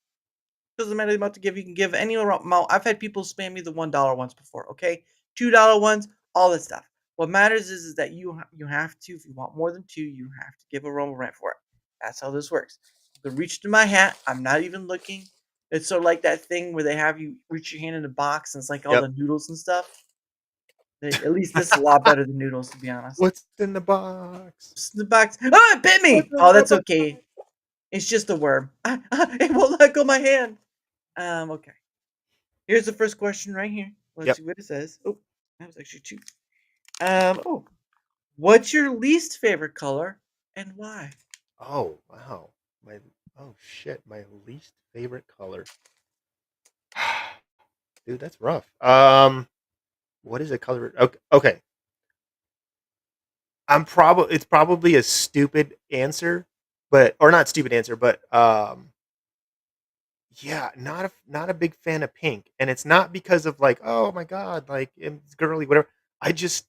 Doesn't matter the amount to give. You can give any amount. I've had people spam me the $1 ones before. Okay, $2 ones, all that stuff. What matters is that you have to. If you want more than 2, you have to give a Rumble rant for it. That's how this works. You can reach into my hat. I'm not even looking. It's sort of like that thing where they have you reach your hand in a box and it's like all Yep. the noodles and stuff. At least this is a lot better than noodles, to be honest. What's in the box? Just in the box. Oh, it bit What's me. in Oh, the that's box? okay. It's just a worm. It won't let go of my hand. Okay. Here's the first question right here. Let's Yep. see what it says. Oh, that was actually 2. Oh, what's your least favorite color and why? Oh, wow. My oh, shit, my least favorite color. Dude, that's rough. What is a color? Okay. It's probably a stupid answer, but or not stupid answer, but yeah, not a big fan of pink, and it's not because of like, oh my god, like it's girly, whatever. I just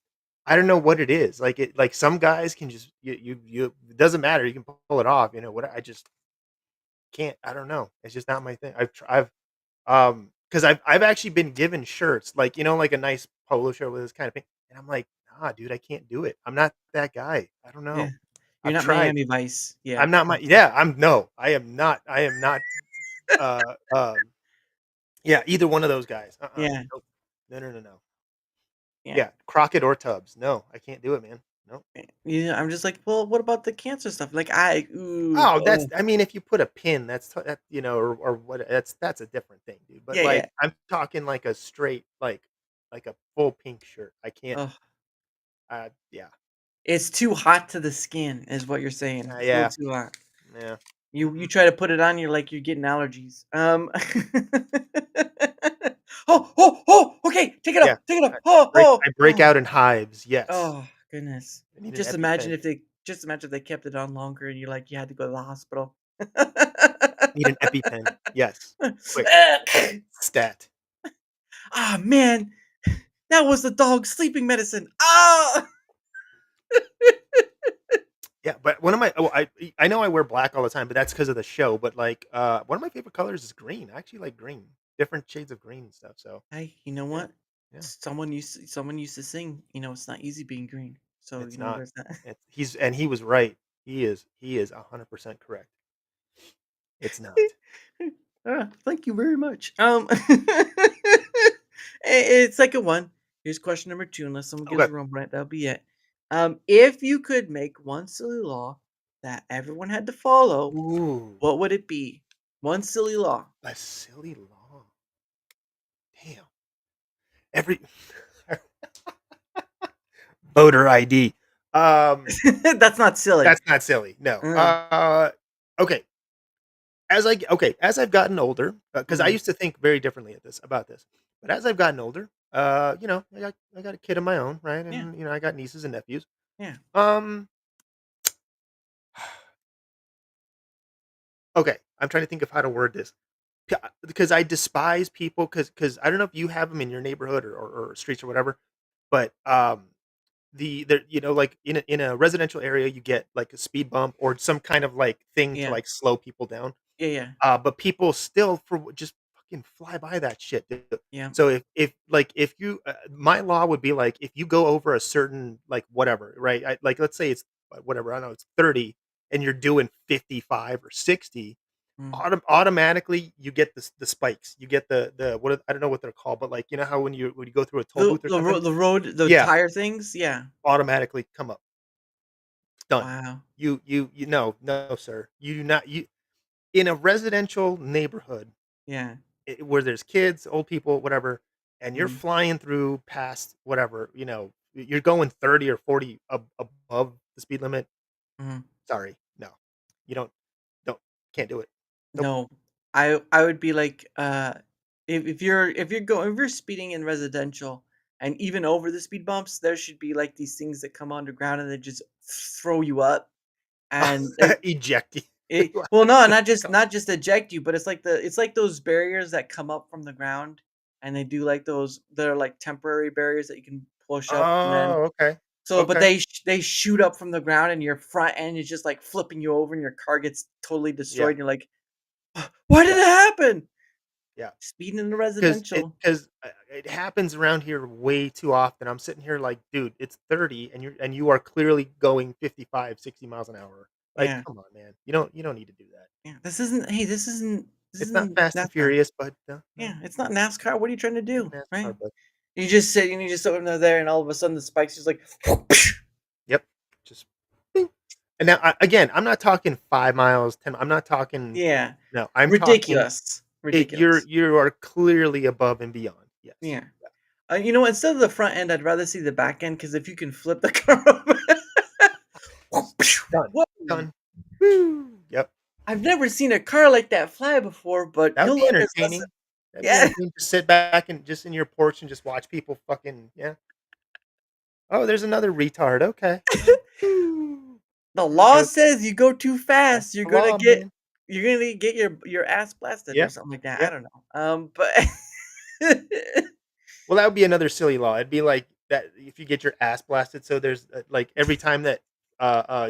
I don't know what it is. Like it, like some guys can just you it doesn't matter. You can pull it off. You know what? I just can't. I don't know. It's just not my thing. Because I've actually been given shirts like like a nice polo shirt with this kind of thing, and I'm like, nah, dude, I can't do it. I'm not that guy. I don't Yeah. know. You're I've not tried. Miami Vice. Yeah. I'm not my Okay. yeah. I'm no. I am not. I am not. Uh, um, yeah, either one of those guys. Yeah. Nope. No, no, no, no. Yeah. Yeah, Crockett or Tubbs. No, I can't do it, man. No. Yeah. I'm just like, well, what about the cancer stuff? Like, Oh, that's. oh, I mean, if you put a pin, that or what? That's a different thing, dude. But yeah, yeah. like, I'm talking like a straight like a full pink shirt. I can't. Oh, Yeah. it's too hot to the skin, is what you're saying. It's a little Yeah. too hot. Yeah. You Mm-mm. try to put it on, you're like you're getting allergies. Oh, oh, oh, okay, take it Yeah. off, take it off. I Oh, oh, I break oh, out in hives. Yes. oh, goodness. I need an Just imagine EpiPen. if they just imagine if they kept it on longer and you had to go to the hospital. Need an EpiPen. Yes. Quick. Stat. Ah, man, that was the dog's sleeping medicine. Ah! Yeah, but one of my I know I wear black all the time, but that's because of the show. But like, one of my favorite colors is green. I actually like green, different shades of green and stuff. So Hey, you know yeah, what? yeah, Someone used to sing, it's not easy being green. So, it's not. there's that. He was right. He is 100% correct. It's not. Thank you very much. Second one. Here's question number 2. Unless someone gives Okay. a wrong right, that'll be it. If you could make one silly law that everyone had to follow, Ooh, what would it be? One silly law. a silly law. Damn. Every voter ID. That's not silly. That's not silly. No. Uh, Okay. As I've gotten older, because I mhm. used to think very differently about this, but as I've gotten older, I got a kid of my own, right, Yeah, and I got nieces and nephews. yeah, Um, okay, I'm trying to think of how to word this because I despise people because I don't know if you have them in your neighborhood or streets or whatever, but the like in a residential area, you get like a speed bump or some kind of like thing to yeah, like slow people down. yeah, yeah, But people still just fucking fly by that shit, dude. yeah. So if you my law would be like if you go over a certain like whatever, right? Like let's say it's whatever, I don't know, it's 30 and you're doing 55 or 60, Mm. automatically you get the spikes. You get the what I don't know what they're called, but like how when you go through a toll The booth or the something, road the road the yeah, tire things. Yeah. automatically come up. Done. Wow. You no sir. You do not you in a residential neighborhood Yeah. where there's kids, old people, whatever, and you're Mm, flying through past whatever, you're going 30 or 40 above the speed limit. mhm. Sorry, no, you don't can't do it. Nope. No, I would be like, if you're speeding in residential and even over the speed bumps, there should be like these things that come underground and they just throw you up and like Eject well, no, not you. just not just eject you, but it's like those barriers that come up from the ground and they do like those they're like temporary barriers that you can push up and then Oh, okay, so but okay, they shoot up from the ground and your front end is just like flipping you over and your car gets totally destroyed yeah, and you're like, why did yeah, it happen? yeah. Speeding in the Because residential. it happens around here way too often. I'm sitting here like, dude, it's 30, and you are clearly going 55, 60 miles an hour. Like, Yeah, come on, man. You don't need to do that. yeah. This It's not isn't Fast and NASCAR. Furious, but no, Yeah, it's not NASCAR. What are you trying to not do, right? NASCAR, but You just sit over there, and all of a sudden the spikes just like, yep, just bing. And now again, I'm not talking 5 miles, 10. I'm not talking. yeah, No, I'm talking. ridiculous, You're ridiculous. you are clearly above and beyond. Yes. Yeah. You know what? Instead of the front end, I'd rather see the back end because if you can flip the car over, Just done. whoa! Done. Woo. Yep. I've never seen a car like that fly before, but That would you'll be learn his lesson. entertaining. That'd be Yeah. entertaining to sit back and just in your porch and just watch people fucking yeah. Oh, there's another retard, okay. Woo. The Here we law go. says you go too That's fast, the law, man. you're gonna get your ass blasted or Yeah, something like that. I yeah. don't know. But Well, that would be another silly law. It'd be like that if you get your ass blasted, so there's, like, every time that,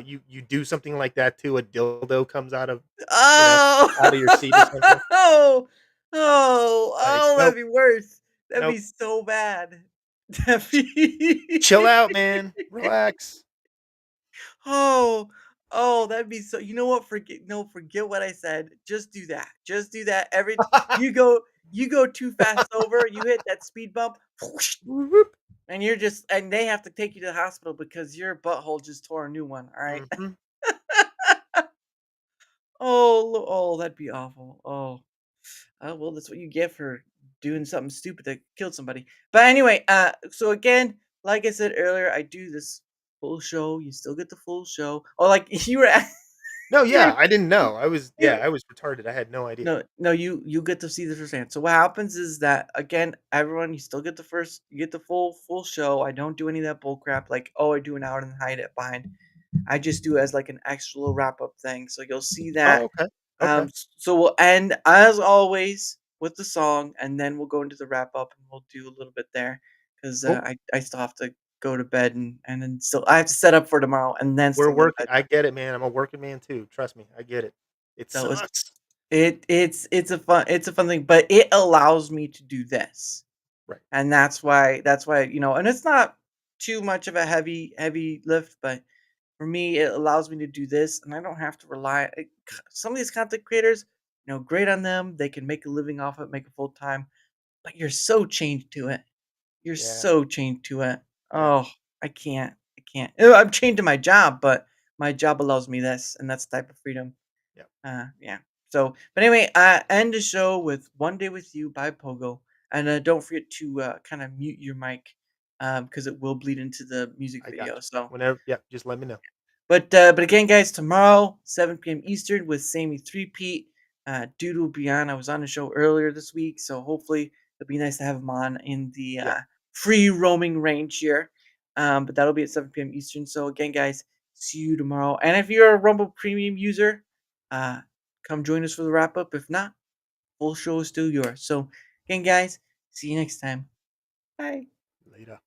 you do something like that too, a dildo comes you know, out of your seat or something. oh, Like, that'd "Nope, be worse. That'd be nope. so bad. That'd be Chill out, man. Relax." oh, that'd be so. You know what? Forget no, forget what I said. Just do that. Just do that. You go you go too fast over. You hit that speed bump, Whoop, whoop. and and they have to take you to the hospital because your butthole just tore a new one. All right. Mhm. That'd be awful. Oh, well, that's what you get for doing something stupid that killed somebody. But anyway, so again, like I said earlier, I do this full show. You still get the full show. Oh, like you were, No, you were, yeah, I didn't know. you I was retarded. I had no idea. no, you get to see the firsthand. So what happens is that again, everyone, you still get you get the full show. I don't do any of that bull crap. Like, oh, I do an hour and hide it behind. I just do it as like an extra little wrap up thing. So you'll see that. Oh, okay. Okay. So we'll end as always with the song, and then we'll go into the wrap up, and we'll do a little bit there because Cool. I still have to go to bed, and then still I have to set up for tomorrow, and then We're still go to working bed. I get it, man. I'm a working man too. Trust me. I get it. It So sucks. it's a fun thing, but it allows me to do this, Right. and that's why and it's not too much of a heavy lift, but for me, it allows me to do this, and I don't have to rely. Some of these content creators, great on them. They can make a living off it, make it full time, but you're so chained to it. You're Yeah. so chained to it. Yeah. Oh, I can't. I can't. I'm chained to my job, but my job allows me this, and that's the type of freedom. Yeah. Yeah. So, but anyway, end the show with "One Day with You" by Pogo, and don't forget to kind of mute your mic, because it will bleed into the music I got video. you. So, Whenever yeah, just let me know. but again, guys, tomorrow, 7 p.m. Eastern with Sammy Threepeat. Dude will be on. I was on the show earlier this week, so hopefully it'll be nice to have him on in the Yeah. free roaming range here. But that'll be at 7 p.m. Eastern. So again, guys, see you tomorrow. And if you're a Rumble Premium user, uh, come join us for the wrap up. If not, full show is still yours. So again, guys, see you next time. Bye. Later.